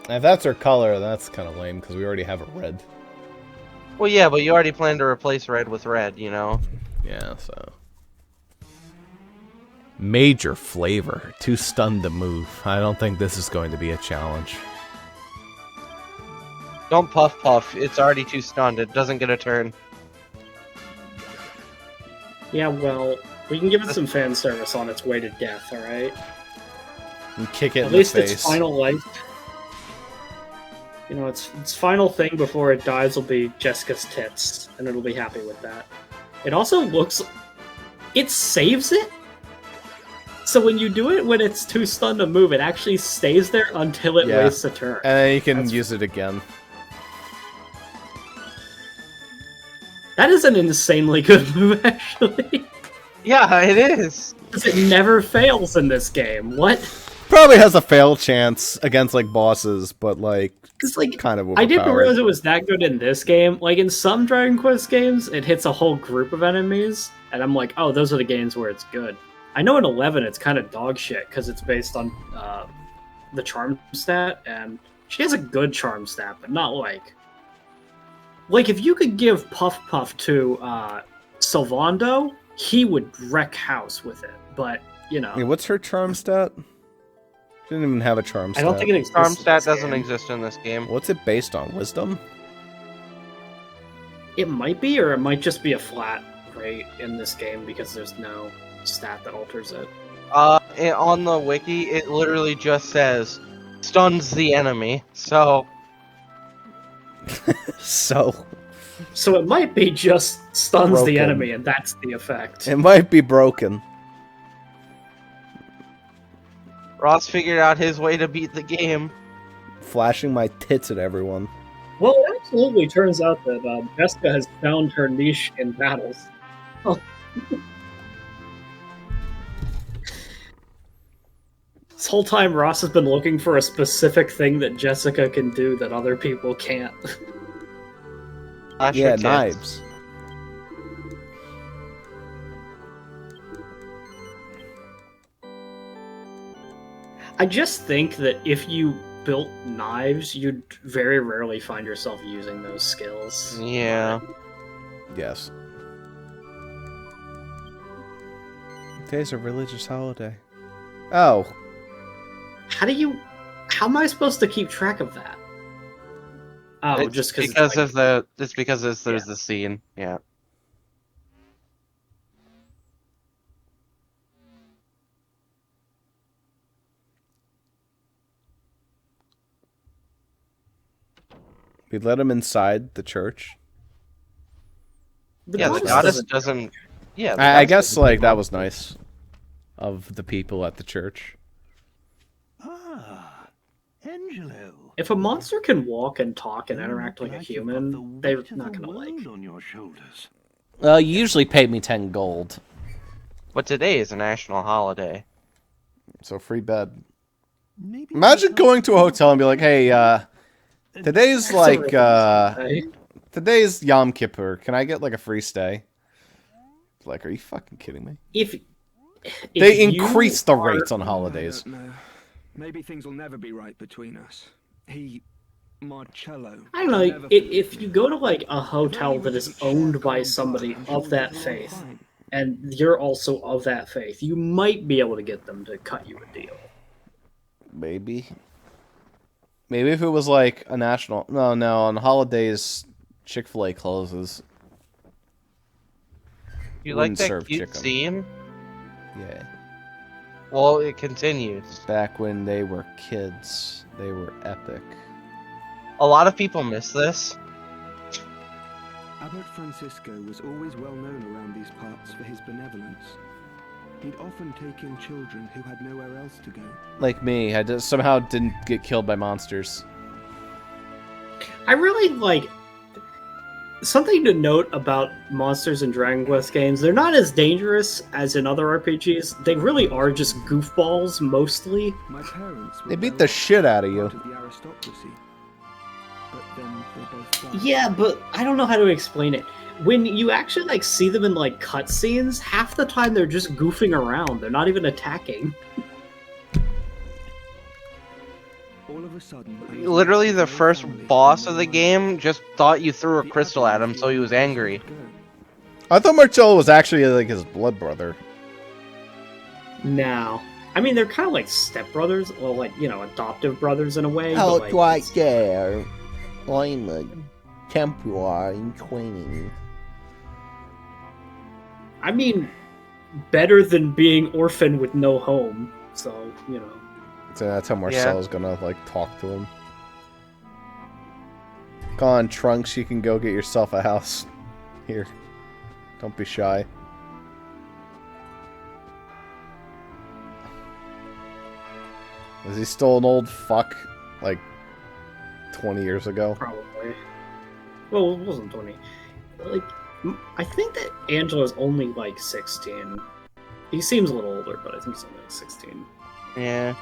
If that's her color, that's kind of lame, because we already have a red. Well, yeah, but you already planned to replace Red with Red, you know? Yeah, so... Major flavor. Too stunned to move. I don't think this is going to be a challenge. Don't puff puff. It's already too stunned. It doesn't get a turn. Yeah, well, we can give it some fan service on its way to death, alright? And kick it At in the least face. its final life. You know, its final thing before it dies will be Jessica's tits, and it'll be happy with that. It also looks... It saves it? So when you do it when it's too stunned to move, it actually stays there until it Yeah. wastes a turn. And then you can That's- use it again. That is an insanely good move, actually. Yeah, it is. Because it never fails in this game. What? Probably has a fail chance against, like, bosses, but, like, Because, like, kind of I didn't overpowered. realize it was that good in this game. Like, in some Dragon Quest games, it hits a whole group of enemies, and I'm like, oh, those are the games where it's good. I know in 11 it's kind of dog shit, because it's based on the charm stat, and she has a good charm stat, but not like... Like, if you could give Puff Puff to Sylvando, he would wreck house with it, but, you know... Hey, what's her charm stat? She didn't even have a charm I stat. don't think it exists. Charm in stat this doesn't game. exist in this game. What's it based on? Wisdom? It might be, or it might just be a flat rate in this game because there's no stat that alters it. On the wiki, it literally just says, stuns the enemy, so... So... So it might be just stuns the Broken. enemy, and that's the effect. It might be broken. Ross figured out his way to beat the game. Flashing my tits at everyone. Well, it absolutely turns out that Jessica has found her niche in battles. Oh. This whole time, Ross has been looking for a specific thing that Jessica can do that other people can't. Flash Yeah, your tits. knives. I just think that if you built knives, you'd very rarely find yourself using those skills. Yeah. Yes. Today's a religious holiday. Oh. How am I supposed to keep track of that? Oh, It's just because like, of the. It's because there's the scene. Yeah. We let him inside the church. the Yeah, the goddess goddess doesn't- doesn't. Yeah. the I goddess guess, doesn't like, do that much. was nice. Of the people at the church. Ah, Angelo. If a monster can walk and talk and You interact look like a you've got human, the they're weight of not the gonna like. world on your shoulders. Well, you usually pay me 10 gold. But today is a national holiday. So free bed. Maybe Imagine because going to a hotel and be like, hey, today's like, today's Yom Kippur. Can I get like a free stay? Like, are you fucking kidding me? If They you increase the are- rates on I holidays. don't know. Maybe things will never be right between us. He Marcello. I don't know. If you go to like a hotel that is owned by somebody of that faith, and you're also of that faith, you might be able to get them to cut you a deal. Maybe. Maybe if it was like a national... No, on holidays, Chick-fil-A closes. You like Wouldn't that serve cute chicken. scene? Yeah. Well, it continues. Back when they were kids, they were epic. A lot of people miss this. Abbot Francisco was always well known around these parts for his benevolence. He'd often take in children who had nowhere else to go. Like me, I just somehow didn't get killed by monsters. I really like... Something to note about Monsters and Dragon Quest games, they're not as dangerous as in other RPGs. They really are just goofballs, mostly. My parents were They beat the shit out of you. part of the aristocracy. But then they both died. Yeah, but I don't know how to explain it. When you actually like see them in like cutscenes, half the time they're just goofing around. They're not even attacking. All of a sudden, Literally, the first boss of the game just thought you threw a crystal at him, so he was angry. I thought Marcello was actually like his blood brother. No. I mean, they're kind of like stepbrothers, or like, you know, adoptive brothers in a way. Oh, but, like, it's- there. I'm a Templar in training. I mean, better than being orphaned with no home. So, you know. So that's how Marcello's gonna, like, talk to him. Come on, Trunks, you can go get yourself a house. Here. Don't be shy. Is he still an old fuck? Like, 20 years ago? Probably. Well, it wasn't 20. Like, I think that Angela's only like 16. He seems a little older, but I think he's only like 16. Yeah.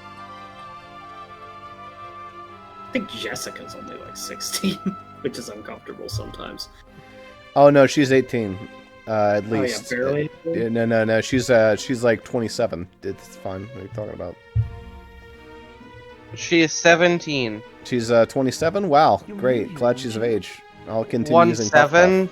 I think Jessica's only like 16, which is uncomfortable sometimes. Oh, no, she's 18. At least. Oh, yeah, barely. No. She's like 27. It's fine. What are you talking about? She is 17. She's 27? Wow, great. Glad she's of age. I'll continue using Puff 1-7,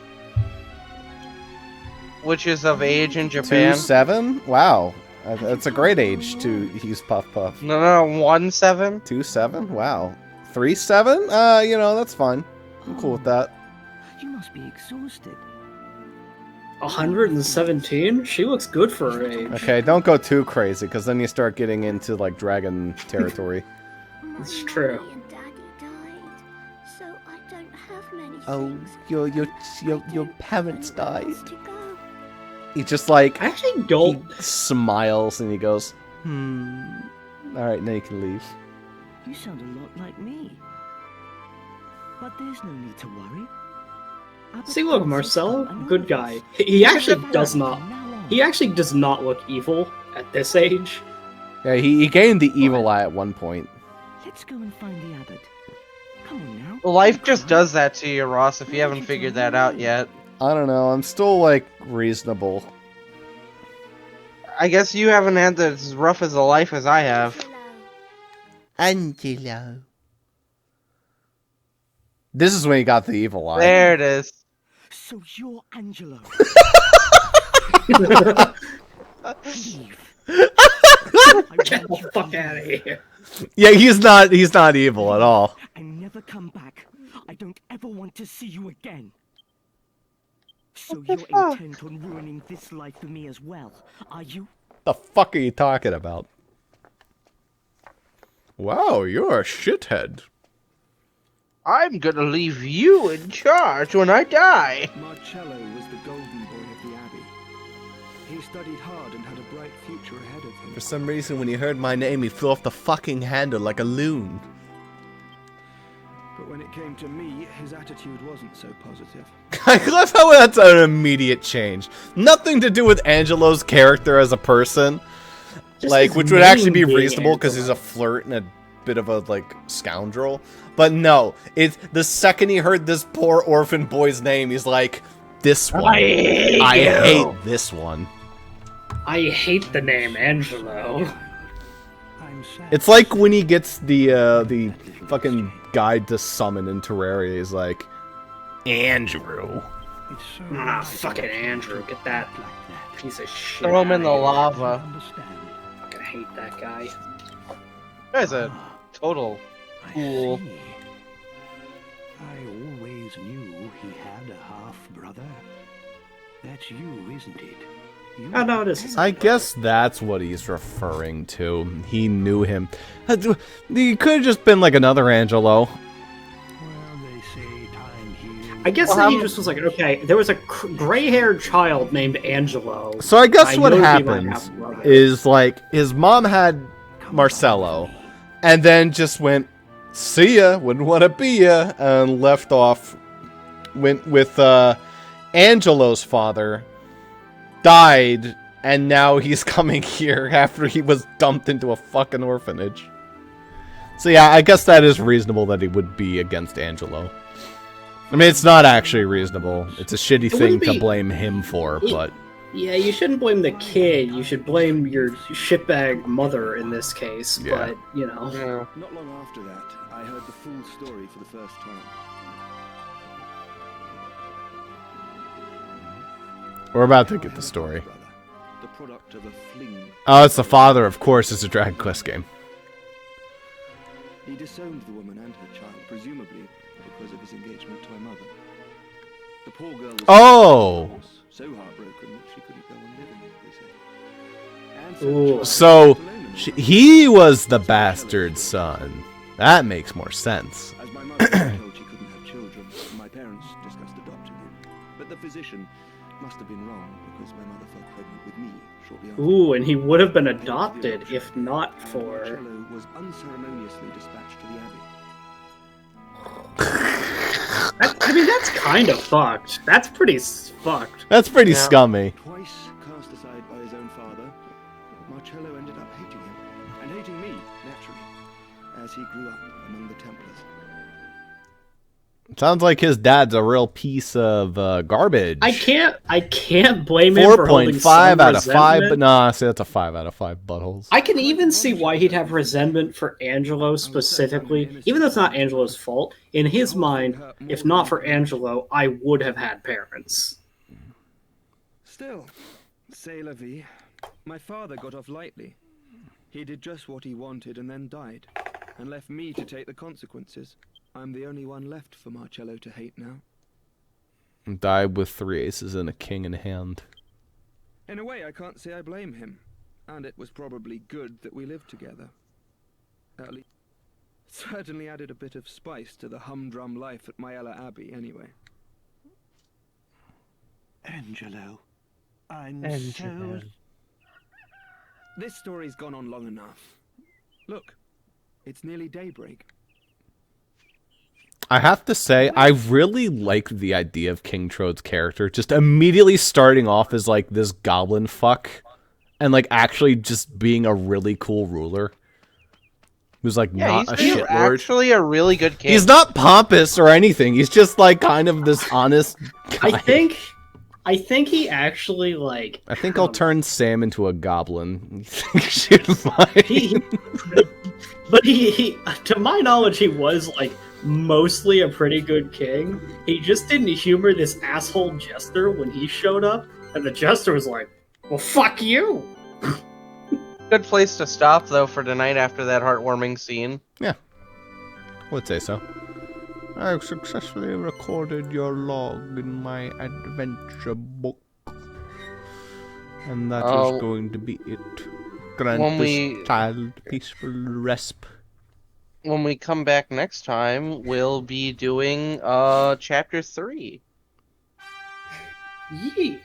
which is of age in Japan. 2-7? Wow. That's a great age to use Puff Puff. No, 1-7. 2-7? Wow. 3-7? You know, that's fine. I'm cool with that. You must be exhausted. 117? She looks good for her age. Okay, don't go too crazy, because then you start getting into, like, dragon territory. It's true. Mommy and Daddy died, so I don't have many Oh, things. your parents I don't know died. where else to go. He just, like, I actually don't. he smiles and he goes, Alright, now you can leave. You sound a lot like me. But there's no need to worry. Abbot See, look, Francisco Marcello, and good all guy. this. He actually does From not. now on. He actually does not look evil at this age. Yeah, he gained the evil eye at one point. Let's go and find the abbot. Come on now. Life just does that to you, Ross, if you haven't figured that out yet. I don't know, I'm still, like, reasonable. I guess you haven't had as rough as a life as I have. Angelo. This is when he got the evil eye. There it is. So you're Angelo. Get the fuck out of here. Yeah, he's not evil at all. And never come back. I don't ever want to see you again. So you're intent on ruining this life for me as well, are you? The fuck are you talking about? Wow, you're a shithead. I'm gonna leave you in charge when I die. Marcello was the golden boy of the abbey. He studied hard and had a bright future ahead of him. For some reason, when he heard my name, he flew off the fucking handle like a loon. But when it came to me, his attitude wasn't so positive. I love how that's an immediate change. Nothing to do with Angelo's character as a person. Just Like, his which would actually be name being reasonable because he's a Angelo. flirt and a bit of a, like, scoundrel. But no, it's the second he heard this poor orphan boy's name, he's like, this one. I hate I you. hate this one. I hate the name Angelo. I'm sad. It's like when he gets the fucking guide to summon in Terraria is like, Andrew. It's so Fucking Andrew, get that piece of shit. Throw him in the outta here. lava. understand. Fucking hate that guy. Guy's a total I fool. see. I always knew he had a half-brother. That's you, isn't it? You Oh, no, it is. I guess that's what he's referring to. He knew him. He could have just been like another Angelo. Well, they say time heals. I guess Well, that he how- just was like, okay, there was a gray-haired child named Angelo. So I guess I what know he might happens have brother. is like his mom had Marcello, and then just went, "See ya, wouldn't want to be ya," and left off. Went with Angelo's father, died, and now he's coming here after he was dumped into a fucking orphanage. So yeah, I guess that is reasonable that he would be against Angelo. I mean, it's not actually reasonable. It's a shitty thing wouldn't to be- blame him for, but... Yeah, you shouldn't blame the kid. You should blame your shitbag mother in this case. Yeah. But, you know. Yeah. Not long after that, I heard the full story for the first time. We're about to get the story. Brother, the product of a fling. Oh, it's the father, of course. It's a Dragon Quest game. He disowned the woman and her child, presumably because of his engagement to my mother. The poor girl was Oh! so heartbroken that she couldn't go on living, they say. And Ooh. the So, child was left alone in the he was the bastard son. That makes more sense. As my mother was told she couldn't have children, my parents discussed adopting him. But the physician must have been wrong because my mother fell pregnant with me shortly after. Ooh, and he would have been adopted if not And for... Marcello was unceremoniously dispatched to the abbey. I mean, that's kind of fucked. That's pretty fucked. That's pretty Yeah. scummy. Twice cast aside by his own father, Marcello ended up hating him, and hating me, naturally, as he grew up among the Templars. Sounds like his dad's a real piece of garbage. I can't blame him for holding 4.5 some out of 5, resentment. but nah, see, that's a 5 out of 5 buttholes. I can even see why he'd have resentment for Angelo specifically, even though it's not Angelo's fault. In his mind, if not for Angelo, I would have had parents. Still, c'est la vie. My father got off lightly. He did just what he wanted and then died, and left me to take the consequences. I'm the only one left for Marcello to hate now. Died with 3 aces and a king in hand. In a way, I can't say I blame him, and it was probably good that we lived together. At least, certainly added a bit of spice to the humdrum life at Myella Abbey, anyway. Angelo, I'm Angelo. so... This story's gone on long enough. Look, it's nearly daybreak. I have to say, I really like the idea of King Trode's character just immediately starting off as like this goblin fuck and like actually just being a really cool ruler. Who's like not a he's shitlord. actually a really good king. He's not pompous or anything. He's just like kind of this honest guy. I think he actually like. I think I'll turn Sam into a goblin. Shoot fine. But he, to my knowledge, he was like mostly a pretty good king. He just didn't humor this asshole jester when he showed up, and the jester was like, "Well, fuck you." Good place to stop though for tonight after that heartwarming scene. Yeah, would say so. I successfully recorded your log in my adventure book, and that is going to be it. Grant this child peaceful rest. When we come back next time, we'll be doing chapter 3. Yee.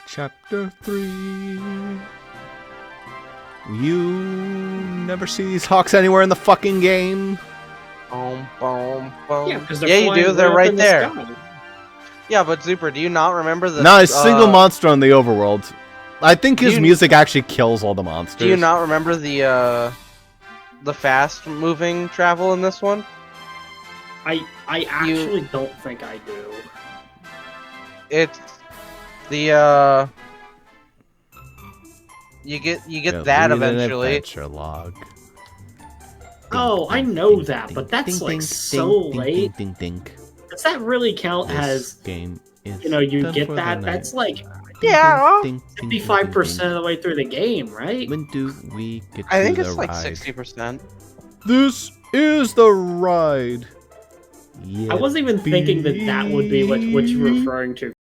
Chapter 3. You never see these hawks anywhere in the fucking game. Boom, boom, boom. Yeah, because they're you flying do. They're up right in the there. sky. Yeah, but Zuper, do you not remember the? Not a single monster on the overworld. I think his You- music actually kills all the monsters. Do you not remember the fast-moving travel in this one? I actually don't think I do. It's the you get Yeah, that lead an eventually. adventure log. Oh, I know that, but that's like so late. Ding, ding, ding. Does that really count This as, game is you know, you done get for the that? night. That's like Yeah. Ding, ding, ding, ding, 55% ding. of the way through the game, right? When do we get I to think the it's like ride? 60%. This is the ride. Yeah, I wasn't even thinking that that would be what you're referring to.